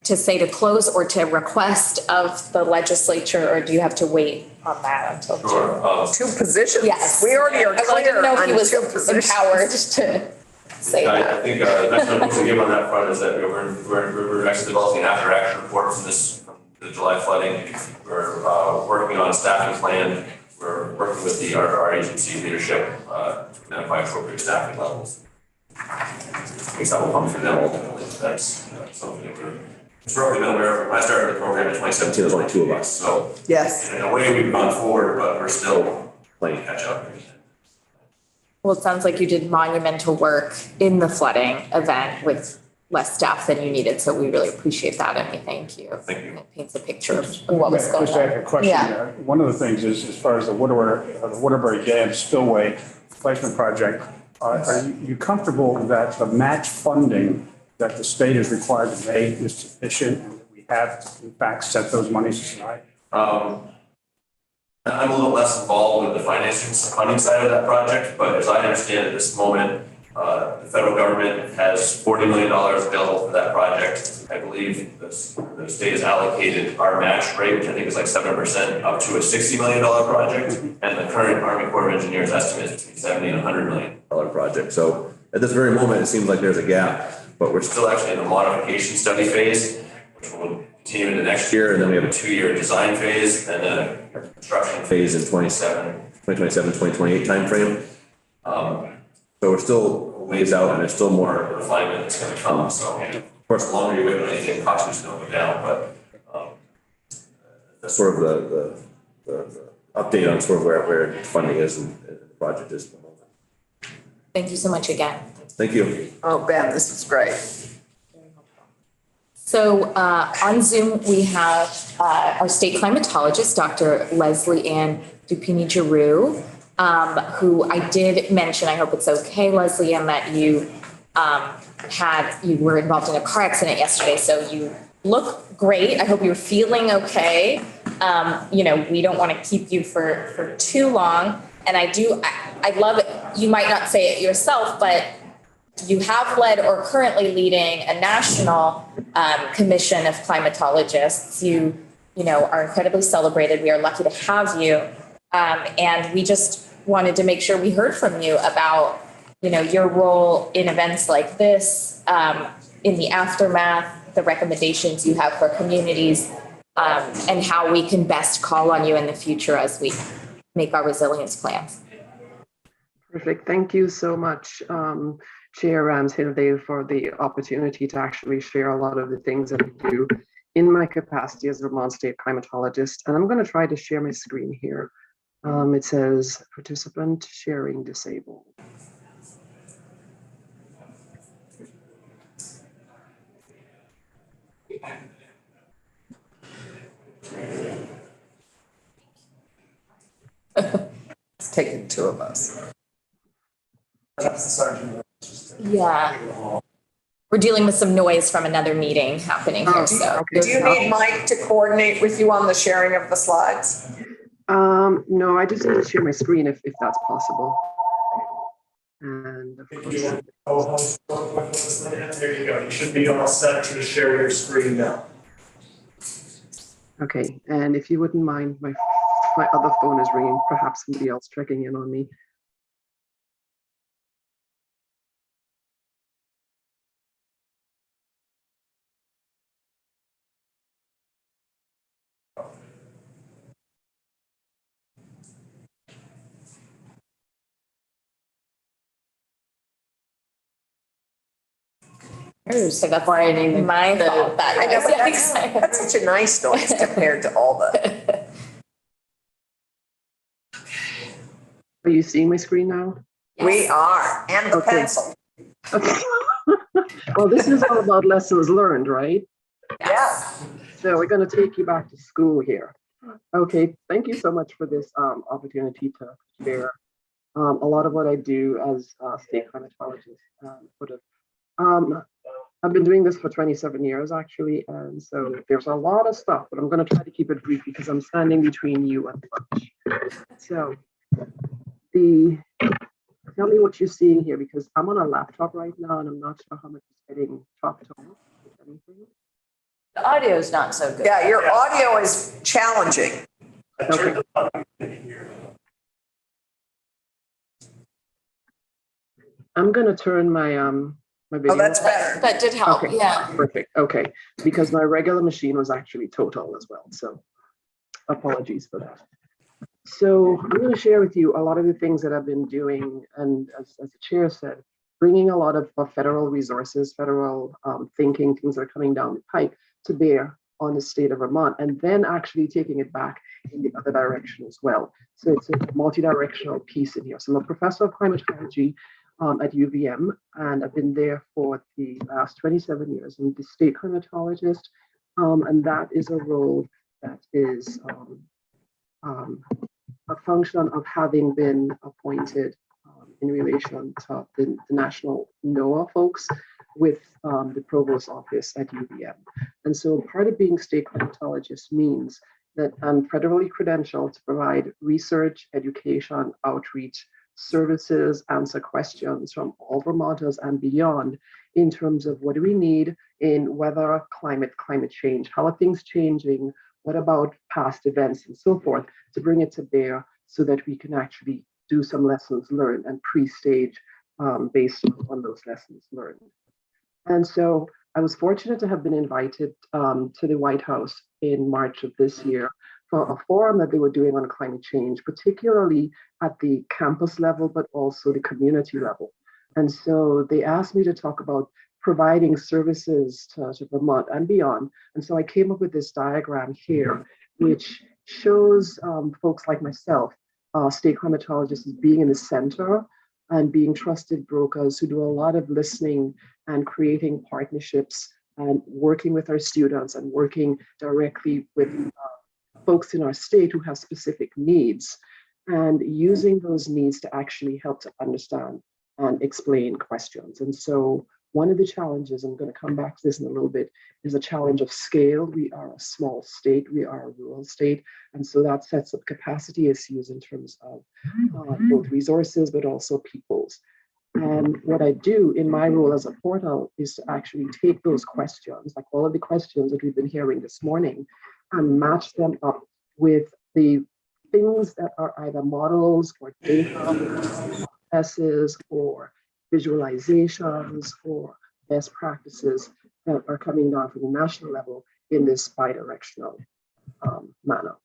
to say to close or to request of the legislature, or do you have to wait on that until June? Sure. Two positions. Yes. We already are I clear didn't know if on he was two positions. empowered to say I that. think the best note to give on that front is that we're actually developing an after-action report from the July flooding. We're working on a staffing plan. We're working with our agency leadership to identify appropriate staffing levels. I guess that will come from them ultimately. That's something that we're historically been aware of. When I started the program in 2017, there's only 2 of us. So Yes. in a way, we've gone forward, but we're still playing catch up. Well, it sounds like you did monumental work in the flooding event with less staff than you needed. So we really appreciate that and we thank you. Thank you. It paints a picture of what was going Just have a on. question. Yeah. One of the things is, as far as the Waterbury Dam spillway replacement project, are you comfortable that the match funding that the state is required to make is sufficient and that we have in fact set those monies aside? I'm a little less involved with the funding side of that project, but as I understand at this moment, the federal government has $40 million available for that project. I believe the state has allocated our match rate, which I think is like 7%, up to a $60 million project. And the current Army Corps of Engineers estimate is between $70 and $100 million project. So at this very moment, it seems like there's a gap, but we're still actually in the modification study phase, which will continue into next year. And then we have a 2-year design phase and then a construction phase in 2027, 2028 timeframe. So we're still a ways out and there's still more refinement that's going to come. So of course, the longer you wait on anything, costs just don't go down, but that's sort of the update on sort of where funding is and the project is at the moment. Thank you so much again. Thank you. Oh, Ben, this is great. So on Zoom, we have our state climatologist, Dr. Leslie Ann Dupini-Giroux, who I did mention, I hope it's okay, Leslie Ann, that you were involved in a car accident yesterday, so you look great. I hope you're feeling okay. You know, we don't want to keep you for too long. And I love it. You might not say it yourself, but you have led or currently leading a national commission of climatologists. You know, are incredibly celebrated. We are lucky to have you. And we just wanted to make sure we heard from you about, you know, your role in events like this, in the aftermath, the recommendations you have for communities, and how we can best call on you in the future as we make our resilience plans. Perfect. Thank you so much, Chair Rams-Hildale, for the opportunity to actually share a lot of the things that I do in my capacity as a Vermont State climatologist. And I'm going to try to share my screen here. It says participant sharing disabled. It's taken two of us. Yeah. We're dealing with some noise from another meeting happening here, so. Do you need Mike to coordinate with you on the sharing of the slides? No, I just need to share my screen if that's possible. And of course. There you go. You should be all set to share your screen now. Okay, and if you wouldn't mind, my other phone is ringing, perhaps somebody else checking in on me. So that's why I didn't mind that. I know, but that's such a nice noise compared to all the. Are you seeing my screen now? We are, and the pencil. Okay. Well, this is all about lessons learned, right? Yes. So we're going to take you back to school here. Okay, thank you so much for this opportunity to share a lot of what I do as a state climatologist. I've been doing this for 27 years, actually, and so there's a lot of stuff, but I'm going to try to keep it brief because I'm standing between you and lunch. So, tell me what you're seeing here, because I'm on a laptop right now, and I'm not sure how much is getting chopped off, if anything. The audio is not so good. Yeah, your audio is challenging. Okay. I'm going to turn my my video. Oh, that's better. That did help, okay. Yeah. Perfect, okay. Because my regular machine was actually total as well, so apologies for that. So I'm going to share with you a lot of the things that I've been doing, and as the chair said, bringing a lot of federal resources, federal thinking, things that are coming down the pike to bear on the state of Vermont, and then actually taking it back in the other direction as well. So it's a multi-directional piece in here. So I'm a professor of climatology at UVM, and I've been there for the last 27 years. I'm the state climatologist, and that is a role that is a function of having been appointed in relation to the national NOAA folks with the provost office at UVM. And so part of being state climatologist means that I'm federally credentialed to provide research, education, outreach, services, answer questions from all Vermonters and beyond in terms of what do we need in weather, climate change, how are things changing, what about past events and so forth, to bring it to bear so that we can actually do some lessons learned and pre-stage based on those lessons learned. And so I was fortunate to have been invited to the White House in March of this year for a forum that they were doing on climate change, particularly at the campus level, but also the community level. And so they asked me to talk about providing services to Vermont and beyond. And so I came up with this diagram here, which shows folks like myself, state climatologists, as being in the center and being trusted brokers who do a lot of listening and creating partnerships and working with our students and working directly with folks in our state who have specific needs, and using those needs to actually help to understand and explain questions. And so One of the challenges, I'm going to come back to this in a little bit, is a challenge of scale. We are a small state, we are a rural state, and so that sets up capacity issues in terms of both resources, but also peoples. And what I do in my role as a portal is to actually take those questions, like all of the questions that we've been hearing this morning, and match them up with the things that are either models or data, processes or visualizations or best practices that are coming down from the national level in this bi-directional manner.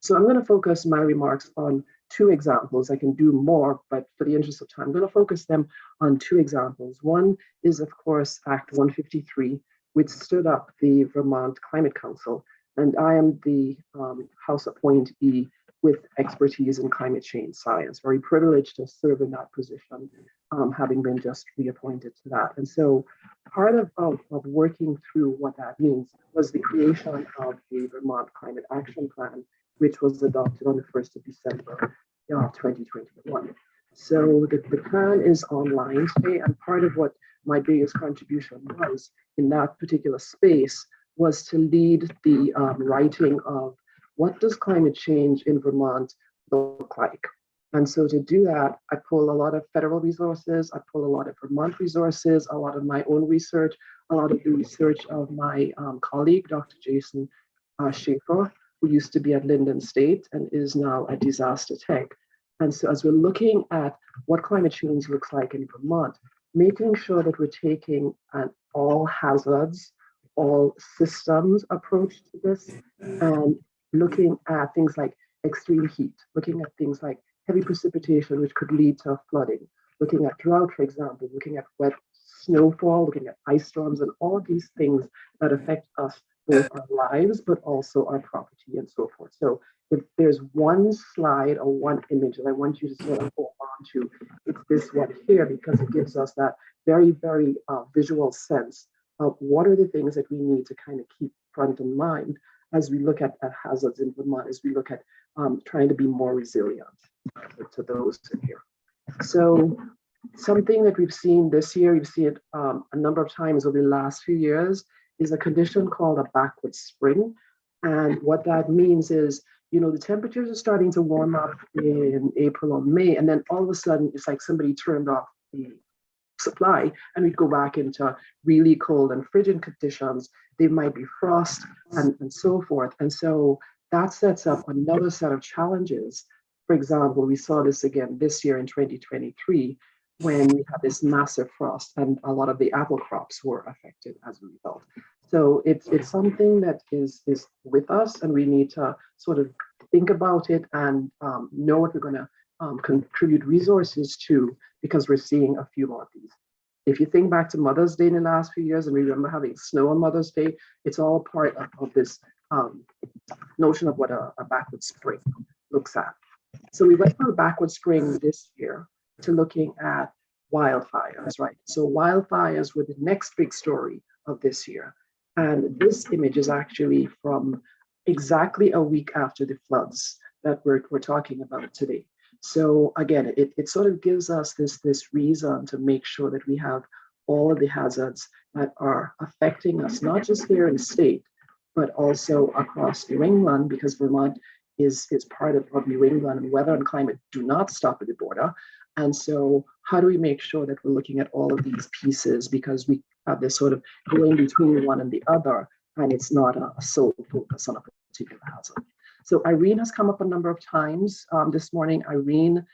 So I'm going to focus my remarks on two examples. I can do more, but for the interest of time, I'm going to focus them on two examples. One is, of course, Act 153, which stood up the Vermont Climate Council, and I am the House appointee with expertise in climate change science. Very privileged to serve in that position, having been just reappointed to that. And so part of working through what that means was the creation of the Vermont Climate Action Plan, which was adopted on the 1st of December 2021. So the plan is online today, and part of what my biggest contribution was in that particular space was to lead the writing of what does climate change in Vermont look like? And so to do that, I pull a lot of federal resources, I pull a lot of Vermont resources, a lot of my own research, a lot of the research of my colleague, Dr. Jason Schaefer, who used to be at Linden State and is now at Disaster Tech. And so as we're looking at what climate change looks like in Vermont, making sure that we're taking an all hazards, all systems approach to this, and looking at things like extreme heat, looking at things like heavy precipitation, which could lead to flooding, looking at drought, for example, looking at wet snowfall, looking at ice storms, and all of these things that affect us, both our lives, but also our property and so forth. So if there's one slide or one image that I want you to sort of hold on to, it's this one here, because it gives us that very, very visual sense of what are the things that we need to kind of keep front in mind as we look at hazards in Vermont, as we look at trying to be more resilient to those in here. So something that we've seen this year, we've seen it a number of times over the last few years, is a condition called a backward spring. And what that means is, you know, the temperatures are starting to warm up in April or May, and then all of a sudden it's like somebody turned off the supply and we'd go back into really cold and frigid conditions. There might be frost and so forth. And so that sets up another set of challenges. For example, we saw this again this year in 2023, when we had this massive frost and a lot of the apple crops were affected as a result. So it's something that is with us, and we need to sort of think about it and know what we're going to contribute resources to, because we're seeing a few more of these. If you think back to Mother's Day in the last few years, and we remember having snow on Mother's Day, it's all part of this notion of what a backward spring looks at. So we went from a backward spring this year to looking at wildfires, right? So wildfires were the next big story of this year. And this image is actually from exactly a week after the floods that we're talking about today. So again, it sort of gives us this reason to make sure that we have all of the hazards that are affecting us, not just here in the state, but also across New England, because Vermont is part of New England, and weather and climate do not stop at the border. And so how do we make sure that we're looking at all of these pieces, because we have this sort of going between one and the other, and it's not a sole focus on a particular hazard. So Irene has come up a number of times this morning. Irene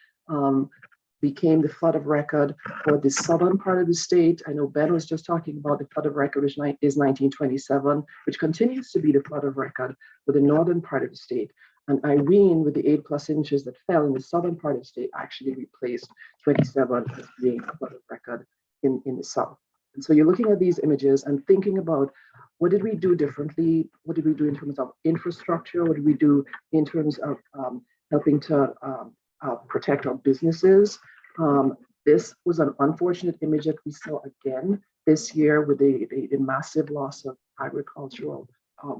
became the flood of record for the southern part of the state. I know Ben was just talking about the flood of record, which is 1927, which continues to be the flood of record for the northern part of the state. And Irene, with the 8+ inches that fell in the southern part of the state, actually replaced 27 as being a flood of record in the south. And so you're looking at these images and thinking about, what did we do differently? What did we do in terms of infrastructure? What did we do in terms of helping to protect our businesses? This was an unfortunate image that we saw again this year with the massive loss of agricultural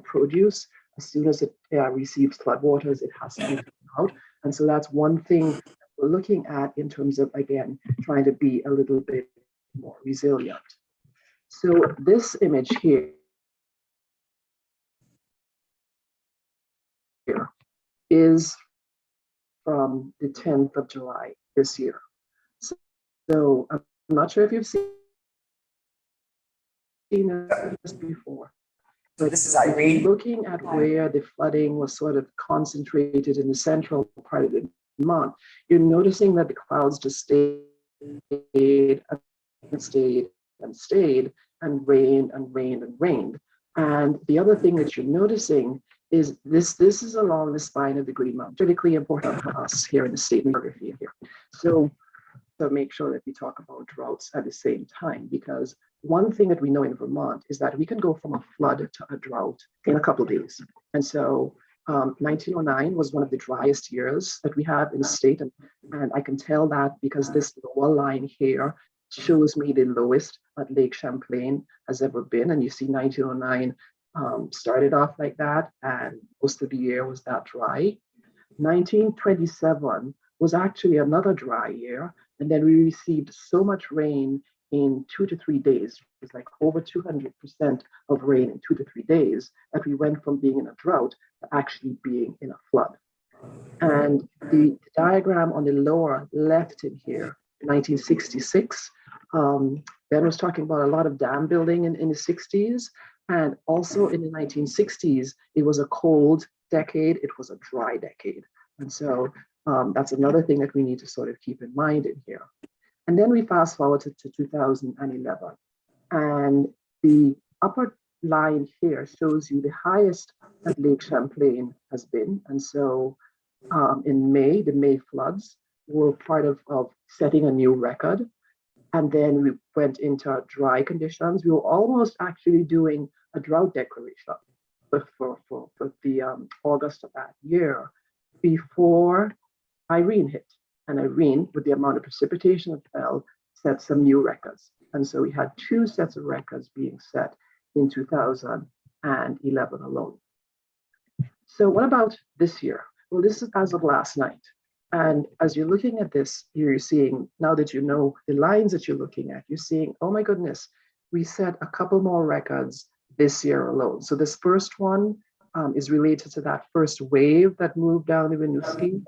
produce. As soon as it receives floodwaters, it has to be taken out. And so that's one thing that we're looking at in terms of, again, trying to be a little bit more resilient. So this image here is from the 10th of July this year. So I'm not sure if you've seen this before. But this is Irene. Looking at where the flooding was sort of concentrated in the central part of the Vermont, you're noticing that the clouds just stayed and stayed and stayed and rained and rained and rained. And the other thing that you're noticing is this is along the spine of the Green Mountain, critically important for us here in the state of geography here. So make sure that we talk about droughts at the same time, because one thing that we know in Vermont is that we can go from a flood to a drought in a couple of days. And so 1909 was one of the driest years that we have in the state. And I can tell that because this lower line here shows me the lowest that Lake Champlain has ever been. And you see 1909 started off like that, and most of the year was that dry. 1927 was actually another dry year. And then we received so much rain in 2 to 3 days. It was like over 200% of rain in 2 to 3 days that we went from being in a drought to actually being in a flood. And the diagram on the lower left in here, 1966, Ben was talking about a lot of dam building in the 60s. And also in the 1960s, it was a cold decade, it was a dry decade. And so that's another thing that we need to sort of keep in mind in here. And then we fast forward to 2011. And the upper line here shows you the highest that Lake Champlain has been. And so in May, the May floods were part of setting a new record. And then we went into dry conditions. We were almost actually doing a drought declaration for the August of that year before Irene hit. And Irene, with the amount of precipitation that fell, set some new records. And so we had 2 sets of records being set in 2011 alone. So what about this year? Well, this is as of last night. And as you're looking at this, you're seeing, now that you know the lines that you're looking at, you're seeing, oh my goodness, we set a couple more records this year alone. So this first one is related to that first wave that moved down the Winooski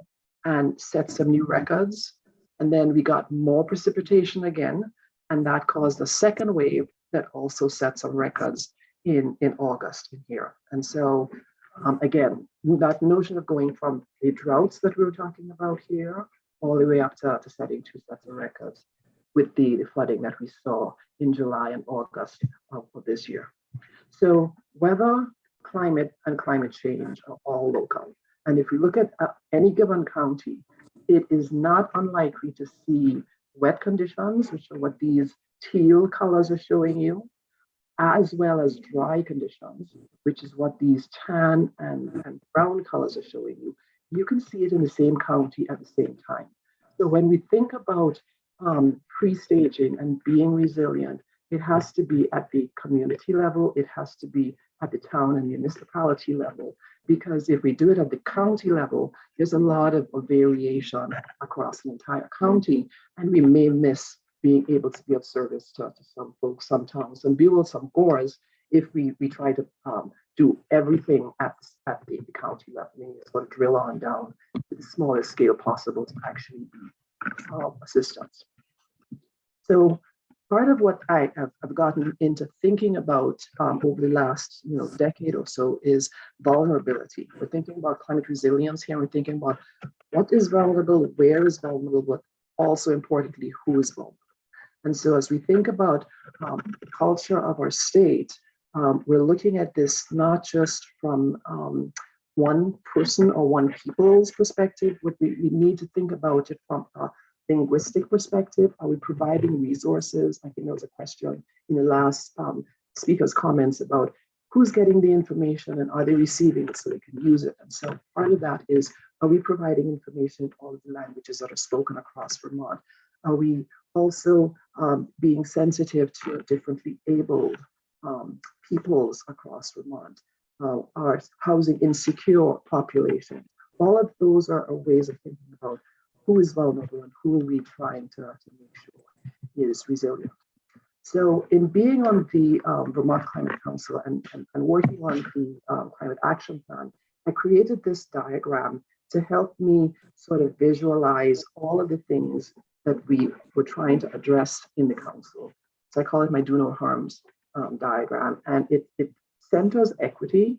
and set some new records. And then we got more precipitation again, and that caused a second wave that also set some records in August in here. And so again, that notion of going from the droughts that we were talking about here all the way up to setting 2 sets of records with the flooding that we saw in July and August of this year. So weather, climate, and climate change are all local. And if we look at any given county, it is not unlikely to see wet conditions, which are what these teal colors are showing you, as well as dry conditions, which is what these tan and brown colors are showing you. You can see it in the same county at the same time. So when we think about pre-staging and being resilient, it has to be at the community level, it has to be at the town and municipality level, because if we do it at the county level, there's a lot of variation across an entire county, and we may miss being able to be of service to some folks, some towns, some Buell, some Gores, if we try to do everything at the county level, meaning sort of drill on down to the smallest scale possible to actually be assistance. So part of what I have gotten into thinking about over the last decade or so is vulnerability. We're thinking about climate resilience here. We're thinking about what is vulnerable, where is vulnerable, but also importantly, who is vulnerable. And so as we think about the culture of our state, we're looking at this not just from one person or one people's perspective, but we need to think about it from a linguistic perspective. Are we providing resources? I think there was a question in the last speaker's comments about who's getting the information and are they receiving it so they can use it? And so part of that is, are we providing information in all of the languages that are spoken across Vermont? Are we also being sensitive to differently abled peoples across Vermont, our housing insecure population? All of those are ways of thinking about who is vulnerable and who are we trying to make sure is resilient. So in being on the Vermont Climate Council and working on the Climate Action Plan, I created this diagram to help me sort of visualize all of the things that we were trying to address in the council. So I call it my do no harms diagram, and it centers equity,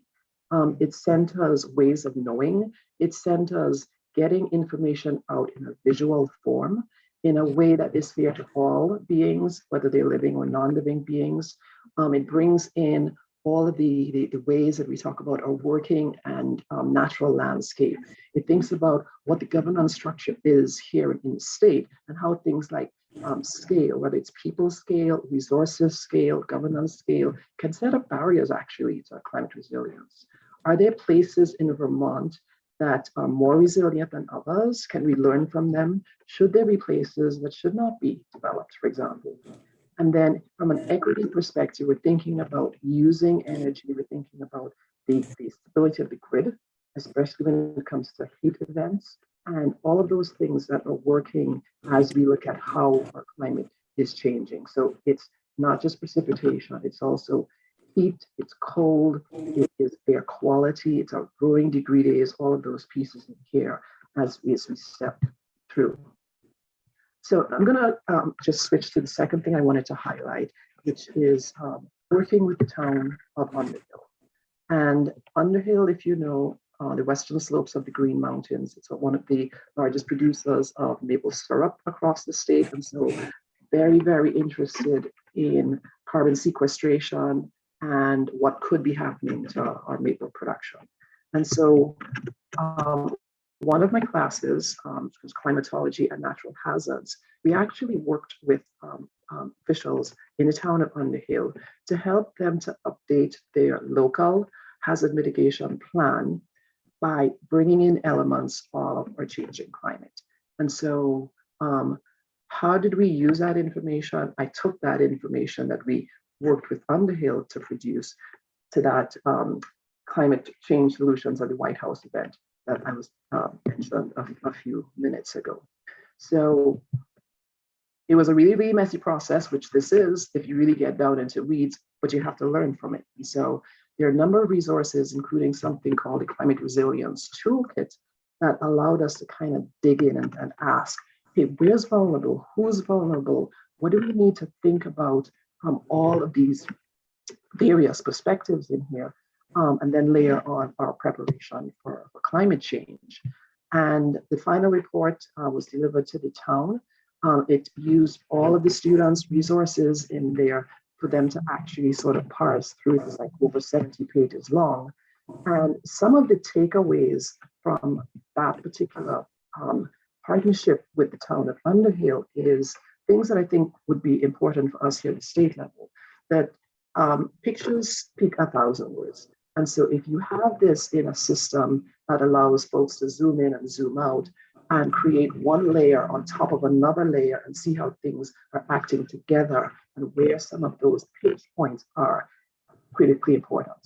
it centers ways of knowing, it centers getting information out in a visual form, in a way that is fair to all beings, whether they're living or non-living beings. It brings in all of the ways that we talk about our working and natural landscape. It thinks about what the governance structure is here in the state and how things like scale, whether it's people scale, resources scale, governance scale, can set up barriers actually to climate resilience. Are there places in Vermont that are more resilient than others? Can we learn from them? Should there be places that should not be developed, for example? And then from an equity perspective, we're thinking about using energy, we're thinking about the stability of the grid, especially when it comes to heat events, and all of those things that are working as we look at how our climate is changing. So it's not just precipitation, it's also heat, it's cold, it is air quality, it's our growing degree days, all of those pieces in here as we step through. So I'm going to just switch to the second thing I wanted to highlight, which is working with the town of Underhill. And Underhill, if you know, the western slopes of the Green Mountains, it's one of the largest producers of maple syrup across the state. And so very, very interested in carbon sequestration and what could be happening to our maple production. And so one of my classes was climatology and natural hazards. We actually worked with officials in the town of Underhill to help them to update their local hazard mitigation plan by bringing in elements of our changing climate. And so how did we use that information? I took that information that we worked with Underhill to produce to that climate change solutions at the White House event that I was mentioned a few minutes ago. So it was a really, really messy process, which this is if you really get down into weeds, but you have to learn from it. And so there are a number of resources, including something called the Climate Resilience Toolkit, that allowed us to kind of dig in and ask, hey, where's vulnerable? Who's vulnerable? What do we need to think about from all of these various perspectives in here? And then layer on our preparation for climate change. And the final report was delivered to the town. It used all of the students' resources in there for them to actually sort of parse through. It was like over 70 pages long. And some of the takeaways from that particular partnership with the town of Underhill is things that I think would be important for us here at the state level, that pictures speak 1,000 words. And so if you have this in a system that allows folks to zoom in and zoom out and create one layer on top of another layer and see how things are acting together and where some of those pinch points are critically important.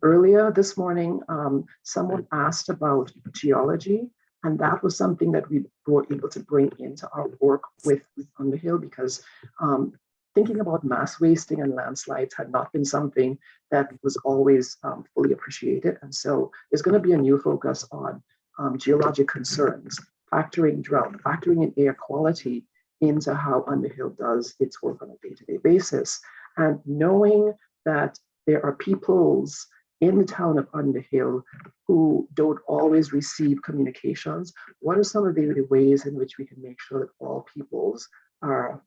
Earlier this morning, someone asked about geology, and that was something that we were able to bring into our work with Underhill, because thinking about mass wasting and landslides had not been something that was always fully appreciated. And so there's going to be a new focus on geologic concerns, factoring drought, factoring in air quality into how Underhill does its work on a day-to-day basis. And knowing that there are peoples in the town of Underhill who don't always receive communications, what are some of the ways in which we can make sure that all peoples are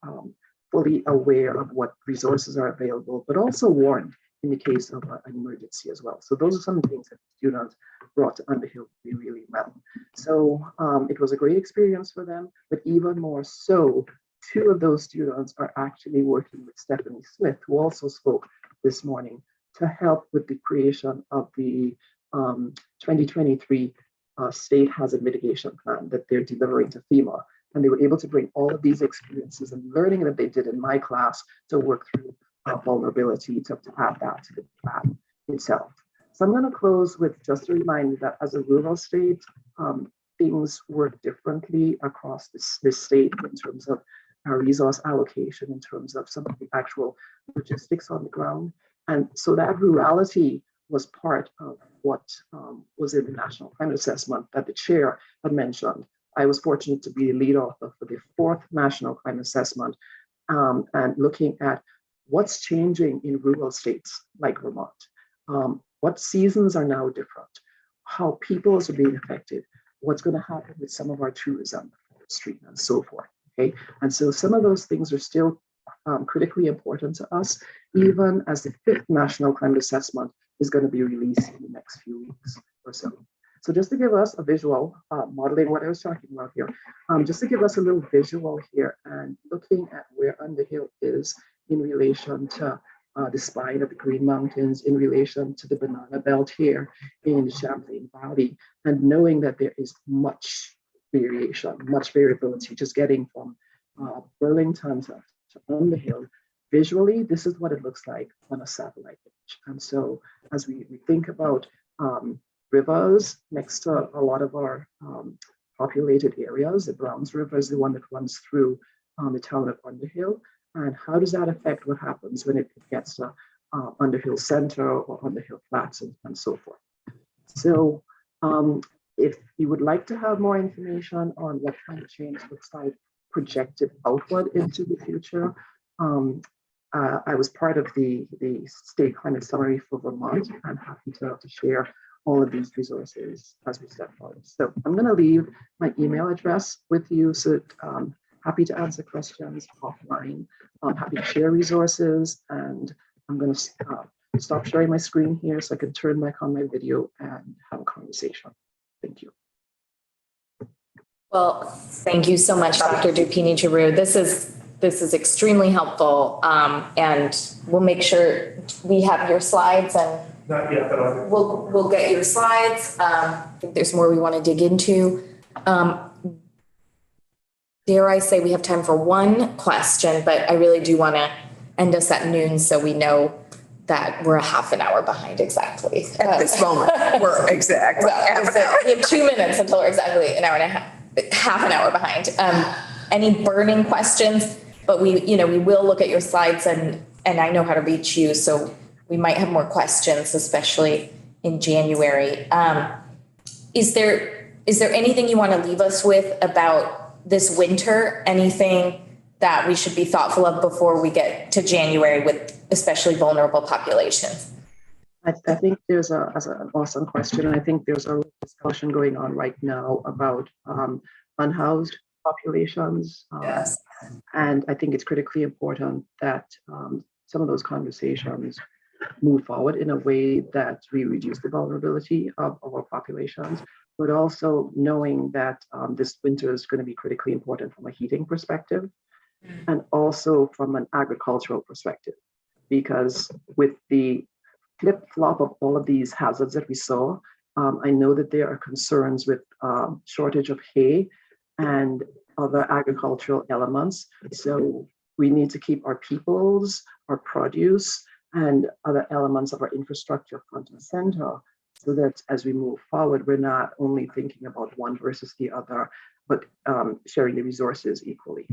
fully aware of what resources are available, but also warned in the case of an emergency as well. So those are some things that students brought to Underhill really, really well. So it was a great experience for them, but even more so, 2 of those students are actually working with Stephanie Smith, who also spoke this morning, to help with the creation of the 2023 state hazard mitigation plan that they're delivering to FEMA. And they were able to bring all of these experiences and learning that they did in my class to work through vulnerability, to add that to the plan itself. So I'm going to close with just a reminder that as a rural state, things work differently across this state in terms of resource allocation in terms of some of the actual logistics on the ground. And so that rurality was part of what was in the National Climate Assessment that the chair had mentioned. I was fortunate to be the lead author for the 4th National Climate Assessment, and looking at what's changing in rural states like Vermont. What seasons are now different, how peoples are being affected, what's going to happen with some of our tourism, street and so forth. Okay, and so some of those things are still critically important to us, even as the 5th National Climate Assessment is going to be released in the next few weeks or so. So just to give us a visual, modeling what I was talking about here, just to give us a little visual here and looking at where Underhill is in relation to the spine of the Green Mountains, in relation to the Banana Belt here in the Champlain Valley, and knowing that there is much variation, much variability, just getting from Burlington to Underhill. Visually, this is what it looks like on a satellite image. And so as we think about rivers next to a lot of our populated areas, the Browns River is the one that runs through the town of Underhill. And how does that affect what happens when it gets to Underhill Center or Underhill Flats and so forth? So if you would like to have more information on what climate change looks like projected outward into the future, I was part of the State Climate Summary for Vermont. I'm happy to share all of these resources as we step forward. So I'm going to leave my email address with you. So happy to answer questions offline. I'm happy to share resources, and I'm going to stop sharing my screen here so I can turn back on my video and have a conversation. Thank you. Well, thank you so much, Dr. Dupini-Giroux. This is extremely helpful, and we'll make sure we have your slides, and Not yet, but we'll get your slides. I think there's more we want to dig into. Dare I say we have time for one question, but I really do want to end us at noon so we know that we're a half an hour behind exactly. At this moment, we're exactly we have 2 minutes until we're exactly an hour and a half an hour behind. Any burning questions? But we will look at your slides, and I know how to reach you, so we might have more questions, especially in January. Is there anything you want to leave us with about this winter? Anything that we should be thoughtful of before we get to January with especially vulnerable populations? I think there's an awesome question. And I think there's a discussion going on right now about unhoused populations. Yes. And I think it's critically important that some of those conversations move forward in a way that we reduce the vulnerability of our populations, but also knowing that this winter is going to be critically important from a heating perspective and also from an agricultural perspective, because with the flip-flop of all of these hazards that we saw, I know that there are concerns with shortage of hay and other agricultural elements. So we need to keep our peoples, our produce, and other elements of our infrastructure front and center, so that as we move forward, we're not only thinking about one versus the other, but sharing the resources equally.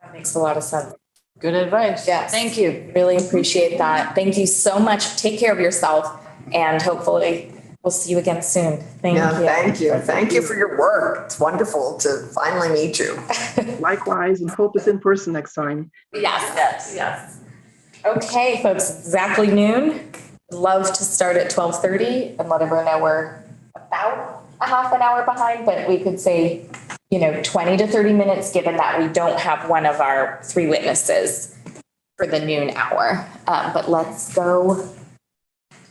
That makes a lot of sense. Good advice. Yes. Thank you. Really appreciate that. Thank you so much. Take care of yourself, and hopefully we'll see you again soon. Thank you. Thank you. Thank you for your work. It's wonderful to finally meet you. Likewise, and hope it's in person next time. Yes. Okay, folks, exactly noon. Love to start at 12:30 and let everyone know we're about a half an hour behind, but we could say, 20 to 30 minutes, given that we don't have one of our 3 witnesses for the noon hour. But let's go